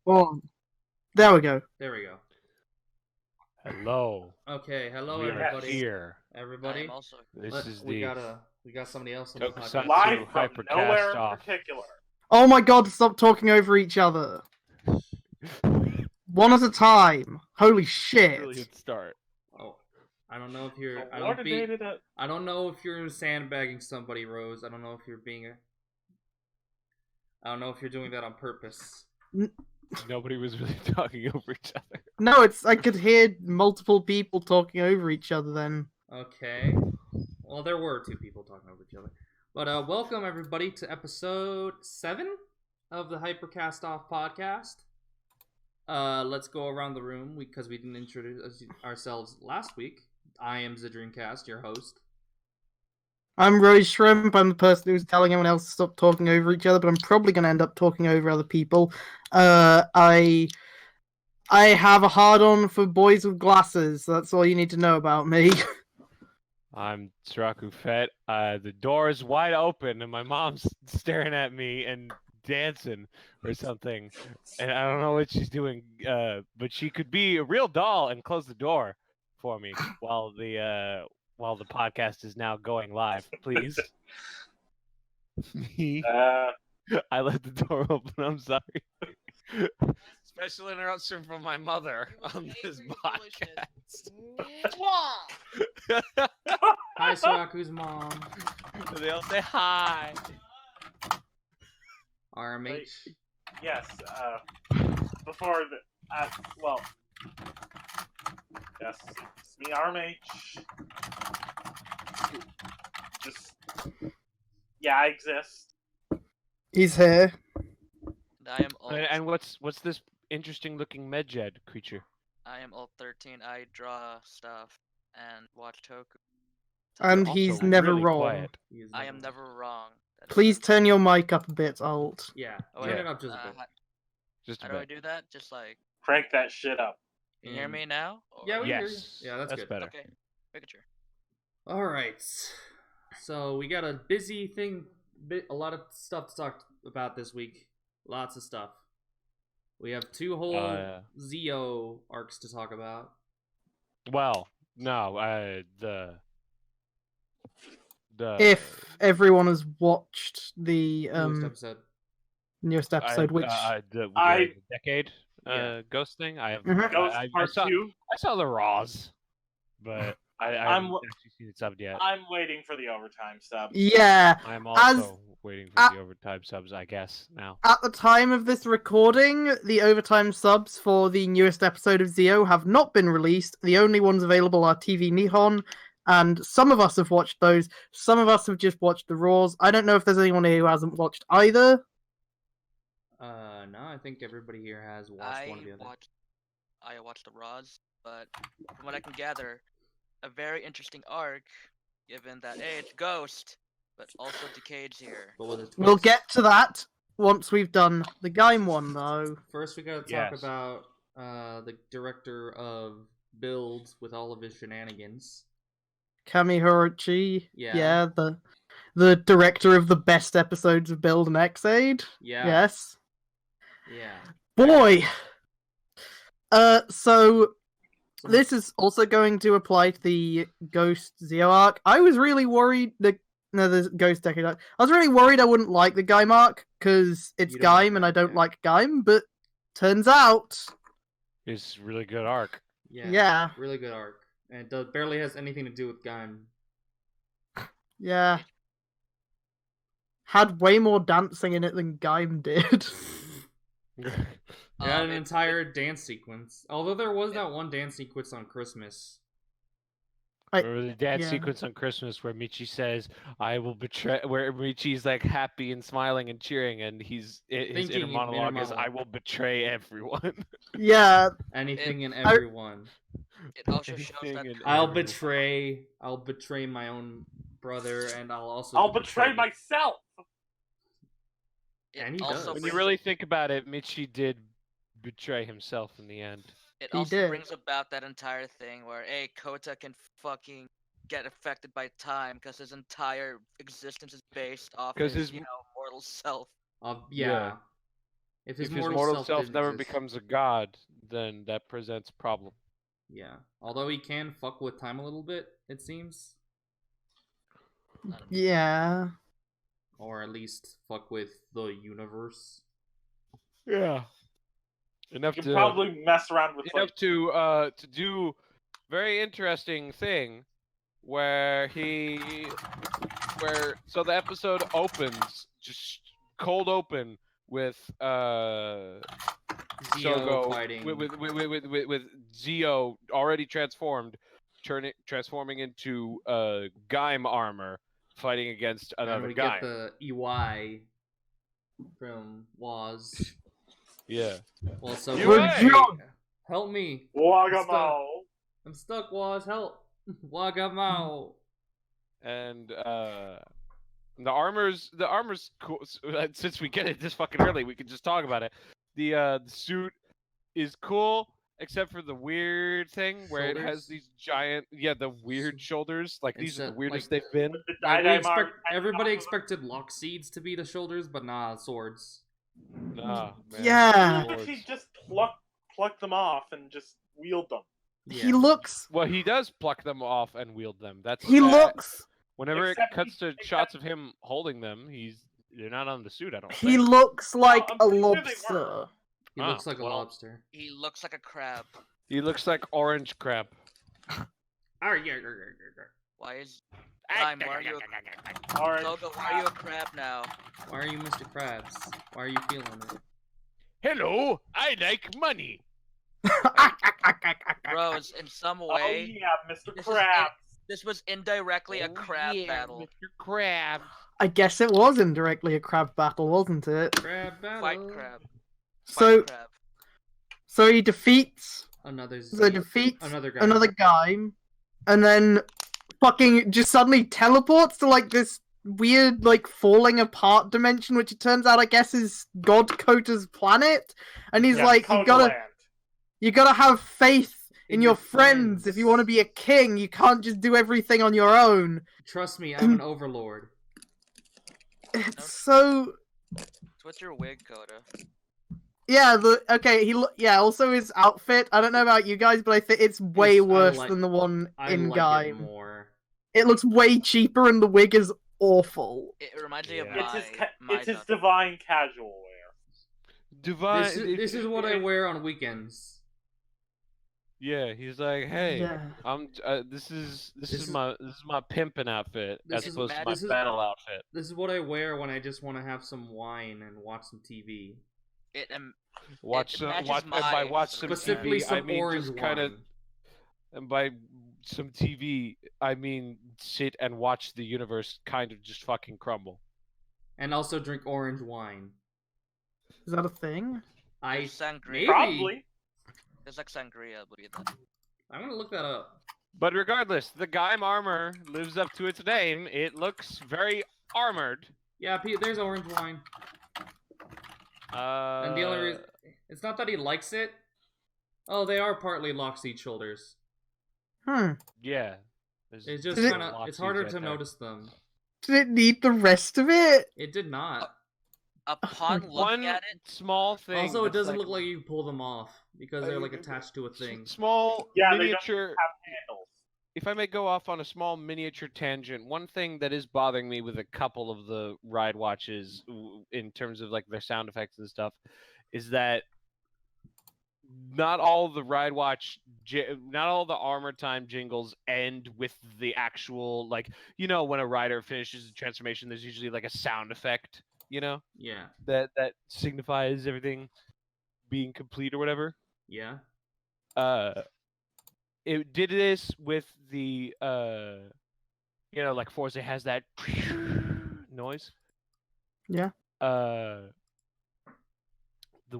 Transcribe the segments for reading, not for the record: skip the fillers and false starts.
Oh, there we go. There we go. Hello. Okay, hello We everybody. are here. Everybody. I'm also. This is we the got somebody else on the Tokusatsu podcast. Live from Hypercast nowhere in off. particular. Oh my god, stop talking over each other. One at a time. Holy shit. Really good start. Oh, I don't know if you're. So I don't know if you're sandbagging somebody, Rose. I don't know if you're being. I don't know if you're doing that on purpose. Nobody was really talking over each other. No, I could hear multiple people talking over each other then. Okay. Well, there were two people talking over each other. But welcome everybody to episode 7 of the Hypercast Off podcast. Let's go around the room because we didn't introduce ourselves last week. I am Zedreamcast, your host. I'm Rose Shrimp. I'm the person who's telling everyone else to stop talking over each other, but I'm probably going to end up talking over other people. I have a hard-on for boys with glasses. That's all you need to know about me. I'm Soraku Fett. The door is wide open and my mom's staring at me and dancing or something. And I don't know what she's doing, but she could be a real doll and close the door for me while the podcast is now going live, please. Me? I left the door open. I'm sorry. Special interruption from my mother on this podcast. Hi, Soraku's mom. They all say hi. RMH. Yes, before the, well, yes, it's me, RMH. Just, yeah, I exist. He's here. I am alt. And what's this interesting looking Medjed creature? I am alt 13. I draw stuff and watch Toku. And Also he's never really wrong. quiet. I am never wrong. That is Please true. turn your mic up a bit, Alt. Yeah, Oh, turn wait, it up just a bit. Just How a do I bit. do that? Just like. Crank that shit up. Can you hear me now? Or... Yeah, we hear you. Yes. Yeah, that's good. better. Okay. Making sure. All right. So we got a busy thing, a lot of stuff to talk about this week. Lots of stuff. We have 2 whole Zio arcs to talk about. Well, no, the If everyone has watched the Newest episode. which the decade Yeah. ghost thing. I have. Mhm. Ghost I Part saw, 2. I saw the Raws, but I haven't actually seen it subbed yet. I'm waiting for the overtime sub. yeah, I'm also waiting for the overtime subs, I guess, now. at the time of this recording, the overtime subs for the newest episode of Zio have not been released. The only ones available are TV Nihon, and some of us have watched those. Some of us have just watched the Raws. I don't know if there's anyone here who hasn't watched either. No, I think everybody here has watched one or the other. I watched the Raws, but from what I can gather, a very interesting arc, given that it's Ghost, but also Decade's here. But with a twist. We'll get to that once we've done the game one, though. First, we gotta talk Yes. about the director of Build with all of his shenanigans. Kami Horochi. Yeah. Yeah, the director of the best episodes of Build and X-Aid. Yeah. Yes. Yeah. Boy! So this is also going to apply to the Ghost Zio arc. I was really worried the Ghost Decade arc. I was really worried I wouldn't like the Gaim arc, because it's You don't like Gaim and I Gaim, don't yeah. like Gaim, but turns out, It's a really good arc. yeah. Really good arc. And it barely has anything to do with Gaim. Yeah. Had way more dancing in it than Gaim did. It had an It- entire dance sequence. Although there was that one dance sequence on Christmas. Or the dance yeah. sequence on Christmas where Michi says, "I will betray," where Michi's like happy and smiling and cheering, and his Thinking inner monologue is, monologue. "I will betray everyone." Yeah, Anything and everyone. It also shows Anything that and I'll everyone. betray my own brother, and I'll betray myself. And he also does. When brings, you really think about it, Michi did betray himself in the end. it He also did. brings about that entire thing where, hey, Kota can fucking get affected by time because his entire existence is based off 'Cause his, his- mortal self. Yeah. Yeah. If If his his mortal self didn't never exist. becomes a god, then that presents problem. Yeah. Although he can fuck with time a little bit, it seems. Yeah. Or at least fuck with the universe. Yeah. Enough You can to probably mess around with like to do very interesting thing where so the episode opens just cold open with Zio Sogo fighting. with Zio already transforming into Gaim armor, fighting against And another we Gaim. get the EY from Waz. Yeah. Well, so EY! help me. Wagamo. I'm stuck, Waz. Help. Wagamao. And the armor's cool. Since we get it this fucking early, we can just talk about it. The suit is cool, except for the weird thing where it has Shoulders? these giant, the weird shoulders. Like these are the Instead- weirdest like- they've been. With the Like we die-dye expect, mark everybody hanging off of them. expected lock seeds to be the shoulders, but nah, swords. Nah, man. Yeah. He Swords. just pluck them off and just wield them. He looks. Well, he does pluck them off and wield them. That's He looks. Whenever Except it cuts to except- shots of him holding them, they're not on the suit. I don't He think. looks like I'm a pretty sure they lobster. were. He Oh, looks like a well. lobster. He looks like a crab. He looks like orange crab. Why is Time, why are you Alright. Sogo, why are you a crab now? Why are you Mr. Krabs? Why are you feeling it? Hello, I like money. Rose, in some Oh way, yeah, Mr. This is Krabs. this was indirectly a Oh, crab yeah, battle. Mr. Crab. I guess it was indirectly a crab battle, wasn't it? Crab battle. Fight crab. So, Fight crab. so he defeats. Another So defeats another guy. another guy, and then fucking just suddenly teleports to like this weird like falling apart dimension, which it turns out I guess is God Kota's planet. And he's Yeah, like, Kotaland. you gotta have faith in your friends. friends. If you want to be a king, you can't just do everything on your own. Trust me, I'm an overlord. It's so. So what's your wig, Coda? Yeah, also his outfit. I don't know about you guys, but I think it's way I worse like- than the one I in like Guy. it more. It looks way cheaper and the wig is awful. It reminds me of Yeah. It's his divine casual wear. Divine. This is what I wear on weekends. Yeah, he's like, hey, Yeah. this is is- my pimpin' outfit This as is opposed to mad- my this is- battle outfit. This is what I wear when I just want to have some wine and watch some TV. It Watch matches and my by watch some Specifically, TV, some I mean orange just kind of, wine. and by some TV, I mean sit and watch the universe kind of just fucking crumble. And also drink orange wine. Is that a thing? I There's sangria. maybe. Probably. There's like sangria, I believe that. I'm gonna look that up. But regardless, the Gaim armor lives up to its name. It looks very armored. Yeah, Pete, there's orange wine. And the only reason it's not that he likes it. Oh, they are partly Lockseed shoulders. Yeah. It's just Is it- kind of it's harder to notice them. Did it need the rest of it? It did not. Upon looking One at it, small thing. Also, it that's doesn't look like you pull them off because they're like attached to a thing. Small Yeah, they don't miniature. have handles. If I may go off on a small miniature tangent, one thing that is bothering me with a couple of the ride watches in terms of like their sound effects and stuff is that not all the ride watch not all the armor time jingles end with the actual, like, you know, when a rider finishes a transformation there's usually like a sound effect, you know, Yeah, that signifies everything being complete or whatever. yeah. It did this with the you know, like Forza has that noise. Yeah. The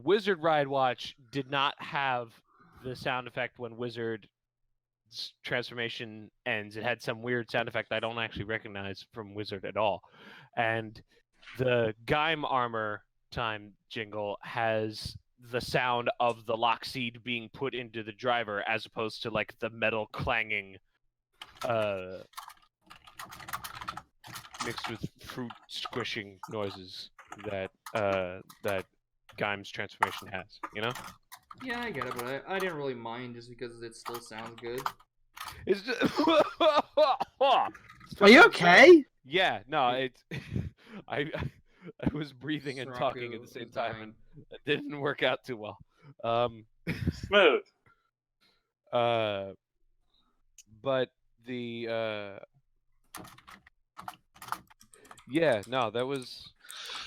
Wizard Ride Watch did not have the sound effect when Wizard's transformation ends. It had some weird sound effect I don't actually recognize from Wizard at all. And the Gaim armor time jingle has the sound of the Lockseed being put into the driver as opposed to like the metal clanging mixed with fruit squishing noises that Gaim's transformation has. You know? Yeah, I get it, but I didn't really mind just because it still sounds good. It's just. Are you okay? Yeah. No. It's. I was breathing and talking at Soraku the same is time, dying. and it didn't work out too well. Smooth. But the yeah, no, that was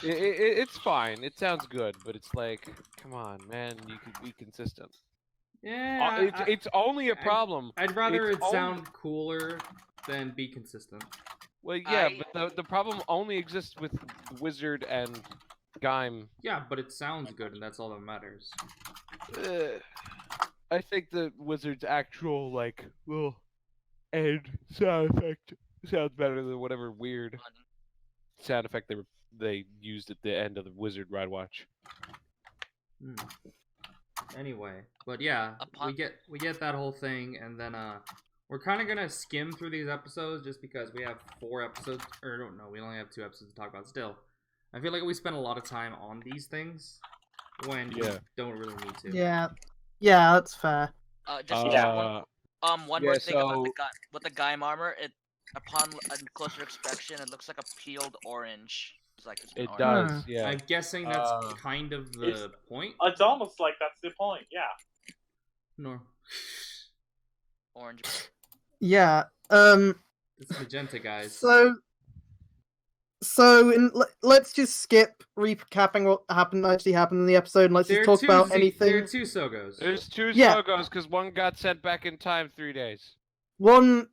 it's fine. It sounds good, but it's like, come on, man, you could be consistent. Yeah, It's only a problem. I'd rather It's it sound cooler than be consistent. Well, yeah, but the problem only exists with Wizard and Gaim. Yeah, but it sounds good, and that's all that matters. I think the Wizard's actual like little end sound effect sounds better than whatever weird sound effect they used at the end of the Wizard Ride Watch. Anyway, but yeah, we get that whole thing, and then we're kind of gonna skim through these episodes just because we have 4 episodes, or no, we only have 2 episodes to talk about. Still, I feel like we spend a lot of time on these things when we don't really need to. Yeah, that's fair. Just one more thing about the Gaim armor. Upon a closer inspection, it looks like a peeled orange. It's like it's It orange. does, yeah. I'm guessing that's kind of the point. It's almost like that's the point. Yeah. No. Orange. Yeah. It's magenta, guys. Let's just skip recapping what actually happened in the episode, and let's just talk about anything. There are 2 Sogos. There's 2 Sogos because one got sent back in time 3 days. One.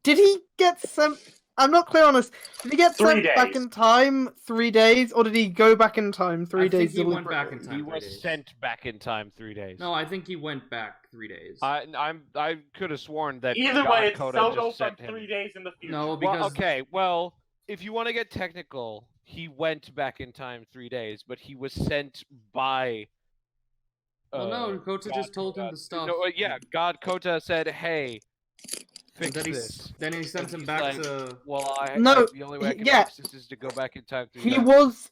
Did he get sent? I'm not clear on this. Did he get sent back in time 3 days, or did he go back in time 3 days? I think he went back in time. He was sent back in time 3 days. No, I think he went back 3 days. I could have sworn that. Either way, it's Coda Sogo just from sent him. 3 days in the future. No, because well, if you want to get technical, he went back in time 3 days, but he was sent by. Well, no, Kota just told him the stuff. No, yeah, God Kota said, "Hey, fix this." Then he sent him back to. Well, the only way I can fix this is to go back in time. He was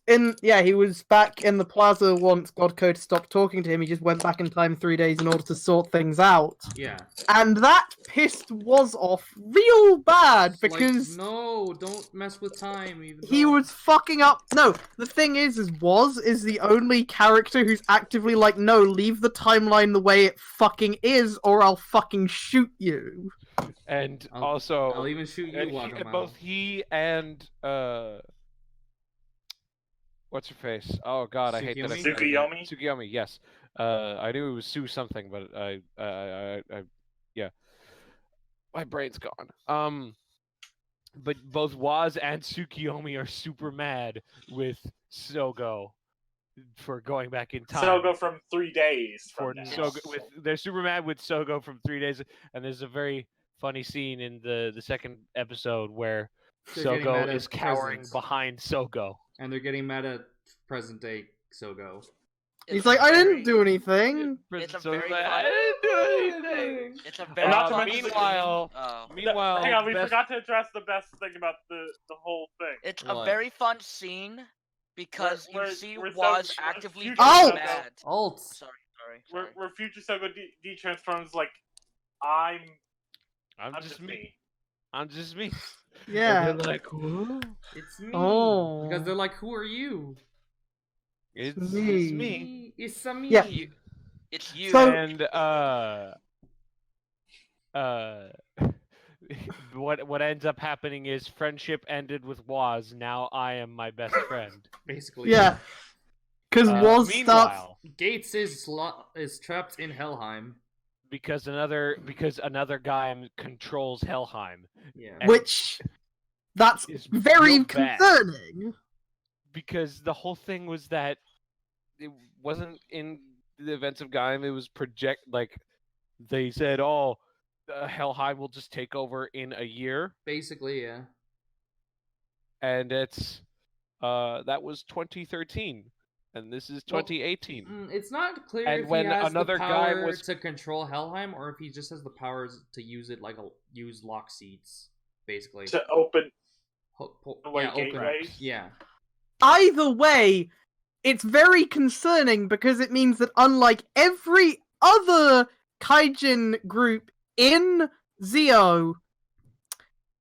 back in the plaza once God Code stopped talking to him. He just went back in time 3 days in order to sort things out. Yeah. And that pissed Woz off real bad because no, don't mess with time. He was fucking up. No, the thing is Woz is the only character who's actively like, no, leave the timeline the way it fucking is, or I'll fucking shoot you. And I'll even shoot you. Both he and what's her face? Oh God, I hate that. Tsukuyomi. Tsukuyomi, yes. I knew it was Sue something, but yeah. My brain's gone. But both Woz and Tsukuyomi are super mad with Sogo for going back in time. Sogo from 3 days. They're super mad with Sogo from 3 days, and there's a very funny scene in the second episode where Sogo is cowering behind Sogo. And they're getting mad at present day Sogo. He's like, I didn't do anything. It's a very I didn't do anything. It's a very meanwhile, hang on, we forgot to address the best thing about the whole thing. It's a very fun scene because you see Woz actively mad. Alt. Sorry. Where Future Sogo de-transforms like, I'm just me. I'm just me. Yeah. And they're like, whoa. It's me. Oh. Because they're like, who are you? It's me. me. It's me. Yeah. It's you. And what ends up happening is friendship ended with Woz. Now I am my best friend. Basically. Yeah. Because Woz stops. Gates is trapped in Helheim. Because another guy controls Helheim. Yeah. Which that's very concerning. Because the whole thing was that it wasn't in the events of Gaim, it was they said, Helheim will just take over in a year. Basically, yeah. And it's that was 2013. And this is 2018. It's not clear and if when he has another the power guy was to control Helheim, or if he just has the powers to use it use lock seats, basically. To open gateways. Yeah. Either way, it's very concerning because it means that unlike every other Kaijin group in Zeo,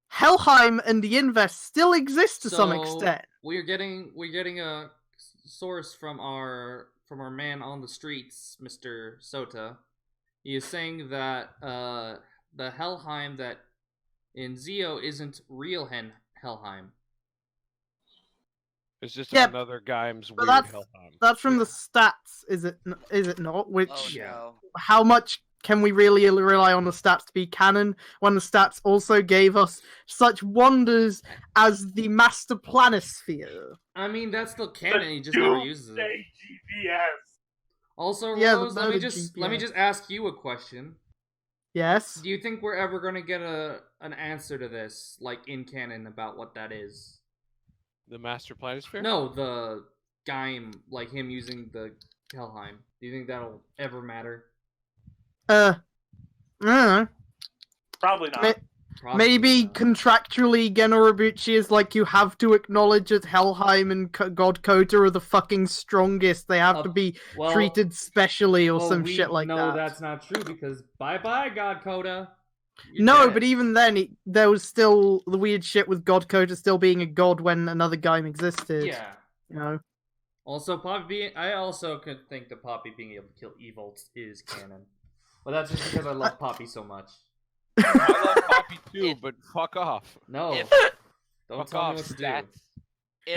Helheim and the Invest still exist to some extent. We're getting a source from our man on the streets, Mr. Sota. He is saying that the Helheim that in Zeo isn't real Helheim. It's just Yeah, another Gaim's but weird Helheim. That's from Yeah. the stats, is it not? Which, Oh Yeah. no. how much can we really rely on the stats to be canon when the stats also gave us such wonders as the Master Planisphere? I mean, that's still canon. He just never uses it. Doomsday GPS. Also, Yeah, Rose, the let me murder just GPS. ask you a question. Yes. Do you think we're ever gonna get an answer to this, like in canon, about what that is? The Master Planisphere? No, the Gaim, like him using the Helheim. Do you think that'll ever matter? I don't know. Probably not. Ma- Probably Maybe not. contractually, Genorobuchi is like, you have to acknowledge that Helheim and God Kota are the fucking strongest. They have to be well, treated specially or some we shit like know that. that's not true because bye God Coda. You're No, dead. but even then, there was still the weird shit with God Kota still being a god when another Gaim existed. Yeah. You know? Also, I also could think that Poppy being able to kill Evolt is canon. But that's just because I love Poppy so much. I love Poppy too, but fuck off. No. If- Don't Fuck tell me off, what to do. stats. If-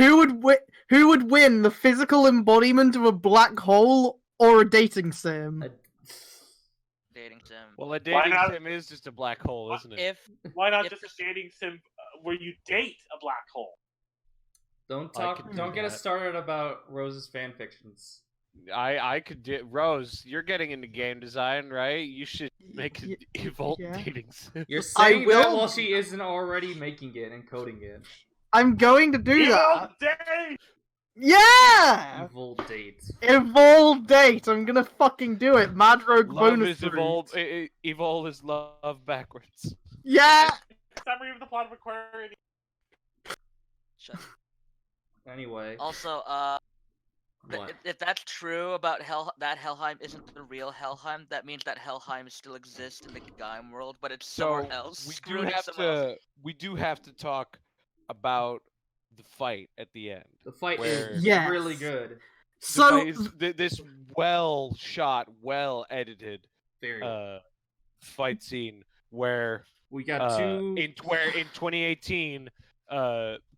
Who would win, the physical embodiment of a black hole or a dating sim? dating sim. Well, a dating not? sim is just a black hole, isn't it? If Why not If just a this- dating sim where you date a black hole? Don't I talk. could do Don't get us that. started about Rose's fan fictions. I could do Rose. You're getting into game design, right? You should make an Evolt yeah. dating sim. You're saying will- that while she isn't already making it and coding it. I'm going to do that. Day! Yeah! Evil date. Evolve date. I'm gonna fucking do it. Mad Rogue Love bonus is evolve. fruit. Evol is love backwards. Yeah! Summary of the plot of Aquarius. shut. Anyway, Also, what? if that's true about that Helheim isn't the real Helheim, that means that Helheim still exists in the Gaim world, but it's So somewhere else. we do screwed in have somewhere else. to talk about the fight at the end. The fight Where- is Yes. really good. The So, fight is this well shot, well edited Very. fight scene where We got two. in 2018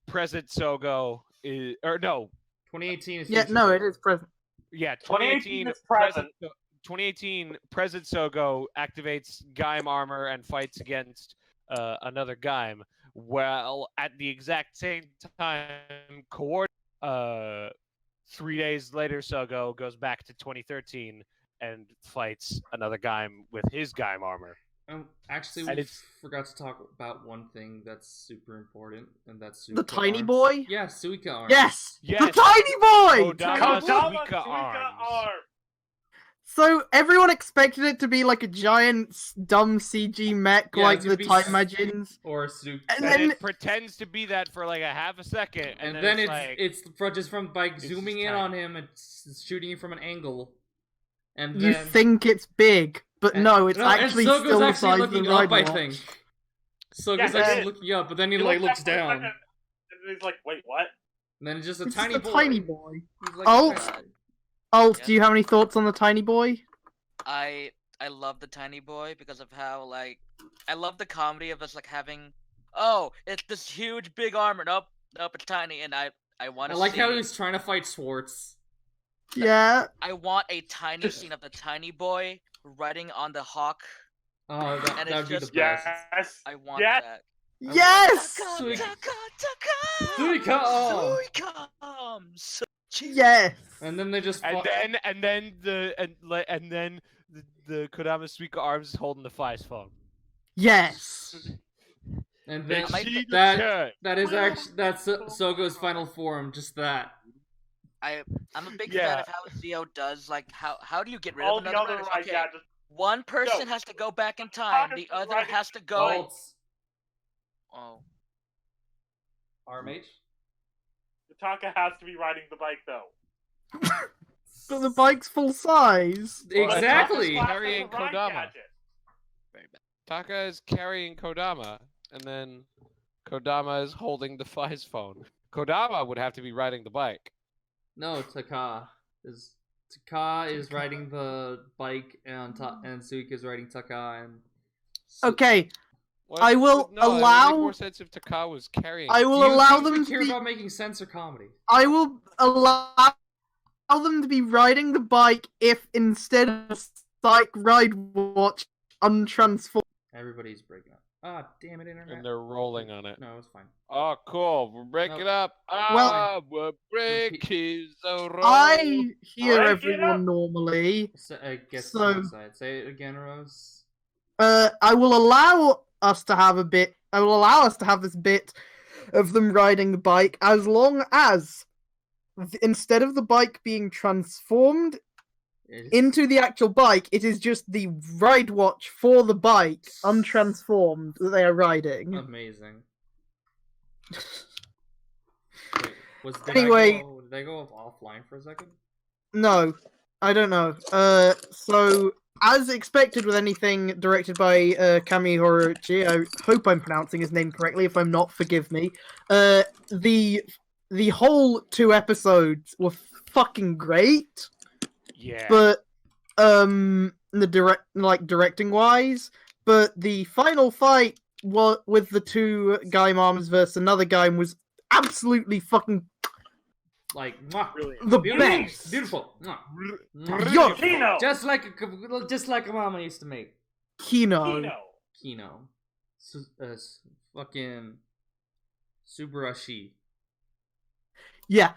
present Sogo is, or no 2018 is. yeah, future no, Sogo. it is present. yeah 2018 2018 is present. 2018 present Sogo activates Gaim armor and fights against another Gaim. Well, at the exact same time, 3 days later, Sogo goes back to 2013 and fights another Gaim with his Gaim armor. Actually, And we it's- forgot to talk about one thing that's super important, and that's Suika The tiny arms. boy? Yeah, Suika arms. Yes! Yes! The tiny boy! Kodama Kodama Suika Suika arms. arm. So, everyone expected it to be like a giant, dumb CG mech Yeah, like it's the gonna be Time Magins. Or Suika. And And then- it pretends to be that for like a half a second, And then then it's like, it's just from by just zooming in tiny. on him, it's shooting him from an angle, and You then think it's big, but and- no, it's no, actually and Sogo's still the actually size of the looking up. I Ride think Watch. Sogo's Yeah, actually yeah. looking up, but then he He like looks looks back for a down, second, and he's like, "Wait, what?" and then it's just a It's tiny just boy. a tiny boy. He's like Oh. a tiny- Alt, Yeah. do you have any thoughts on the tiny boy? I love the tiny boy because of how like I love the comedy of us like having it's this huge big armor. Nope, it's tiny, and I want I to like see. how he was trying to fight Schwartz. Yeah. I want a tiny scene of the tiny boy riding on the hawk. Oh, And that it's would be the just- best. Yes. I want Yes. that. Yes! Suika- Taka! Suika arm! Suika arms! Yes! And then they just and fought- then the Kodama Suika arms is holding the Fi's phone. Yes! and then She that can. that is actually that's Sogo's final form. Just that. I'm a big Yeah. fan of how Zio does like how do you get rid All of the another other race? right, Okay, yeah, just one person has to go back in time, the Taka other riding- has to go. Alts. Oh, RMH. Taka has to be riding the bike though. But the bike's full size. Well, Exactly. Taka's carrying That's a ride Kodama. gadget. Very bad. Taka is carrying Kodama, and then Kodama is holding the his phone. Kodama would have to be riding the bike. No, Taka is riding the bike, and Suika is riding Taka, and Okay, What? I will No, it would allow- make more sense if Taka was carrying. I it. will do you allow think we them care to be. about making sense or comedy? I will allow them to be riding the bike if instead of Psych Ride Watch untransformed. Everybody's breaking up. Ah, damn it, internet. And they're rolling on it. No, it's fine. Oh, cool. We're breaking Nope. up. We're breaking the roll. I hear Break it everyone up. normally. So, I guess So- it's outside. Say it again, Rose. I will allow us to have a bit. I will allow us to have this bit of them riding the bike as long as instead of the bike being transformed It's- into the actual bike, it is just the ride watch for the bike, untransformed, that they are riding. Amazing. Wait, Anyway- did I go offline for a second? No, I don't know. So as expected with anything directed by Kami Horiguchi, I hope I'm pronouncing his name correctly. If I'm not, forgive me. The whole 2 episodes were fucking great, Yeah. but directing wise, but the final fight with the 2 Guy Mamas versus another guy was absolutely fucking Like, mwah, Brilliant. the beautiful, best. beautiful. Mwah, mwah. Yo, Kino! Just like a mama used to make. Kino. Kino. Fucking Subarashi. Yeah.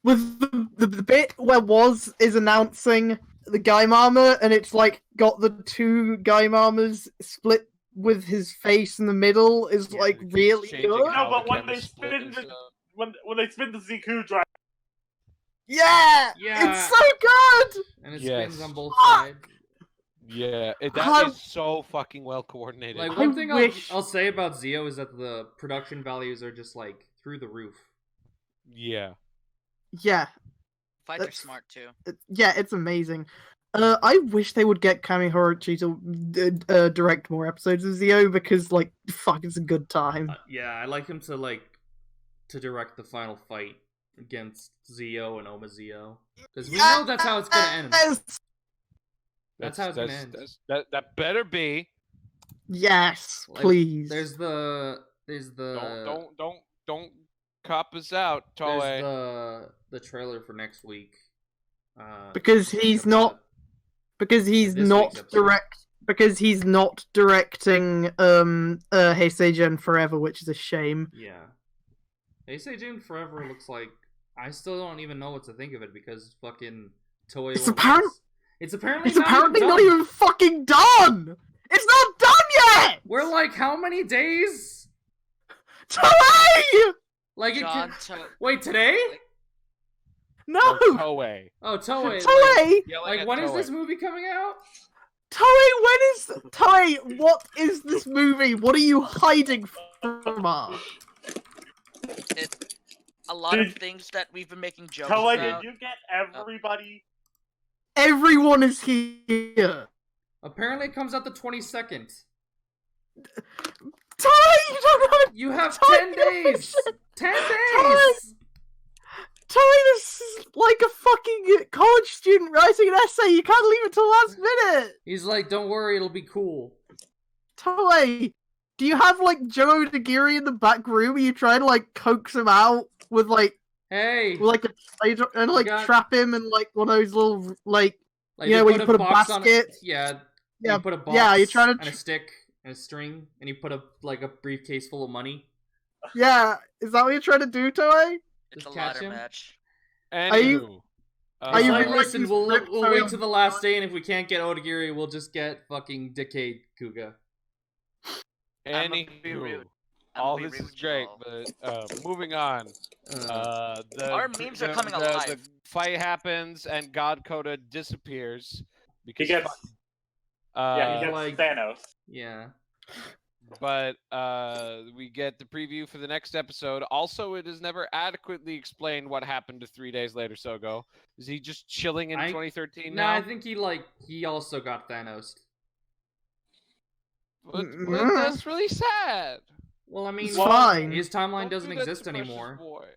With the bit where Woz is announcing the Guy Mama, and it's like got the 2 Guy Mamas split with his face in the middle is Yeah, like it's really changing good. how No, but the when camera they split spin and the- stuff. When they spin the Ziku drive, Yeah! Yeah. It's so good! And it Yes. spins on both Fuck! sides. Yeah, that How- is so fucking well coordinated. Like, I one thing wish- I'll say about Zio is that the production values are just, like, through the roof. Yeah. Yeah. Fights are That's- smart too. Yeah, it's amazing. I wish they would get Kami Horiguchi to direct more episodes of Zio because, like, fuck, it's a good time. Yeah, I'd like him to direct the final fight against Zio and Oma Zio. Because we know that's how it's gonna end. Yes! That's how it's gonna end. That better be. Yes, Like, please. There's the Don't cop us out, there's Toei. the trailer for next week. Because next he's episode. not because he's This not week's episode. directing Heisei Gen Forever, which is a shame. Yeah. Heisei Jun Forever looks like I still don't even know what to think of it because fucking Toei. It's won't apparent- let us- It's apparently It's apparently not done. even fucking done! It's not done yet! We're like how many days? Toei! Like it John, wait today? No! Toei. Oh Toei. Toei! Like when is this movie coming out? Toei, what is this movie? What are you hiding from us? it's a lot of things that we've been making jokes Toei, about. did you get everybody? Everyone is here. Apparently it comes out the 22nd. Toei, you don't have You have Toei, 10 you don't days. have 10 Toei. days. Toei, this is like a fucking college student writing an essay. You can't leave it till last minute. He's like, don't worry, it'll be cool. Toei, do you have like Joe Nagiri in the back room? Are you trying to like coax him out with like Hey. a and like got- trap him in like one of those little like Like, you they know, when you put a box on it. basket? Yeah. Yeah, You put a box yeah, you're trying to and a stick and a string, and you put a briefcase full of money. yeah. Is that what you're trying to do, Toei? It's Just a catch ladder him? match. Anywho. Are you Like, rewriting listen, we'll script, wait Toei? till the last day, and if we can't get Odagiri, we'll just get fucking Decade Kuga. I'm a be Anywho. rude. All I'm this agree is with you great, all. but moving on. Our memes are coming alive. The fight happens and God Coda disappears He because gets fuck- yeah, he gets like- Thanos. yeah. but we get the preview for the next episode. Also, it is never adequately explained what happened to 3 days later Sogo. Is he just chilling in 2013 Nah, now? I think he also got Thanos. But that's really sad. Well, I mean, It's fine. his timeline Don't doesn't do that exist to precious anymore. boy.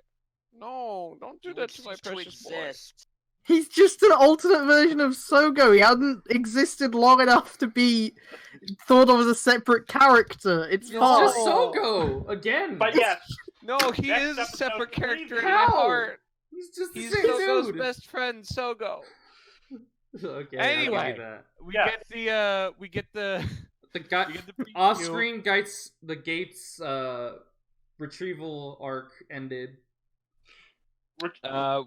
No, don't do that to my precious boy. exist. He's just an alternate version of Sogo. He hadn't existed long enough to be thought of as a separate character. It's It's fine. just Sogo again. But yes, No, he Next is a episode, separate please. character in my How? heart. He's just the He's same Sogo's dude. best friend, Sogo. Okay. Anyway. I'll give you that. We Yeah. get the The guy we get the preview. off-screen Gates retrieval arc ended.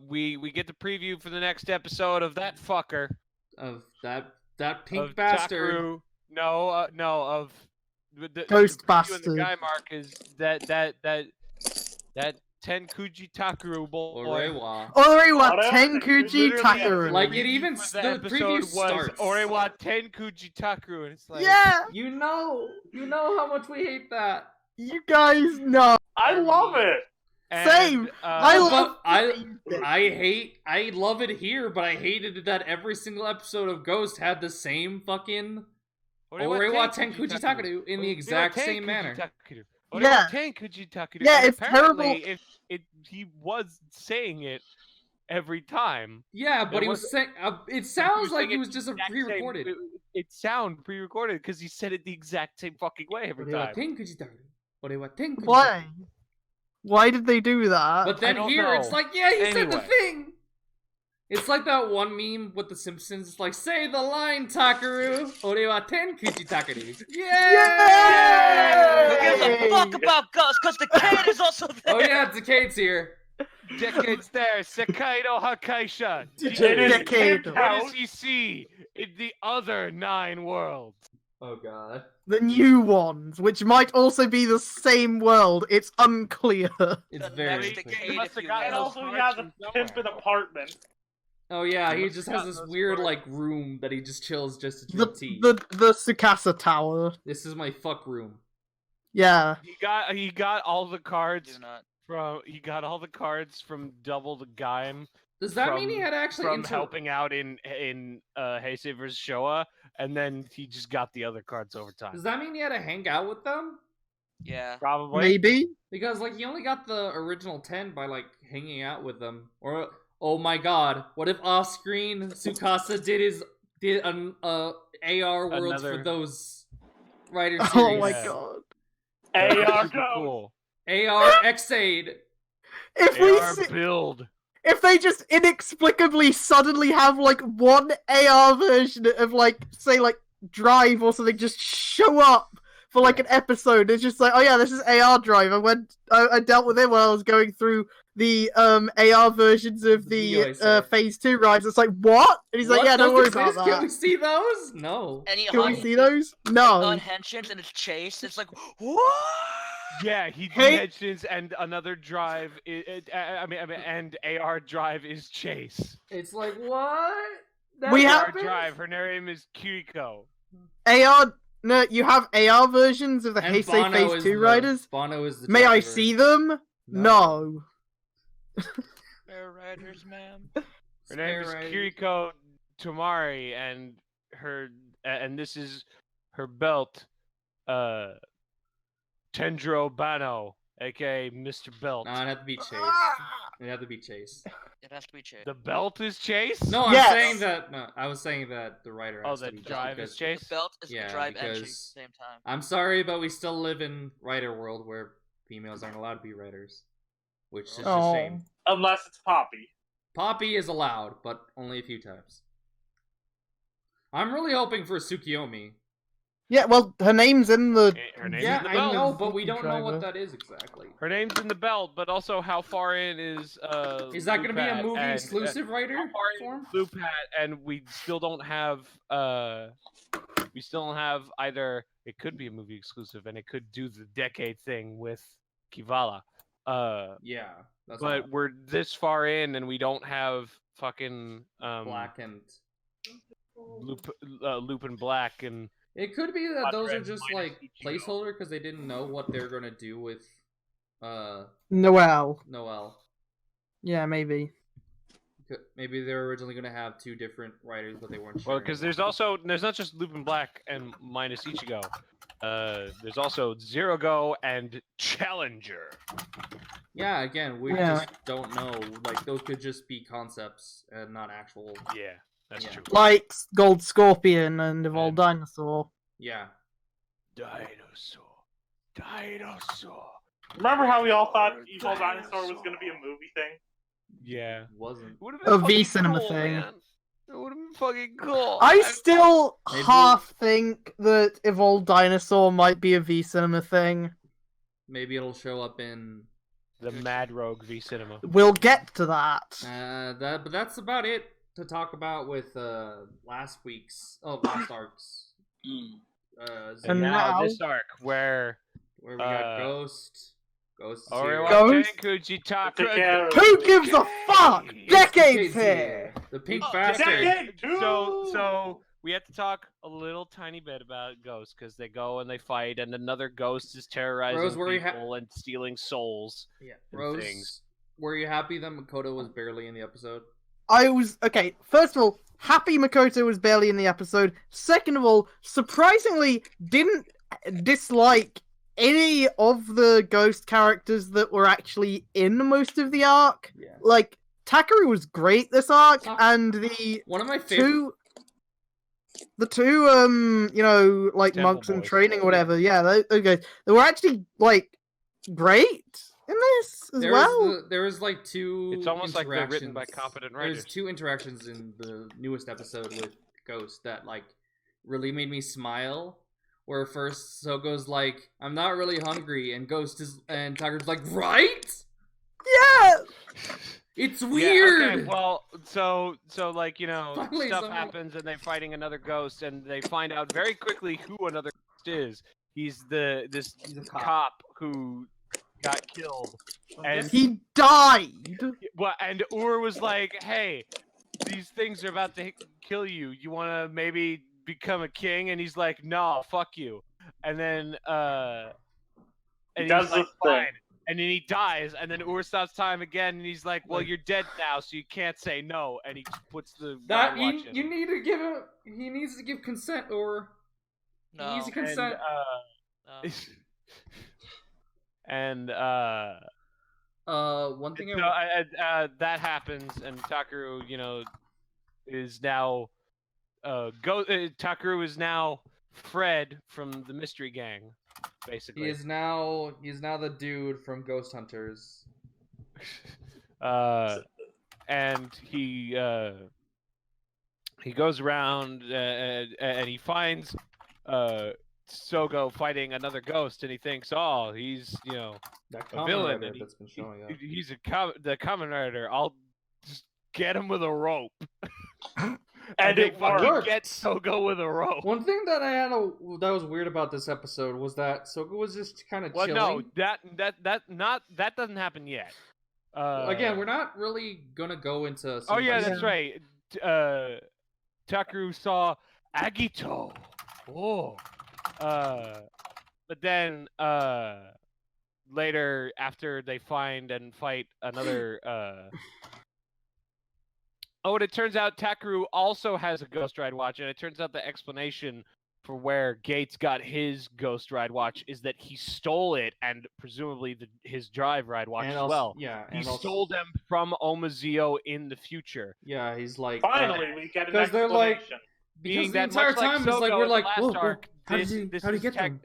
We get the preview for the next episode of that fucker Of that pink of bastard. Takaru. No, of the Ghost preview and the bastard. guy mark is that Tenkuji Takaru boy. Orewa. Orewa Orewa Tenkuji Literally, Takaru. Like it even For the episode preview was starts. Orewa Tenkuji Takaru, and it's like Yeah, You know how much we hate that. you guys know. I love it. and, Same. I love. I love it here, but I hated that every single episode of Ghost had the same fucking Orewa Tenkuji Takaru in the exact same manner. Yeah. Tenkuji Takaru. Yeah, and it's apparently terrible. He was saying it every time. Yeah, but It he was was- saying. It He sounds was like saying it it was the just a exact pre-recorded. same- It sound pre-recorded because he said it the exact same fucking way every Orewa time. Tenkuji Takaru. Orewa Tenkuji Why? Takaru. Why did they do that? But then don't here it's know. like, yeah, he said the Anyway. thing. It's like that one meme with the Simpsons. It's like, say the line, Takaru. Orewa Tenkuji Takaru. Yay! Who gives a fuck about Ghost? Because the kid is also there. Oh yeah, Decade's here. Decades there, Sekai no Hakaisha. It is Decade. Kid What House. does he see in the other 9 worlds? Oh god. The new ones, which might also be the same world. It's unclear. It's The very. next clear. decade, must if have you gotten And will. those also he has a parts from pimpin' somewhere. apartment. Oh yeah, he must just have has gotten this those weird parts. like room that he just chills just to The drink tea. the Tsukasa Tower. This is my fuck room. Yeah. He got all the cards Do not. from Double the Gaim Does that mean he From- had actually from helping out in Heisei vs Showa, and then he just got the other cards over time. Does that mean he had to hang out with them? Yeah. Probably. Maybe. Because like he only got the original 10 by like hanging out with them. Or oh my god, what if off screen Tsukasa did an AR worlds for Another- those writer series? Oh my Yeah. god. That'd be AR super Ghost. cool. AR Xaid. If we AR build. if they just inexplicably suddenly have like one AR version of like say like Drive or something just show up for like an episode, it's just like, oh yeah, this is AR Drive. I dealt with it while I was going through the AR versions of the Yoiser. Phase 2 rides. It's like, what? And he's like, What? yeah, don't Those worry exist? about Can we that. see those? No. And he Can we see those? No. unhensions and it's chased. It's like, what? Yeah, he Hey- mentions and another drive. And AR Drive is Chase. It's like what? That We have- AR happens? Drive. Her name is Kiriko. AR. No, you have AR versions of the And Heisei Bono Phase is 2 the- riders. Bono is the May I driver. see them? No. Fair Riders, ma'am. Her name is Spare right. Kiriko Tomari, and this is her belt. Tendro Bano, aka Mr. Belt. No, it had to be Chase. It had to be Chase. It has to be chased. The belt is Chase. No, I'm Yes. saying that. No, I was saying that the writer. Oh, has to the be Chase drive is because- Chase. The belt is Yeah, the drive entry at the because- same time. I'm sorry, but we still live in writer world where females aren't allowed to be writers, which is Oh. a shame. Unless it's Poppy. Poppy is allowed, but only a few times. I'm really hoping for Tsukiyomi. Yeah, well, her name's in the. Her name's Yeah, in the I belt. know, but we don't know Driver. what that is exactly. Her name's in the belt, but also how far in is Is that going to be a Loop movie Hat exclusive writer how far in form? is Loop Hat, and we still don't have either. It could be a movie exclusive, and it could do the decade thing with Kivala. Yeah, that's But all. we're this far in, and we don't have fucking Black and Loop and Black and It could be that those are just minus like Ichigo. placeholder because they didn't know what they're gonna do with Noel. Noel. Yeah, maybe. Maybe they were originally gonna have two different writers, but they weren't sure. Well, because there's not just Lupin Black and minus Ichigo. There's also Zero Go and Challenger. Yeah, again, we Yeah. just don't know. Like those could just be concepts and not actual. Yeah, that's Yeah. true. Like Gold Scorpion and Evolved And- Dinosaur. Yeah. Dinosaur. Remember how we all thought Evil Dinosaur was going to be a movie thing? Yeah. Wasn't. A V cinema thing. Man. It would have been fucking cool. I still Maybe- half think that Evolved Dinosaur might be a V cinema thing. Maybe it'll show up in. The Mad Rogue V Cinema. We'll get to that. But that's about it to talk about with last arcs. And now- this arc where Where we got Ghost is here. Oriwa Ghost? Tenkuji Take care Takra. of- Who gives a fuck? Decades Decade's here. The pink Oh, bastard. Decade 2! So we have to talk a little tiny bit about Ghost because they go and they fight, and another Ghost is terrorizing Rose, were you people and stealing souls. Yeah. and Rose, things. were you happy that Makoto was barely in the episode? I was okay. First of all, happy Makoto was barely in the episode. Second of all, surprisingly, didn't dislike any of the Ghost characters that were actually in most of the arc. Yeah. Like Takaru was great this arc, Tak- and the One of my favorite. two, like Temple monks in boys. training or whatever. Yeah, those guys. They were actually like great in this as well. There was like two. It's almost like they're written by interactions. competent There's writers. two interactions in the newest episode with Ghost that like really made me smile. Where first Sogo's like, "I'm not really hungry," and Tiger's like, "Right? Yeah. It's Yeah, weird." okay, well, so like Finally, stuff someone- happens and they're fighting another ghost, and they find out very quickly who another ghost is. He's this He's a cop. cop who got killed, and He died. well, and Ur was like, "Hey, these things are about to kill you. You want to maybe become a king?" And he's like, "No, fuck you." And then and he's Does like, the thing. "Fine." And then he dies, and then Ur stops time again, and he's like, "Well, you're dead now, so you can't say no." And he puts the That watch in. you need to give him. He needs to give consent, or he No. needs to and consent. No. and One thing so that happens, and Takaru, is now Takaru is now Fred from the Mystery Gang, basically. He's now the dude from Ghost Hunters. And he goes around and he finds Sogo fighting another ghost, and he thinks, "Oh, he's That a Kamen villain, Rider and that's been showing up. he's the Kamen Rider. I'll just get him with a rope." And they it fucking worked. get Sogo with a rope. One thing that that was weird about this episode was that Sogo was just kind of Well, chilling. no, that doesn't happen yet. Again, we're not really gonna go into. Oh yeah, scene that's by right. Takaru saw Agito. Oh. But then later, after they find and fight another oh, and it turns out Takaru also has a Ghost Ride watch, and it turns out the explanation for where Gates got his Ghost Ride watch is that he stole it, and presumably his Drive Ride watch and as also, well. Yeah, He and also, stole them from Omazeo in the future. Yeah, he's like. Finally, we get an 'cause they're like- explanation. because Meaning the that entire much like time it's like Sogo we're in like, the last whoa, whoa, arc, how this- did this he is get them?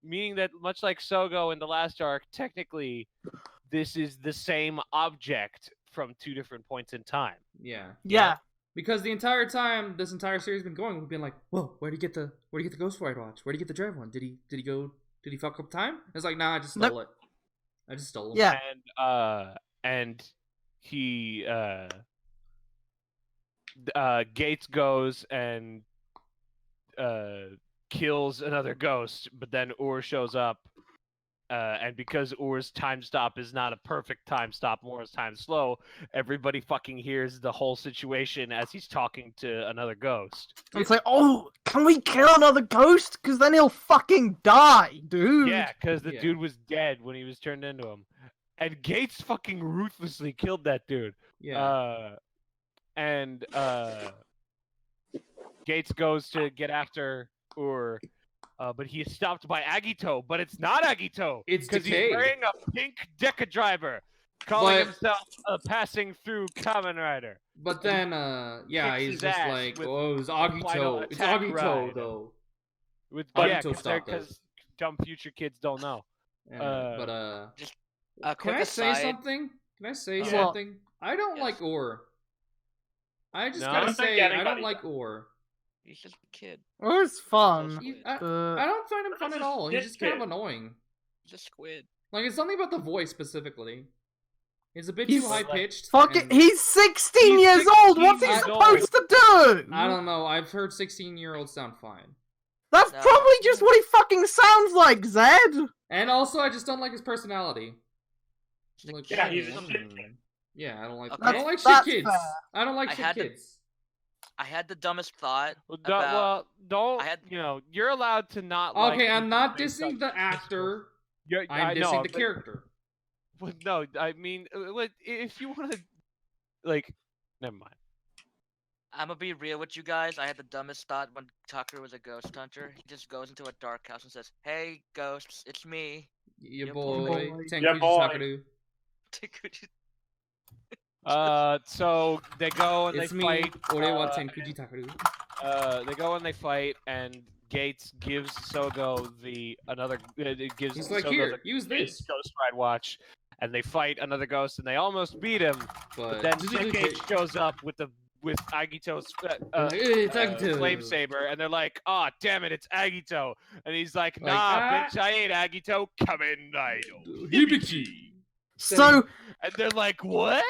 Meaning that much like Sogo in the last arc, technically, this is the same object from two different points in time. Yeah. Yeah. Because the entire time this entire series has been going, we've been like, whoa, where'd he get the Ghost Ride watch? Where'd he get the Drive one? Did he fuck up time? It's like, nah, I just stole it. I just stole it. Yeah. And he Gates goes and kills another ghost, but then Ur shows up and because Ur's time stop is not a perfect time stop, more is time slow, everybody fucking hears the whole situation as he's talking to another ghost. And it's like, oh, can we kill another ghost? Because then he'll fucking die, dude. Yeah, because the Yeah. dude was dead when he was turned into him. And Gates fucking ruthlessly killed that dude. Yeah. And Gates goes to get after Ur, but he is stopped by Agito. But it's not Agito. It's because he's Decade. wearing a pink Deca driver, calling But- himself passing through Kamen Rider. But then, yeah, kicks he's his just ass like, with oh, it's final Agito. It's attack Agito, ride. though. With Agito stopped because dumb future kids don't know. Yeah, but, A can quick I say aside. something? Can I say Yeah. something? I don't Yes. like Ur. I just No? gotta I don't think say, I don't anybody like Ur. He's just a kid. Or it's fun. Squid. I But don't find him fun That's at all. a He's shit just kind of kid. annoying. He's a squid. Like, it's something about the voice specifically. It's a bit He's too high pitched. fucking, he's 16 He's years old. 16 What's he years supposed to do? I don't know. I've heard 16-year-olds sound fine. That's No. probably just what he fucking sounds like, Zed. And also, I just don't like his personality. He's a Like, kid. Yeah, he's a mm, shit kid. Yeah, I don't like. Okay. I don't like shit That's kids. fair. I don't like I shit had to- kids. I had the dumbest thought Well, about. don't I had- you know? You're allowed to not. like Okay, I'm people not based dissing on the physical- actor. You're, I'm I dissing know, the but- character. Well, no, I mean, if you want to, like, never mind. I'm gonna be real with you guys. I had the dumbest thought when Tucker was a ghost hunter. He just goes into a dark house and says, "Hey, ghosts, it's me." Your Yeah, boy, boy. Tenkuji Yeah, boy. Sakaru. So they go and It's they me, fight. Orewa Tenkuji Takaru. They go and they fight, and Gates gives Sogo another. It gives He's like, Sogo here, the use this. Ghost Ride watch, and they fight another ghost, and they almost beat him. But then Decade shows up with Agito's Hey, it's Agito. flame saber, and they're like, "Oh, damn it, it's Agito!" And he's like, Like, "Nah, ah. bitch, I ain't Agito. Kamen Rider." Hibiki. So, And they're like, "What?"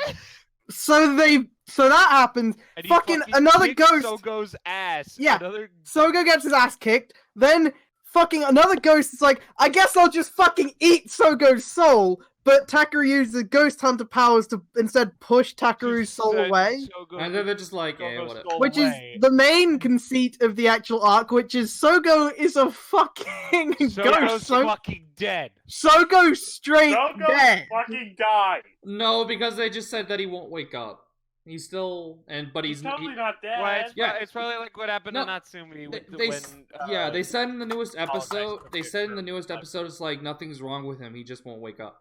so that happens. And he Fucking another kicks ghost. Sogo's ass. Yeah. Another Sogo gets his ass kicked. Then fucking another ghost is like, I guess I'll just fucking eat Sogo's soul. But Takaru uses ghost hunter powers to instead push Takaru's soul Said away. Sogo- And then they're just like, yeah, Sogo's whatever. soul Which away. is the main conceit of the actual arc, which is Sogo is a fucking Sogo's ghost. fucking dead. Sogo straight Sogo dead. fucking died. No, because they just said that he won't wake up. He's still, but He's he's totally not dead. Well, Yeah. it's probably like what happened No, to Natsumi with they, when. yeah, they said in the newest apologize episode. for They it, said in sure. the newest episode, it's like nothing's wrong with him. He just won't wake up.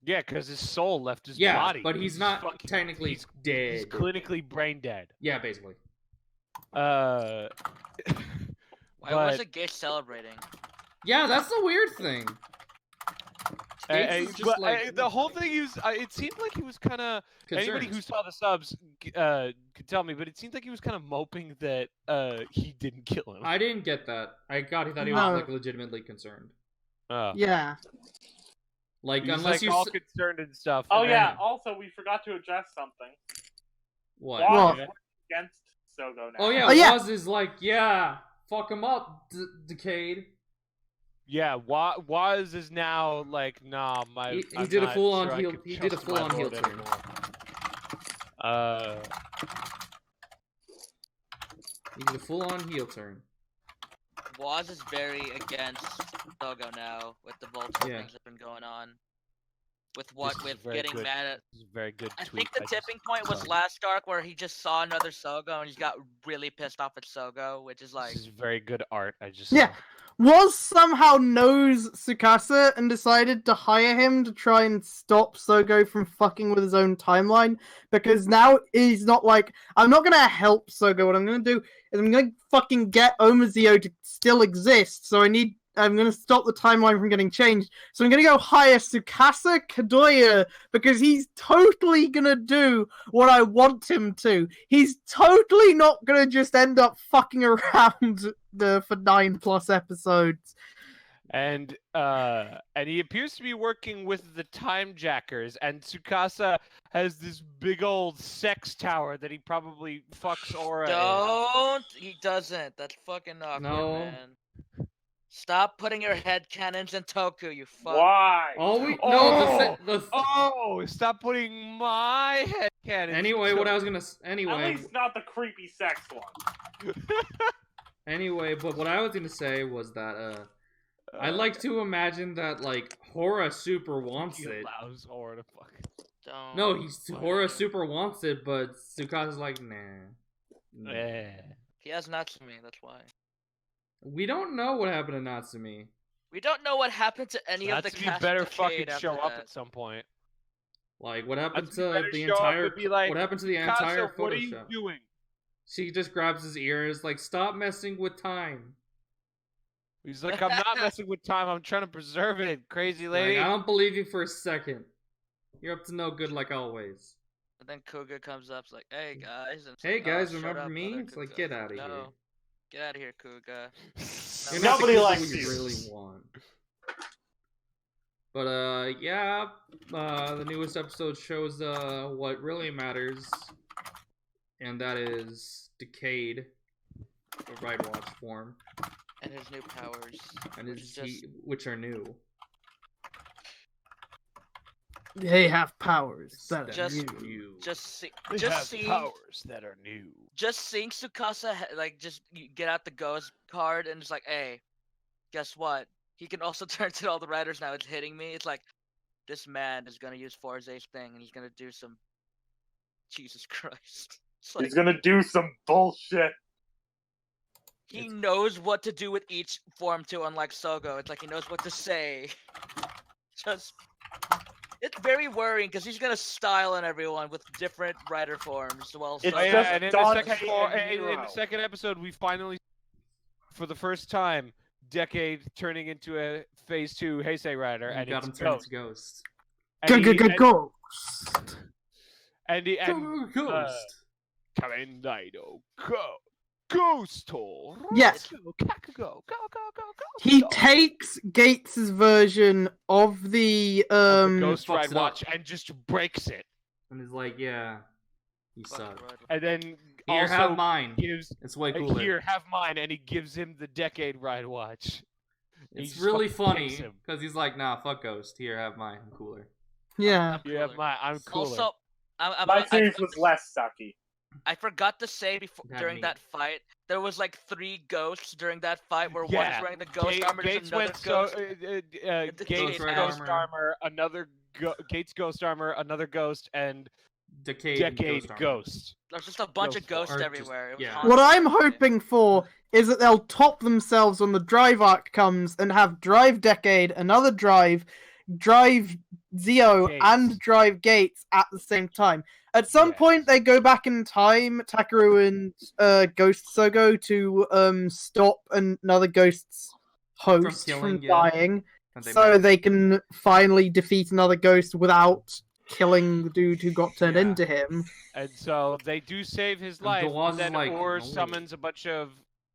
Yeah, because his soul left his Yeah, body. but he's not fucking- technically he's- dead. He's clinically brain dead. Yeah, basically. Why But- wasn't Gage celebrating? Yeah, that's the weird thing. Gates is just like the whole thing is, it seemed like he was kind of. Anybody who concerned. saw the subs could tell me, but it seemed like he was kind of moping that he didn't kill him. I didn't get that. I thought he was No. like legitimately concerned. Oh. Yeah. Like He's unless like you all s- concerned and stuff. Oh and yeah. then- Also, we forgot to address something. what? Waz What? is against Sogo now. Oh yeah, Oh, yeah. Waz is like, yeah, fuck him up, Decade. Yeah, Waz is now like, nah, my. He I'm did a not full-on sure I heel- can he did a trust my full-on heel lord turn. anymore. Uh, He did a full-on heel turn. Waz is very against Sogo now with the vulture Yeah. things that have been going on. With This what is with very getting good. mad at. this is a very good I tweet. think the just tipping point was saw. last arc where he just saw another Sogo and he got really pissed off at Sogo, which is like This is very good art. I just Yeah. saw. Was somehow knows Tsukasa and decided to hire him to try and stop Sogo from fucking with his own timeline, because now he's not like, I'm not gonna help Sogo, what I'm gonna do is I'm gonna fucking get Omazeo to still exist, so I'm gonna stop the timeline from getting changed, so I'm gonna go hire Tsukasa Kadoya, because he's totally gonna do what I want him to. He's totally not gonna just end up fucking around for 9+ episodes. And he appears to be working with the Time Jackers, and Tsukasa has this big old sex tower that he probably fucks Aura in. don't. He doesn't. That's fucking awkward, No. man. Stop putting your head cannons in Toku, you fuck. Why? Stop putting my head cannon. Anyway, what I was gonna At anyway least not the creepy sex one. anyway, but what I was gonna say was that I like to imagine that like Hora super wants he it. allows Hora to fuck. Don't. No, Hora super wants it, but Tsukasa's like, nah. Yeah. He has Natsumi, that's why. We don't know what happened to Natsumi. We don't know what happened to any of the Natsumi cast better decade fucking after show up that. at some point. Like, what happened Natsumi to better the show up entire? and be like, What happened to the "Mikasa, entire photo what are you show? doing? She just grabs his ears, like, stop messing with time. He's like, I'm not messing with time. I'm trying to preserve it, crazy lady. Like, I don't believe you for a second. You're up to no good like always. And then Kuga comes up, like, "Hey guys," and it's Hey like, guys, "Oh, shut remember up, me? brother It's like, Kuga." get out of no. here. Get out of here, Kuga. You're not the Nobody Kuga likes we you. really want. But yeah, the newest episode shows what really matters, and that is Decade, the Ride Watch form, And his new powers. and which is just which are new. They have powers that are Just- new. They just have seeing powers that are new. just seeing Tsukasa like just get out the ghost card and just like, "Hey, guess what? He can also turn to all the riders now." It's hitting me. It's like, this man is gonna use Forze's thing and he's gonna do some. Jesus Christ! It's like He's gonna do some bullshit. he knows what to do with each form too. Unlike Sogo, it's like he knows what to say. Just. It's very worrying because he's gonna style on everyone with different rider forms. Well, It's Oh, Sogo- yeah, just and in Dante in and the second episode, we finally, for the first time, Decade turning into a Phase 2 Heisei Rider, And and got it's him turned Ghost. into Ghost. And he- and- Ghost. And he and Ghost. Kamen Rider, Ghost. Yes. Go. He takes Gates's version of the of the Ghost fucks Ride it up. Watch and just breaks it, And he's like, yeah, you Fucking suck. rider. and then Here, also have mine. gives It's way cooler. here have mine, and he gives him the Decade Ride Watch. He It's just really fucking funny takes him. because he's like, nah, fuck Ghost. Here, have mine. I'm cooler. Yeah. You have cooler. mine. I'm cooler. Also, My series was less sucky. I forgot to say before That during me. that fight, there was like 3 ghosts during that fight where one Yeah. is wearing the ghost armor, there's Gates another went ghost. Gates Ghost Rider Ghost armor. armor, another Gates Ghost armor, another Ghost, and Decade. and Decade Armor. Ghost. There's just a bunch of Ghost- ghosts or just- everywhere. It was yeah. awesome. What I'm hoping for is that they'll top themselves when the Drive arc comes and have Drive Decade, another Drive, Drive Zio, Gates. and Drive Gates at the same time. At some Yes. point, they go back in time, Takaru and Ghost Sogo, to stop another ghost's host from, killing, yeah. dying, And they so met. they can finally defeat another ghost without killing the dude who got turned Yeah. into him. And so they do save his And life, Dawaz and is then like, Or "No way." summons a bunch of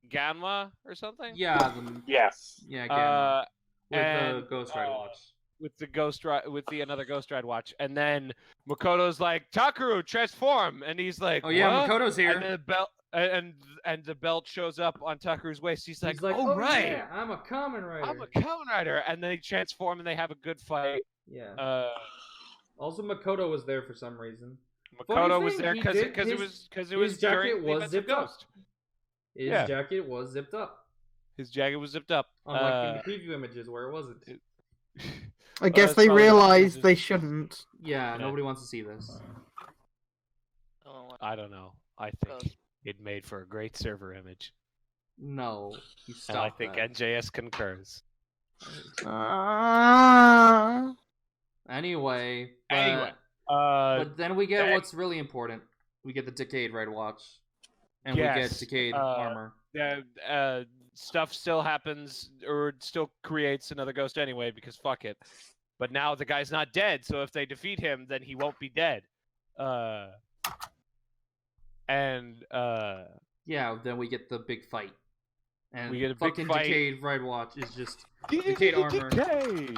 Gamma or something. Yeah, the, Yes. yeah, Gamma. With and, the Ghost Rider watch. with the another Ghost Ride watch, and then Makoto's like, Takaru, transform, and he's like, Oh yeah, what? Makoto's here. And then the belt and the belt shows up on Tucker's waist. He's like, He's like, oh, right, yeah, I'm a Kamen Rider. I'm a Kamen Rider, and they transform and they have a good fight. Yeah. Also, Makoto was there for some reason. Makoto was thing, there he because did- it his- was his jacket during the was events of zipped up. Ghost. His Yeah. jacket was zipped up, His jacket was zipped up. unlike in the preview images where it wasn't. I guess that's they probably realized because they it's- shouldn't. Yeah, Yeah. nobody wants to see this. Oh, I don't know. I think Ghost. it made for a great server image, No, you stop and I think that. NJS concurs. Anyway, Anyway, but then we get that- what's really important. We get the Decade Red Watch, and we get Yes, Decade uh, armor. stuff still happens or still creates another ghost anyway because fuck it. But now the guy's not dead, so if they defeat him, then he won't be dead. Yeah, then we get the big fight. And We get a big fucking fight. Decade Red Watch is just Decade armor. Decade.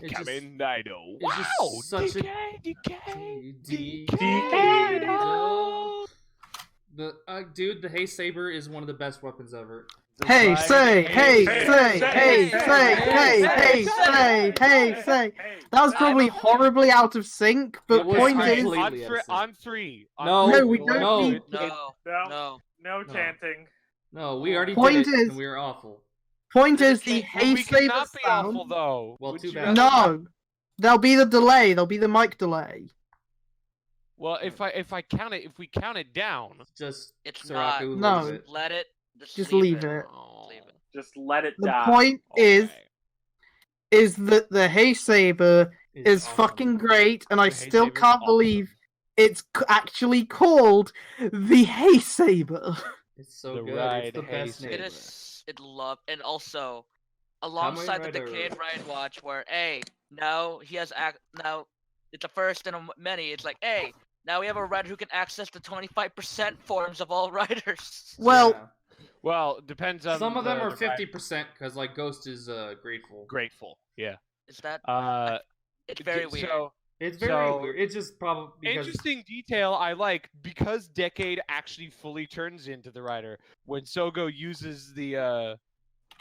It's just, Kamen Rider. it's just Wow, such a- Decade. Decade. Decade. Dude, the Haste Saber is one of the best weapons ever. Hey, say, hey, hey, say, say, hey, hey, say, hey, hey, hey, hey, say, hey, say. That was probably horribly out of sync, but It was point is, completely out of sync. on three. No, No, we don't no, need- No, No, no. no chanting. no. We already Point did it, is- and we were awful. point is Okay, the Well, we Haste Saber cannot be awful sound. though. Well, Would too you bad. rather- No, there'll be the delay. There'll be the mic delay. Well, if we count it down. Just It's Soraku, not. leave it. Let it. Just leave it. Oh, Leave it. Just let it The die. point is okay. that the Haste Saber is awesome. fucking great, and I The Haste still Saber's can't awesome. believe it's actually called the Haste Saber. It's so The good. ride It's the best Haste name. It Saber. is. It love and also alongside the Rider. Decayed Ride Watch, where now he has now it's a first and many. It's like now we have a rider who can access the 25% forms of all riders. Well, Yeah. Well, it depends on Some of them the are ride. 50% because like Ghost is grateful. Grateful. Yeah. Is that? Uh, It's very weird. So, It's very So- weird. It's just probably because interesting detail I like because Decade actually fully turns into the rider when Sogo uses the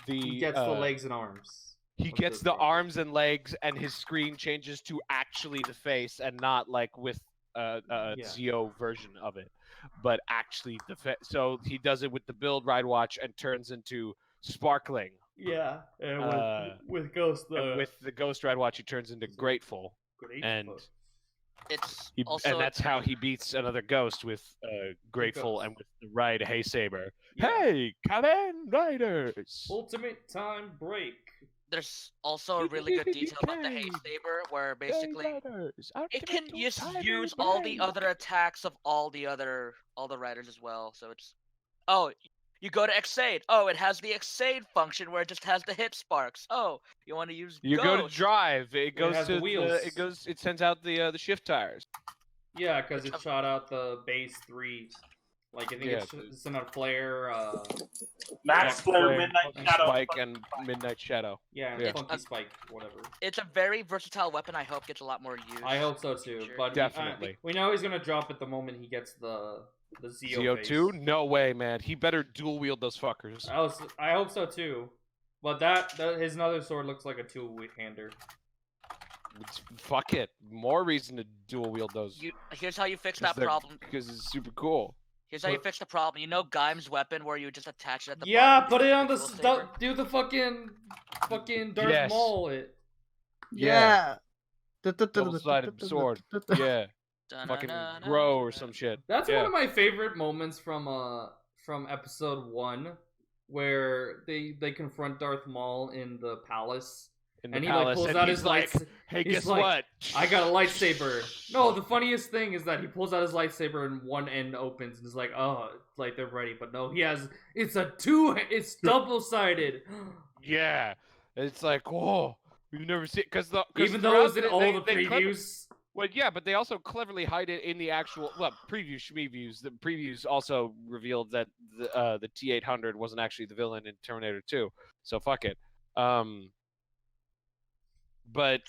he gets the legs and arms. He of gets the the thing. arms and legs, and his screen changes to actually the face, and not like with Zio version of it, but actually the face. So he does it with the build ride watch and turns into Sparkling. Yeah, and with Ghost And with the Ghost ride watch, he turns into Grateful, and It's he, also and that's how he beats another Ghost with Grateful Ghost. and with the ride Hey Saber. Yeah. Hey, Kamen Riders! Ultimate Time Break. there's also a really good detail about the Haste Saber, where basically it can just use all the other attacks of all the riders as well. So it's you go to Exade. Oh, it has the Exade function where it just has the hit sparks. Oh, you want to use You go to Ghost. drive. It goes has the to wheels. It sends out the shift tires. Yeah, because it shot out the base 3. Like I think Yeah, it's in a flare. Max Flare, Midnight Funky Shadow. Spike, and Midnight Shadow. Yeah, Yeah. Funky Spike, whatever. It's a very versatile weapon. I hope gets a lot more use. I hope so too. Sure. But Definitely. we know he's gonna drop it the moment he gets the Zio face. CO2? No way, man. He better dual wield those fuckers. I hope so too. But his other sword looks like a 2-hander. Fuck it. More reason to dual wield those. Here's how you fix that problem. Because it's super cool. Here's how you fix the problem. You know Gaim's weapon where you just attach it at the Yeah, bottom? put it on the Dual saber? do the fucking Darth Yes. Maul it. yeah. Double-sided sword. Yeah. Fucking grow or some shit. That's Yeah. one of my favorite moments from episode 1, where they confront Darth Maul in the palace. In the And he palace, like pulls and out he's his like, lights. hey, he's guess like, what? I got a lightsaber. No, the funniest thing is that he pulls out his lightsaber and one end opens and is like, oh, like they're ready. But no, it's double-sided. Yeah. It's like, whoa. We've never seen... Even though it was in all the previews. Well, yeah, but they also cleverly hide it in the actual previews, shmeviews. The previews also revealed that the T-800 wasn't actually the villain in Terminator 2. So fuck it. But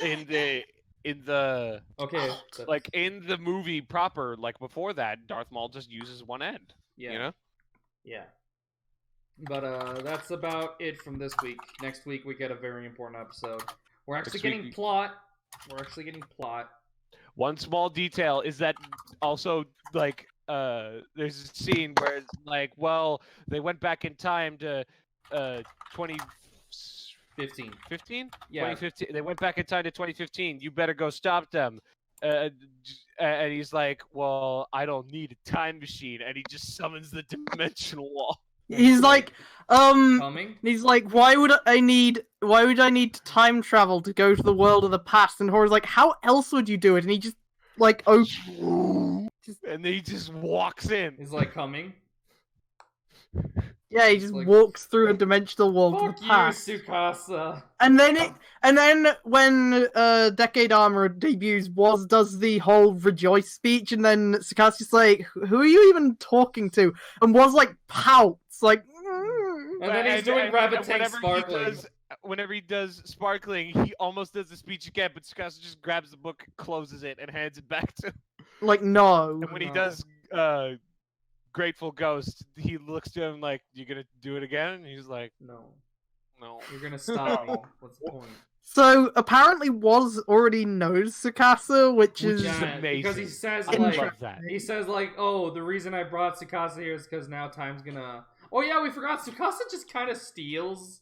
in the Okay. like in the movie proper, like before that, Darth Maul just uses one end. Yeah. You know? Yeah. But that's about it from this week. Next week we get a very important episode. We're actually Next week getting we- plot. We're actually getting plot. One small detail is that also like there's a scene where it's like, well, they went back in time to 15. 15? Yeah. 2015. They went back in time to 2015. You better go stop them. And he's like, well, I don't need a time machine. And he just summons the dimensional wall. He's like, Coming? he's like, why would I need to time travel to go to the world of the past? And Horror's like, how else would you do it? And he just like And then he just walks in. He's like coming. yeah, he just like, walks through a dimensional wall to Fuck the you, past. Tsukasa. And then when Decade Armor debuts, Woz does the whole rejoice speech, and then Sakasi's like, who are you even talking to? And Woz like pouts, like And then he's doing rabbit tank sparkling. Whenever he does sparkling, he almost does the speech again, but Tsukasa just grabs the book, closes it, and hands it back to him. like no. And when he No. does grateful ghost, he looks to him like, "You gonna do it again?" And he's like, No. "No." You're gonna stop me. What's the point? So apparently, Woz already knows Tsukasa, which Which is is Yeah, because he amazing. says I like love that. he says like, oh, the reason I brought Tsukasa here is because now time's gonna. Oh yeah, we forgot Tsukasa just kind of steals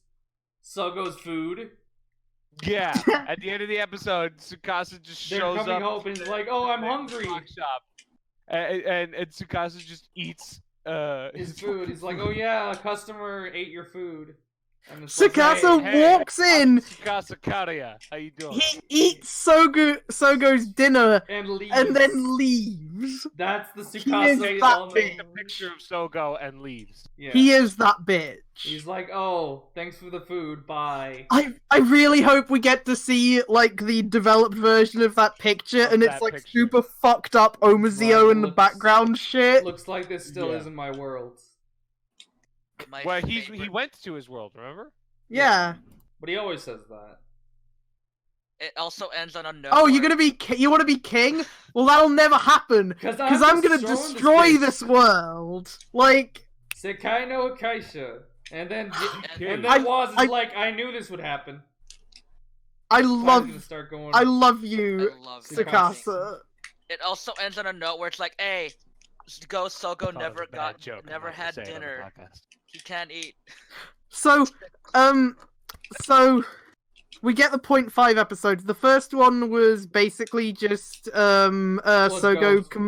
Sogo's food. Yeah. At the end of the episode, Tsukasa just They're shows coming up home and he's like, oh, I'm hungry. Shop, and Tsukasa just eats His food. He's like, oh yeah, a customer ate your food. And it's Tsukasa like, hey, walks in. Tsukasa Karaya, how you doing? He eats Sogo's dinner and leaves. and then leaves. That's the He is Tsukasa. that almost- big. A picture of Sogo and leaves. Yeah. He is that bitch. He's like, oh, thanks for the food. Bye. I really hope we get to see like the developed version of that picture, Of and it's that like picture. super fucked up Omazeo Right, in the looks- background shit. Looks like this still Yeah. isn't my world. My Well, he favorite- went to his world, remember? Yeah. But he always says that. It also ends on a note. Oh, you're where- gonna be you want to be king? Well, that'll never happen Because I'm gonna destroy this world. Like, Sekai no Kaisha. And then Okay. and then Woz is I- like, I knew this would happen. I Time's love gonna start going. you, I love Tsukasa. It also ends on a note where it's like, hey, Ghost Sogo I thought it was never a bad got, joke. I'm never not gonna had say it on the dinner. podcast. He can't eat. So, we get the 0.5 episodes. The first one was basically just Sogo.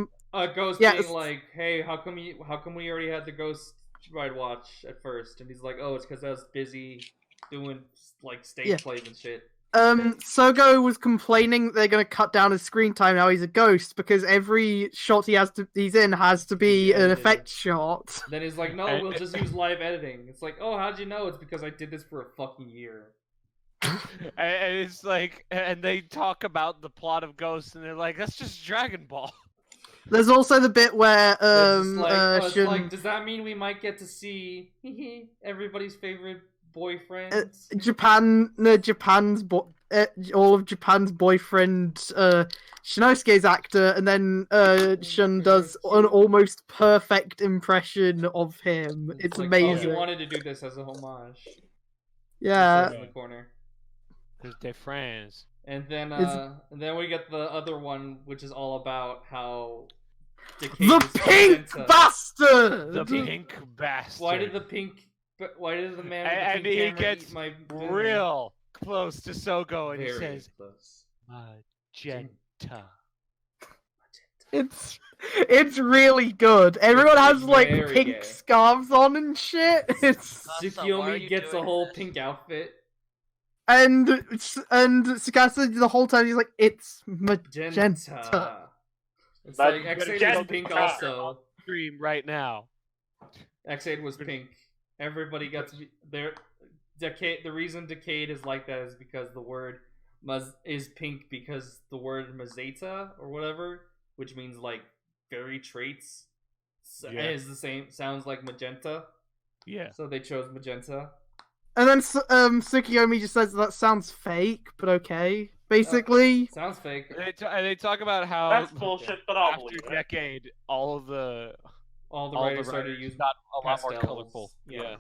Ghost Yeah, being it's- like, hey, how come we already had the Ghost Ride watch at first? And he's like, oh, it's because I was busy doing like stage Yeah. plays and shit. Sogo was complaining that they're gonna cut down his screen time now he's a ghost because every shot he's in has to be an Edited. effect shot. Then he's like, no, And- we'll just use live editing. It's like, oh, how'd you know? It's because I did this for a fucking year. And it's like, and they talk about the plot of Ghost, and they're like, "That's just Dragon Ball." There's also the bit where It's Shun- like, does that mean we might get to see everybody's favorite boyfriend? all of Japan's boyfriend Shinosuke's actor, and then Shun does an almost perfect impression of him. It's like, amazing. Oh, he wanted to do this as a homage. He Yeah. says in the corner. Because they're friends. And then It's- and then we get the other one, which is all about how Decade The is pink magenta. bastard. The pink bastard. Why did the man with And the he pink camera gets eat my dinner? real close to Sogo, and he Very says, close. "Magenta." It's really good. Everyone It's has like very pink gay. scarves on and shit. It's Why are Tsukiyomi you gets a doing whole this? pink outfit. and Tsukasa the whole time he's like, it's magenta. Magenta. It's But like X8 was magenta. pink also. Stream right now. X8 was pink. Everybody got to be there. Decade. The reason Decade is like that is because the word is pink because the word mazeta or whatever, which means like fairy traits, Yeah. is the same. Sounds like magenta, Yeah. so they chose magenta. And then Tsukiyomi just says that sounds fake, but okay. Basically, Sounds fake. And they talk about how That's bullshit, but I'll after believe it. Decade, all the Writers started to use got a lot more pastels. colorful. Yeah.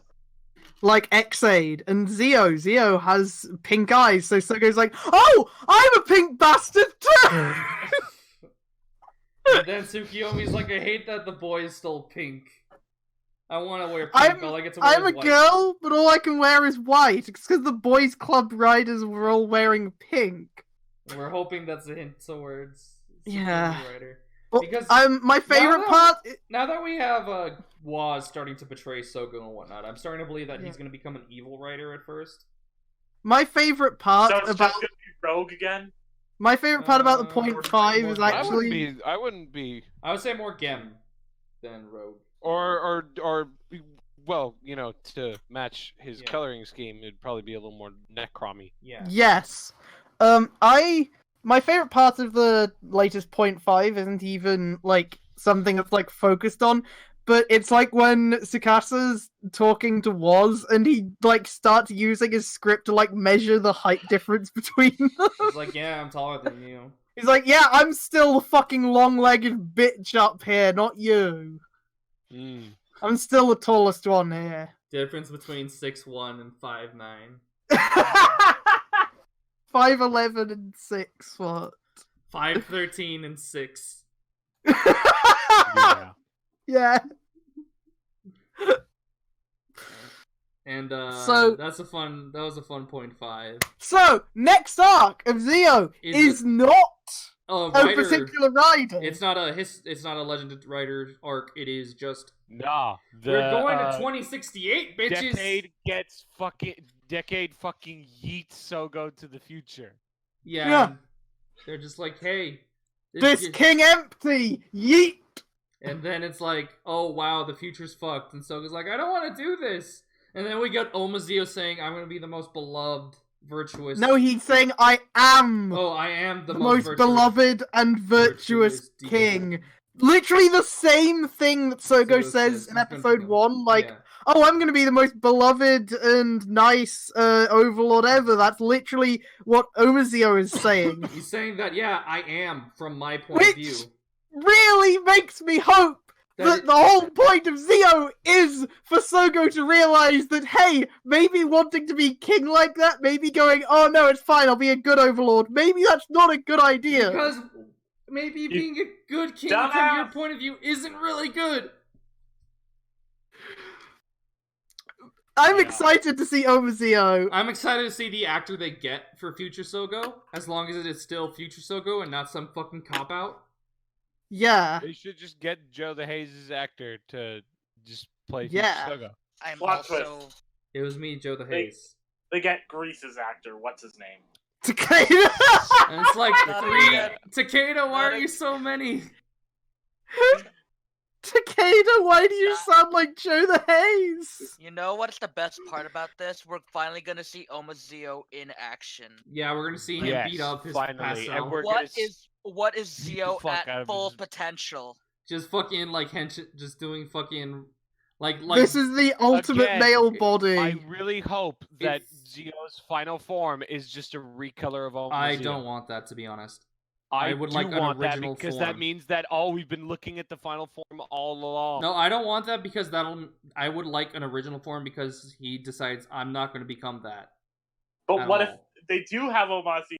like Xaid and Zio. Zio has pink eyes, so Sogo's like, oh, I'm a pink bastard too! And then Tsukiyomi's like, I hate that the boys stole pink. I want to wear pink. All I get to wear I'm is a white. girl, but all I can wear is white. It's because the boys' club riders were all wearing pink. We're hoping that's a hint towards Yeah. Tsukiyomi Rider. Well, Because my favorite now part. Now that we have Waz starting to betray Sogo and whatnot, I'm starting to believe that Yeah. he's going to become an evil writer at first. My favorite part So it's about just gonna be Rogue again? my favorite part about the or 0.5 more is Gem. actually I wouldn't be, I would say more Gem than Rogue. or well, you know, to match his Yeah. coloring scheme, it'd probably be a little more Necromy. Yeah. yes. My favorite part of the latest 0.5 isn't even like something that's like focused on, but it's like when Tsukasa's talking to Woz and he like starts using his script to like measure the height difference between them. He's like, yeah, I'm taller than you. He's like, yeah, I'm still the fucking long-legged bitch up here, not you. Mm. I'm still the tallest one here. Difference between 6'1" and 5'9". 5'11" and 6 foot. 5'13" and 6. Yeah. Yeah. And So- that was a fun point 5. So, next arc of Zeo Is is not Oh, a Rider. particular rider. It's not a Legend Rider arc. It is just Nah. we're going to 2068, bitches. Decade fucking yeets Sogo to the future. Yeah. Yeah. And they're just like, hey, This king empty! Yeet! And then it's like, oh wow, the future's fucked. And Soga's like, I don't want to do this. And then we got Omazeo saying, I'm going to be the most beloved, virtuous. No, he's saying, I am Oh, I am the the most most virtuous. beloved and virtuous virtuous king. Literally the same thing that Sogo says in episode 1, like, Yeah. oh, I'm gonna be the most beloved and nice overlord ever. That's literally what Omazeo is saying. He's saying that, yeah, I am, from my point of Which view. really makes me hope that the whole point of Zeo is for Sogo to realize that, hey, maybe wanting to be king like that, maybe going, oh no, it's fine, I'll be a good overlord, maybe that's not a good idea. Because maybe being a good king Dumbass. from your point of view isn't really good. I'm Yeah. excited to see Omazeo. I'm excited to see the actor they get for Future Sogo, as long as it is still Future Sogo and not some fucking cop-out. Yeah. They should just get Joe the Hayes' actor to just play Yeah. Sogo. I'm Plot also It was me, Joe the Hey. Hayes. They get Grease's actor. What's his name? Takeda. And it's like, Not three... again. Takeda, why Not are you so many? Takeda, why do you sound like Joe the Hayes? You know what's the best part about this? We're finally gonna see Omazeo in action. Yeah, we're gonna see him Yes, beat up his finally, past and self. we're gonna What is beat the Zeo fuck out at of full his- potential? Just fucking, like, just doing fucking... Like... This is the ultimate Again, male body. I really hope that It's- Zio's final form is just a recolor of Omazeo. I don't want that, to be honest. I would do like an want original that because form. that means that we've been looking at the final form all along. No, I don't want that because I would like an original form because he decides I'm not going to become that. But At what if all. they do have Omazeo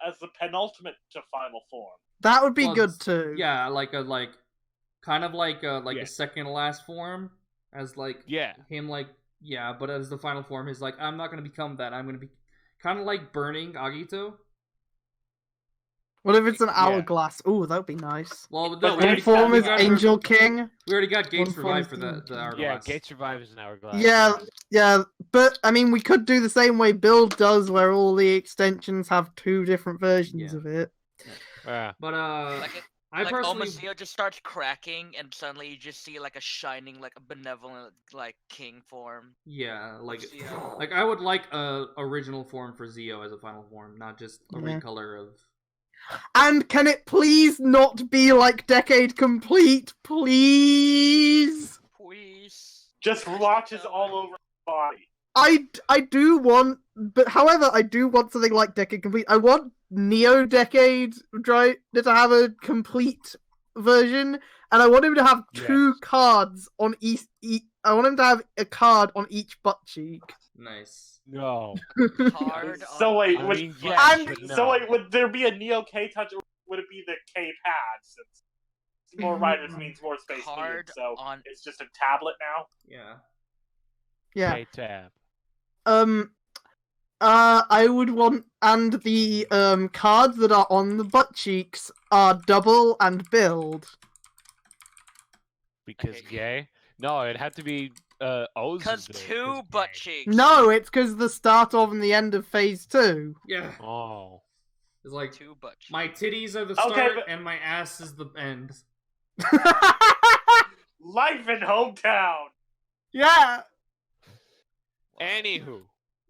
as the penultimate to final form? That would be Well, good too. Yeah, kind of like Yeah. a second last form, as like Yeah. him but as the final form is like I'm not going to become that. I'm going to be kind of like burning Agito. What if it's an Yeah. hourglass? Ooh, that would be nice. Well, no, But we One already, form we is got- Angel King. We already got Gates One form Revive is for Demon the King. hourglass. Yeah, Gate survives an hourglass. Yeah, but I mean, we could do the same way Build does, where all the extensions have 2 different versions Yeah. of it. Yeah. But I Like personally Omazeo just starts cracking, and suddenly you just see like a shining, like a benevolent, like king form. yeah, like Zeo. I would like a original form for Zeo as a final form, not just a Yeah. recolor of. And can it please not be like Decade Complete, please? Please. Just watches all over his body. I do want, but however, I do want something like Decade Complete. I want Neo Decade to have a complete version, and I want him to have 2 Yes. cards on each. I want him to have a card on each butt cheek. Nice. No. Hard. So on wait, I would, mean, yes, but no. so wait, would there be a Neo K touch, or would it be the K pad? Since more riders means more space Card needed, so on- it's just a tablet now. Yeah. Yeah. K-tab. I would want, and the cards that are on the butt cheeks are double and build. Because Okay. gay? No, it'd have to be O's. Because 2 butt cheeks. No, it's because the start of and the end of phase 2. Yeah. Oh. It's like 2 butt cheeks. my titties are the Okay, start but- and my ass is the end. Life in hometown. Yeah. Anywho.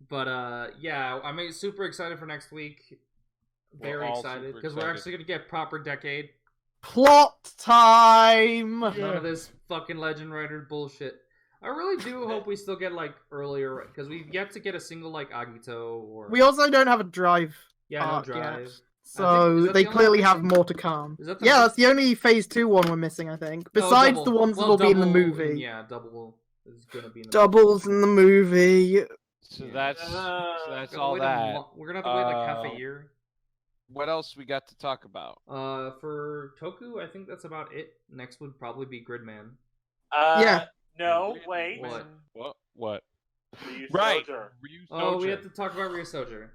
But yeah, I'm super excited for next week. We're Very all excited super because we're excited. actually gonna get proper Decade. Plot time. None of this fucking Legend Rider bullshit. I really do hope we still get like earlier because we've yet to get a single like Agito or We also don't have a drive. yeah, no arc drive. yet. So is that they the only clearly one have missing? more to come. Is that the Yeah, big- that's the only Phase 2 one we're missing, I think. No, Besides double. the ones Well, that'll be in the double, movie. Yeah, double is gonna be in the Doubles in the movie. So Yeah. that's Gotta all wait that. we're gonna have to wait like half a Uh, year. What else we got to talk about? For Toku, I think that's about it. Next would probably be Gridman. Yeah. No, wait. What? What? Ryu Right. Soldier. Ryu Oh, we Soldier. have to talk about Ryu Soldier.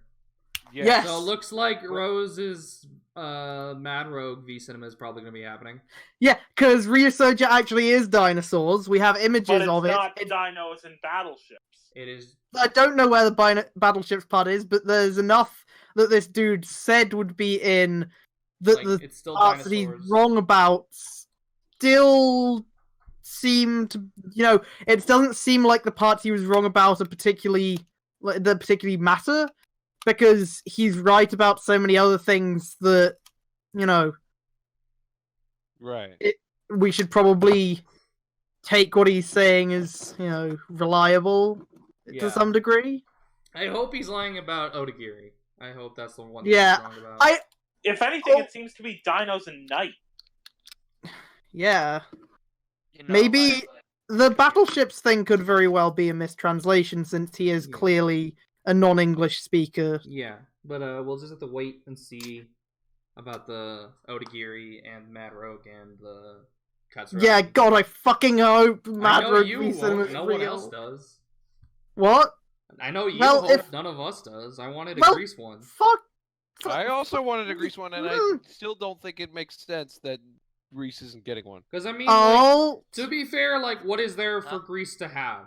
Yes. So it looks like Rose's Mad Rogue V Cinema is probably gonna be happening. Yeah, because Ryusoja actually is dinosaurs. We have images But it's of it. not dinos and battleships. It is. I don't know where the battleships part is, but there's enough that this dude said would be in that Like, the it's still parts that he's dinosaurs. wrong about still seem to, it doesn't seem like the parts he was wrong about are particularly matter, because he's right about so many other things that, Right. we should probably take what he's saying as, reliable Yeah. to some degree. I hope he's lying about Odagiri. I hope that's the one Yeah, he's wrong about. If anything, it seems to be dinos and night. Yeah. You know, Maybe like- the battleships thing could very well be a mistranslation, since he is Yeah. clearly a non-English speaker. Yeah, but we'll just have to wait and see about the Odagiri and Mad Rogue and the Katsuragi. Yeah, God, I fucking hope I Mad know Rogue you V Cinema won't. is No real. one else does. What? I know you Well, hope. if- None of us does. I wanted a Well, Grease one. Fuck. I also wanted a Grease one, and I Mm. still don't think it makes sense that Grease isn't getting one. Because I mean, Oh, to be fair, like, what is there for Huh? Grease to have?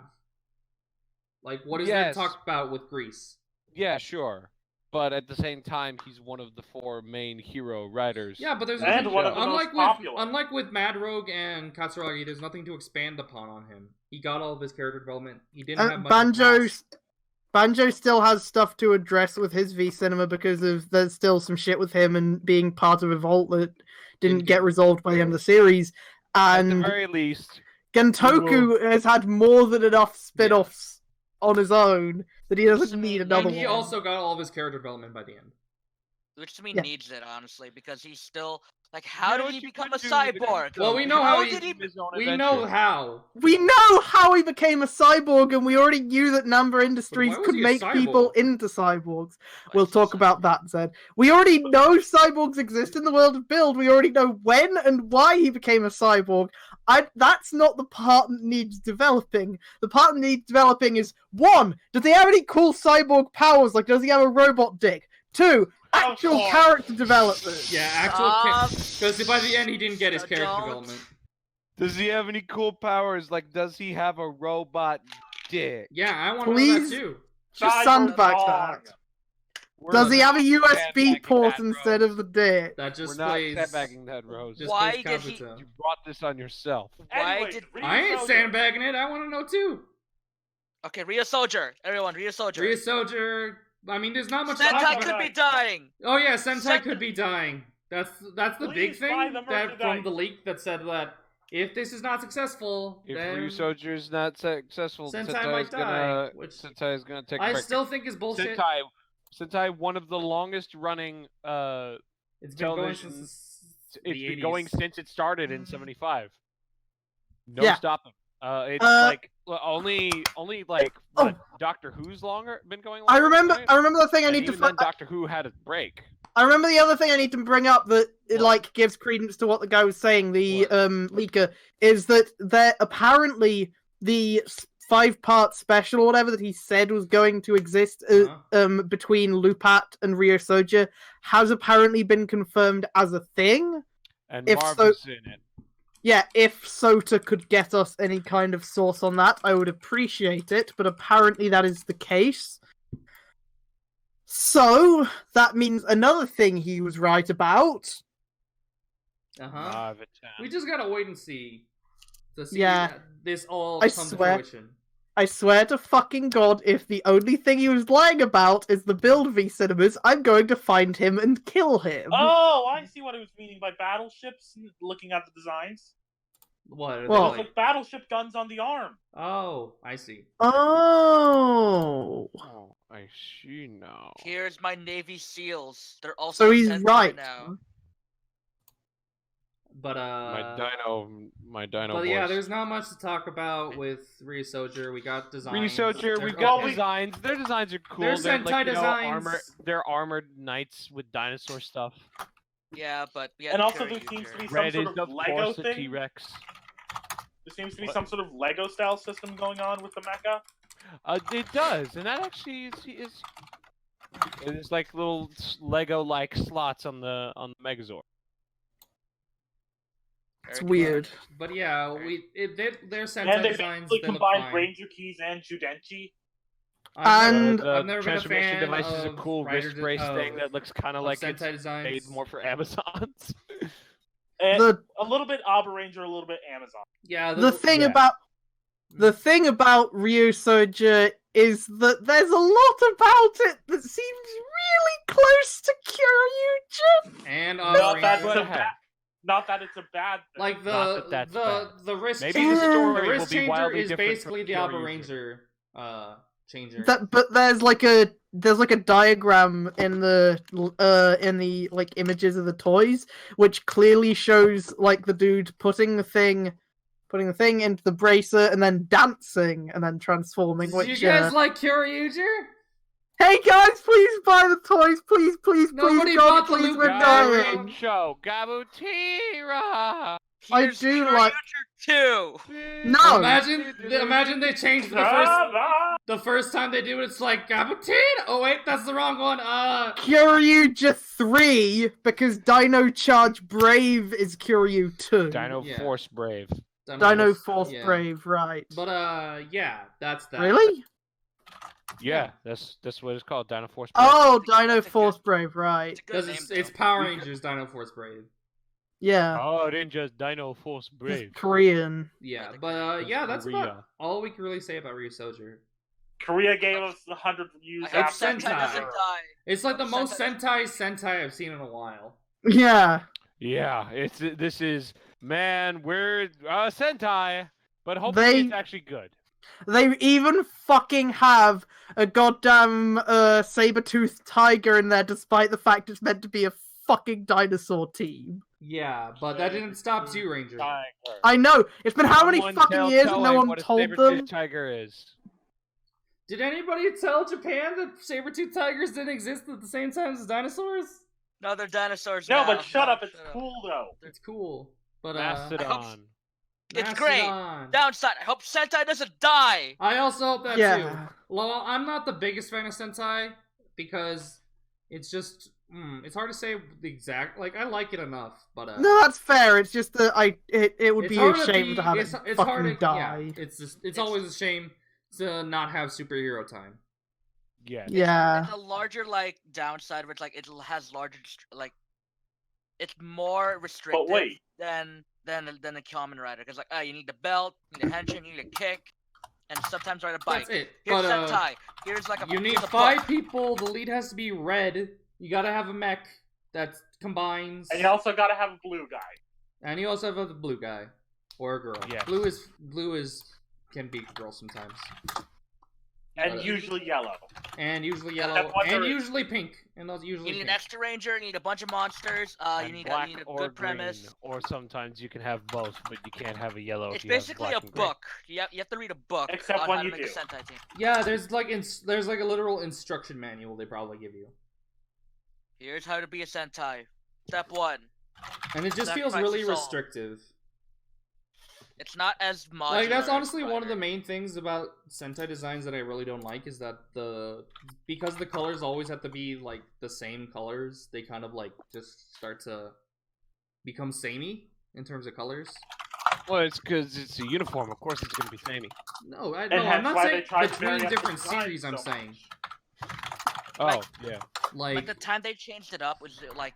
Like, what is there Yes. to talk about with Grease? Yeah, sure. But at the same time, he's one of the 4 main hero riders. Yeah, but there's And nothing. one of the most popular. Unlike with Mad Rogue and Katsuragi, there's nothing to expand upon on him. He got all of his character development. He didn't have much. Banjo still has stuff to address with his V Cinema, because there's still some shit with him and being part of Revolt that didn't get resolved by the end of the series. At And the very least, Gentoku has had more than enough spin-offs on his own that he doesn't Just need mean- another And he one. also got all of his character development by the end. Which to me Yeah. needs it, honestly, because he's still like, how know did what he you become could a do with the cyborg? Well, we know How how he. did he? his own We adventure. know how. We know how he became a cyborg, and we already knew that Number Industries why was could he a make people cyborg? into cyborgs. Why We'll is he talk a about that, Zed. We already know cyborgs exist in the world of Build. We already know when and why he became a cyborg. That's not the part that needs developing. The part that needs developing is, 1, does he have any cool cyborg powers? Like, does he have a robot dick? 2, actual course. character development. Yeah, actual. Because by the end, he didn't get his So character don't- development. Does he have any cool powers? Like, does he have a robot dick? Yeah, I want to know Please? that too. Just Cyber sandbag dog. that. Does he have a USB sandbagging port that, instead Rose. of the dick? That We're just not plays. sandbagging that, Rose. Just Why plays did he- Kabuto. You brought this on yourself. Why Anyways, did- Ryu I ain't Soldier. sandbagging it. I want to know too. Okay, Ryu Soldier, everyone, Ryu Soldier. Ryu Soldier. I mean, there's not much. to Sentai talk Sentai about. could be dying. Oh yeah, Sentai Sentai- could be dying. That's the big Please buy thing the that from merchandise. the leak that said that if this is not successful, If then Ryu Soldier's not successful, Sentai might die, which Sentai is gonna take a I break. still think is bullshit. Sentai, one of the longest running It's been going television- since it's the been 80s. going since it started in '75. No Yeah. stopping. It's like only like Oh. what, Doctor Who's been going. I longer, remember. right? I remember the thing I And need to. even then, Doctor Who had a break. I remember the other thing I need to bring up that What? like gives credence to what the guy was saying. The What? leaker is that there apparently the 5-part special or whatever that he said was going to exist between Lupat and Ryo Soja has apparently been confirmed as a thing. And If Marv so- was in it. Yeah, if Sota could get us any kind of source on that, I would appreciate it, but apparently that is the case. So, that means another thing he was right about. Marv-chan. We just gotta wait and see to see Yeah. this all I come swear. to fruition. I swear to fucking God, if the only thing he was lying about is the Build V cinemas, I'm going to find him and kill him. Oh, I see what he was meaning by battleships. Looking at the designs, What? Are they Well- it looks like battleship guns on the arm. Oh, I see. Oh. Oh, I I see now. Here's my Navy SEALs. They're also So he's Sentai right. now. But My dino but boys. yeah, there's not much to talk about with Ryu Soldier. We got designs. Researcher, They're- we've got okay. designs. Their designs are cool. They're They're like, Sentai designs. They're armored knights with dinosaur stuff. Yeah, but we had And the also there Kyoryu seems to be here. some Red sort is, of of Lego course, a thing. T-Rex. There seems to be What? some sort of Lego style system going on with the mecha. It does, and that actually is. There's like little Lego-like slots on the Megazord. It's Very weird. clever. But yeah, they're Sentai And they designs. basically They look combined fine. Ranger keys and Judenchi. And- I've never been a transformation fan device is a of cool Rider wrist brace thing of that looks kind of of like Sentai it's made designs. more for Amazons. And The a little bit Abba Ranger, a little bit Amazon. Yeah, the thing yeah. about the thing about Ryu Soldier is that there's a lot about it that seems really close to Kyoryuja. and Not that, Ranger. it's a bad, not that it's a bad thing. like Not that that's bad. the wrist Maybe changer, the the story wrist will be changer wildly is different basically from the Abba Kyoryuja. Ranger changer. But there's like a diagram in the like images of the toys which clearly shows like the dude putting the thing into the bracer and then dancing and then transforming. Do Which you guys like Kyoryuger? hey guys, please buy the toys, please, Nobody God, bought the please, Luke we're Gabu. dying. Show Gabutira. I Here's do Kyoryu like- 2. No. Imagine they changed for the first time they do it. It's like Gabutin. Oh wait, that's the wrong one. Kyoryu 3 because Dino Charge Brave is Kyoryu 2. Dino Yeah. Force Brave. Dino Force yeah. Brave, right? But yeah, that's that. Really? Yeah, that's what it's called. Dino Force Brave. Oh, That's Dino a good- Force Brave, right? It's a good Because name, it's though. Power Rangers Dino Force Brave. Yeah. Oh, it ain't just Dino Force It's Brave. Korean. Yeah, Like but It's yeah, that's Korea. about all we can really say about Ryu Soldier. Korea gave us 100 views I hope It's after. Sentai Sentai. doesn't die. It's like the Sentai most doesn't- Sentai I've seen in a while. Yeah. Yeah, this is man. We're Sentai, but hopefully it's actually good. They even fucking have a goddamn saber-toothed tiger in there, despite the fact it's meant to be a fucking dinosaur team. Yeah, but that didn't stop Zoo Ranger. I know. It's been how many Someone fucking years and no Toei one what a told saber-toothed them? tiger is. Did anybody tell Japan that saber-tooth tigers didn't exist at the same time as dinosaurs? No, they're dinosaurs No, now. but shut No, up, it's shut up. cool though. It's cool, but Mastodon. It's great. Mastodon. Downside, I hope Sentai doesn't die. I also hope that Yeah. too. Well, I'm not the biggest fan of Sentai because it's just it's hard to say the exact. Like I like it enough, but No, that's fair. It's just that it would it's be hard a shame to have it it's fucking hard to, die. Yeah, it's always a shame to not have superhero time. Yeah. Yeah. It's a larger like downside, which like it has larger like it's more restrictive wait. than a Kamen Rider because like you need the belt, you need a henshin, you need a kick, and sometimes ride a bike. That's it. Here's But Sentai. Here's like a you need here's a 5 book. people. The lead has to be red. You gotta have a mech that combines. And you also gotta have a blue guy. And you also have a blue guy or a girl. Yes. Blue is can be a girl sometimes. And But- usually yellow. And usually Except yellow when and they're- usually pink. And those usually You need an pink. extra ranger. You need a bunch of monsters. You And need black you need a or good green, premise. or sometimes you can have both, but you can't have a yellow. It's if you have basically black a and green. book. You have to read a book Except on when how to you make a do. Sentai team. Yeah, there's like a literal instruction manual they probably give you. Here's how to be a Sentai. Step 1. And it just feels Sacrifice really your soul. restrictive. It's not as modular. Like that's as honestly one of the Rider. main things about Sentai designs that I really don't like is that because the colors always have to be like the same colors, they kind of like just start to become samey in terms of colors. Well, it's because it's a uniform. Of course, it's going to be samey. No, I'm hence not why saying they try to vary between up the different design series. I'm so saying much. Oh, Like- yeah. Like the time they changed it up was like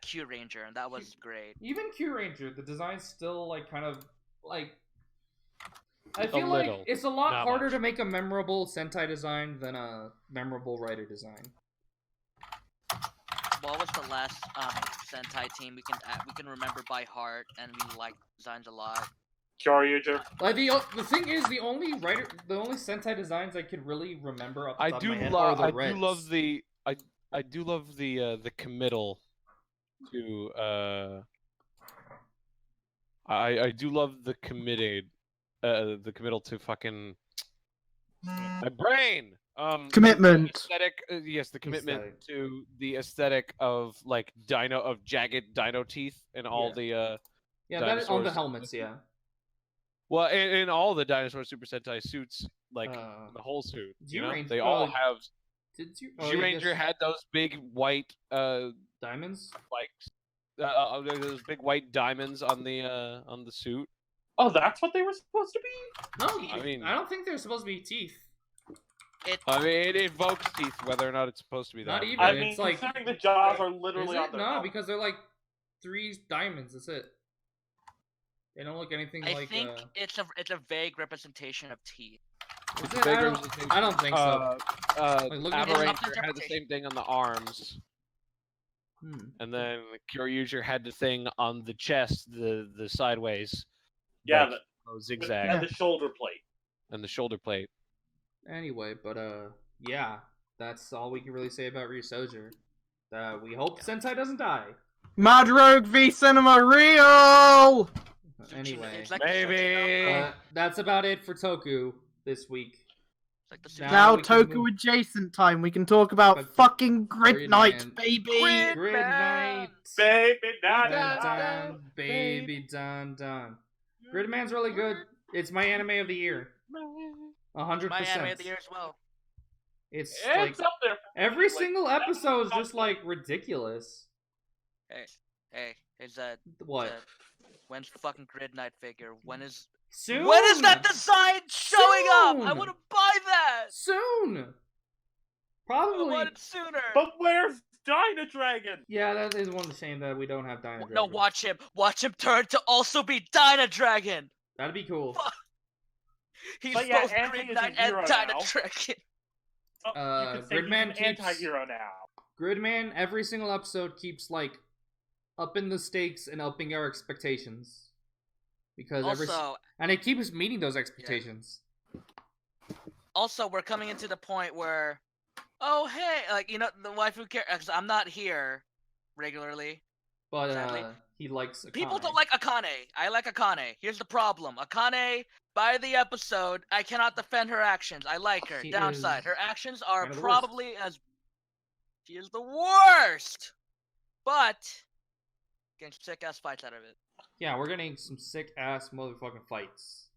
Q Ranger, and that was great. even Q Ranger, the design's still like kind of like. I feel little, like it's a lot not harder much. to make a memorable Sentai design than a memorable Rider design. What was the last Sentai team we can remember by heart, and we like designs a lot? Kyoryuger. Like the thing is, the only Sentai designs I could really remember off the top of my head are the I Reds. do love I do love the committal to I do love the committal to fucking my brain. Commitment. The aesthetic, yes, the commitment Aesthetic. to the aesthetic of like jagged dino teeth and all Yeah. the Yeah, that is on the dinosaurs. helmets. Yeah. Well, in all the Dinosaur Super Sentai suits, like the whole suit, Zyuranger- they all have. Did you? Zyuranger had those big white diamonds. spikes, those big white diamonds on the suit. Oh, that's what they were supposed to be? No, I mean- I don't think they're supposed to be teeth. I mean, it evokes teeth, whether or not it's supposed to be that. Not even. I mean, It's like considering the jaws are is literally it? on their No, mouth. because they're like 3 diamonds. That's it. They don't look anything I like. think it's a vague representation of teeth. Is It's it? a big I don't- representation. I don't think so. Like, look at It's Aberanger up to had the interpretation. same thing on the arms, and then Kyoryuger had the thing on the chest, the sideways. Yeah, like, the, zigzag, and the shoulder plate. and the shoulder plate. Anyway, but yeah, that's all we can really say about Ryusoju. We hope Sentai doesn't die. Mad Rogue v Cinema Real! Anyway, It's like Maybe. that's about it for Toku this week. It's like the Now Now we can Toku move- adjacent time. We can talk about But- fucking Grid Night, Gridman. baby! Grid night, Baby, da, dun, da, da. dun, baby, dun dun. Gridman's really good. It's my anime of the year. 100%. my anime of the year as well. It's It's like up there. every like, single that- episode is just like ridiculous. Hey, is that What? when's fucking Grid Night figure? When is Soon. that design showing up? I Soon! want to buy that. Soon. I Probably. want it sooner. But where's Dyna Dragon? Yeah, that is one shame that we don't have Dino No, Dragon. watch him turn to also be Dyna Dragon. That'd be cool. Fuck. He's But yeah, both Anti Grid is a Knight and hero Dyna now. Dragon. Oh, you could say Gridman he's an keeps- anti-hero now. Gridman, every single episode keeps like upping the stakes and upping our expectations. Because and it keeps meeting those expectations. Also, we're coming into the point where, oh hey, like the waifu character. Because I'm not here regularly. But Sadly. he likes People Akane. don't like Akane. I like Akane. Here's the problem. Akane, by the episode, I cannot defend her actions. I like her. She Downside, is her actions are one of the worst. probably as... She is the worst! But, getting sick-ass fights out of it. Yeah, we're getting some sick ass motherfucking fights.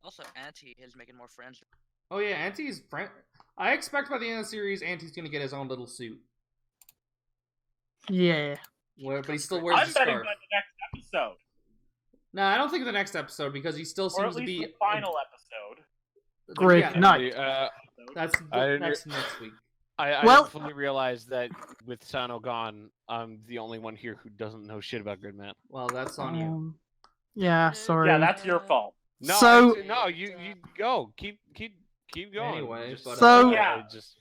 Also, Auntie is making more friends. Oh yeah, Auntie's friend. I expect by the end of the series, Auntie's gonna get his own little suit. Yeah. But he still wears I'm the betting scarf. by the next episode, No, I don't think the next episode because he still or seems at to least be the final episode. Grid Yeah, Night. That's I didn't next week. I Well- didn't fully realize that with Sano gone, I'm the only one here who doesn't know shit about Gridman. Well, that's on you. Yeah, sorry. Yeah, that's your fault. No, So- no, you go, keep going. Anyway, Just, but, So- Yeah. just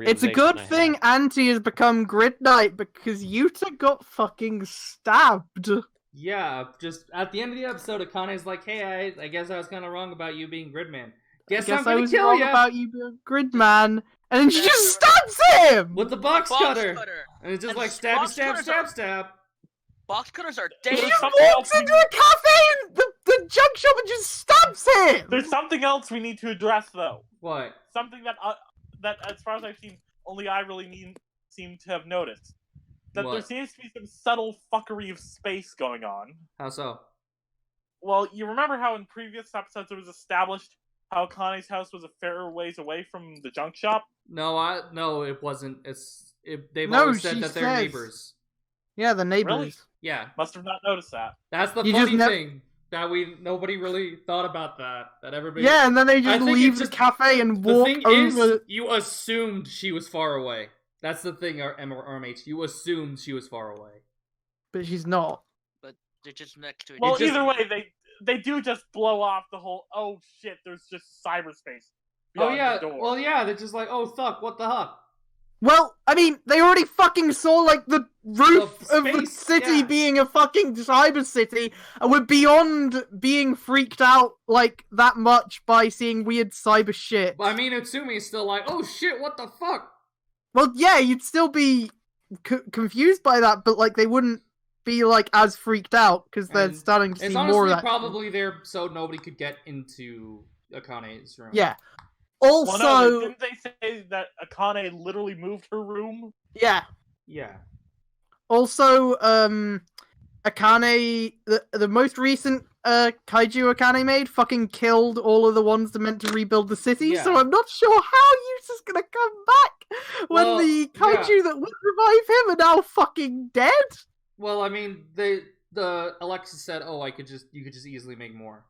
It's a good thing Auntie has become Grid Knight because Yuta got fucking stabbed. Yeah, just at the end of the episode, Akane's like, "Hey, I guess I was kind of wrong about you being Gridman. Guess I'm I gonna was kill wrong you about you being Gridman. And then she That's just stabs him! with the box Box cutter." cutter. And it's just And like stab, box stab, cutters stab, are- stab. Box cutters are He dangerous. just something walks else we into a cafe and the junk shop and just stabs him! There's something else we need to address, though. What? Something that, as far as I've seen, only I really seem to have noticed. That there What? seems to be some subtle fuckery of space going on. How so? Well, you remember how in previous episodes it was established how Kane's house was a fair ways away from the junk shop? No, it wasn't. They've No, always said she that they're says- neighbors. Yeah, the neighbors. Really? Yeah, Must have not noticed that. that's the You just funny nev- thing that nobody really thought about that. That everybody. Yeah, and then they just think leave it's the just- cafe and The walk thing over. is, you assumed she was far away. That's the thing, RMH. You assumed she was far away. But she's not. They're just next to each Well, other. just- either way, they do just blow off the whole, oh shit, there's just cyberspace Oh beyond yeah. the door. Well, yeah. They're just like, oh fuck, what the fuck? Well, I mean, they already fucking saw, like, the roof The of the space, city yeah. being a fucking cyber city, and we're beyond being freaked out, like, that much by seeing weird cyber shit. But I mean, Utsumi's still like, oh shit, what the fuck? Well, yeah, you'd still be confused by that, but, like, they wouldn't be, like, as freaked out, because they're And starting to It's see honestly more of that. probably there so nobody could get into Akane's room. Yeah. Well, Also, no, didn't they say that Akane literally moved her room? yeah. Yeah. Also, Akane, the most recent kaiju Akane made, fucking killed all of the ones that meant to rebuild the city. Yeah. So I'm not sure how Yuta's gonna come back when Well, the kaiju that would revive him are now fucking dead. Well, I mean, the Alexa said, oh, you could just easily make more.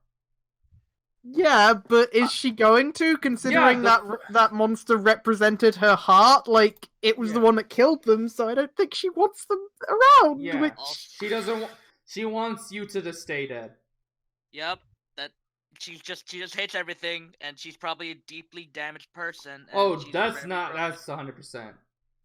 Yeah, but is she going to? Considering that monster represented her heart, like it was the Yeah. one that killed them. So I don't think she wants them around. Yeah. Which... She doesn't. She wants Yuta to stay dead. Yep. That she just hates everything, and she's probably a deeply damaged person. And Oh, she's that's very not. broken. That's 100%.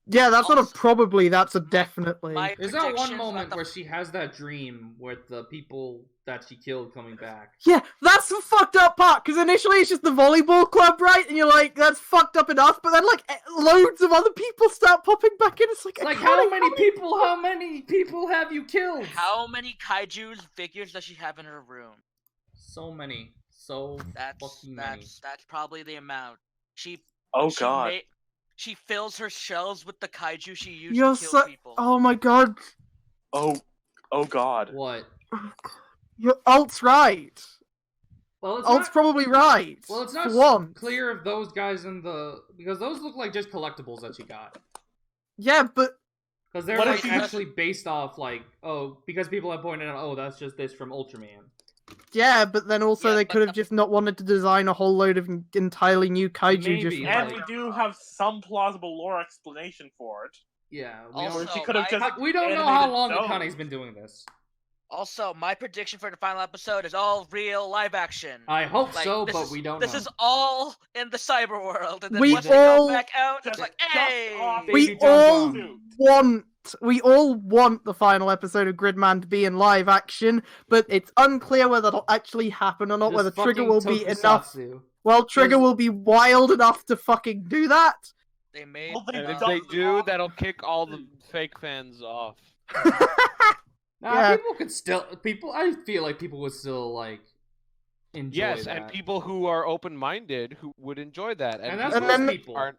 Yeah, that's not a Also- probably. That's a definitely. My There's that one predictions moment about the where she has that dream with the people that she killed coming back. Yeah, that's the fucked up part, because initially it's just the volleyball club, right? And you're like, that's fucked up enough, but then, like, loads of other people start popping back in. It's like, Like, I how can't- many people have you killed? How many kaiju figures does she have in her room? So many. So fucking many. That's probably the amount. She Oh she god. she fills her shells with the kaiju she used You're to kill so... people. Oh my god. Oh god. What? Alt's right. Well, it's Alt's not. probably right. Well, it's for not once. clear if those guys in the because those look like just collectibles that she got. Yeah, but... Because they're What if like she actually based off like because people have pointed out that's just this from Ultraman. Yeah, but then also Yeah, they but could have just not wanted to design a whole load of entirely new kaiju Maybe, just... yeah. And we do have some plausible lore explanation for it. Yeah. Also, She could have just We don't know how animated long those. Akane's been doing this. Also, my prediction for the final episode is all real live action. I hope Like, so, this but is- we don't This know. is all in the cyber world, and then We once they all- go back out, it's like, Just hey! off Baby We John's all on. want the final episode of Gridman to be in live action, but it's unclear whether it'll actually happen or not, Just whether Trigger fucking will be enough... tokusatsu. Well, Trigger Just- will be wild enough to fucking do that. They made. Well, they And if don't- they do, that'll kick all the fake fans off. Nah, Yeah. people could still. I feel like people would still like enjoy Yes, that. and people who are open-minded who would enjoy that, And that's And most then- people. aren't.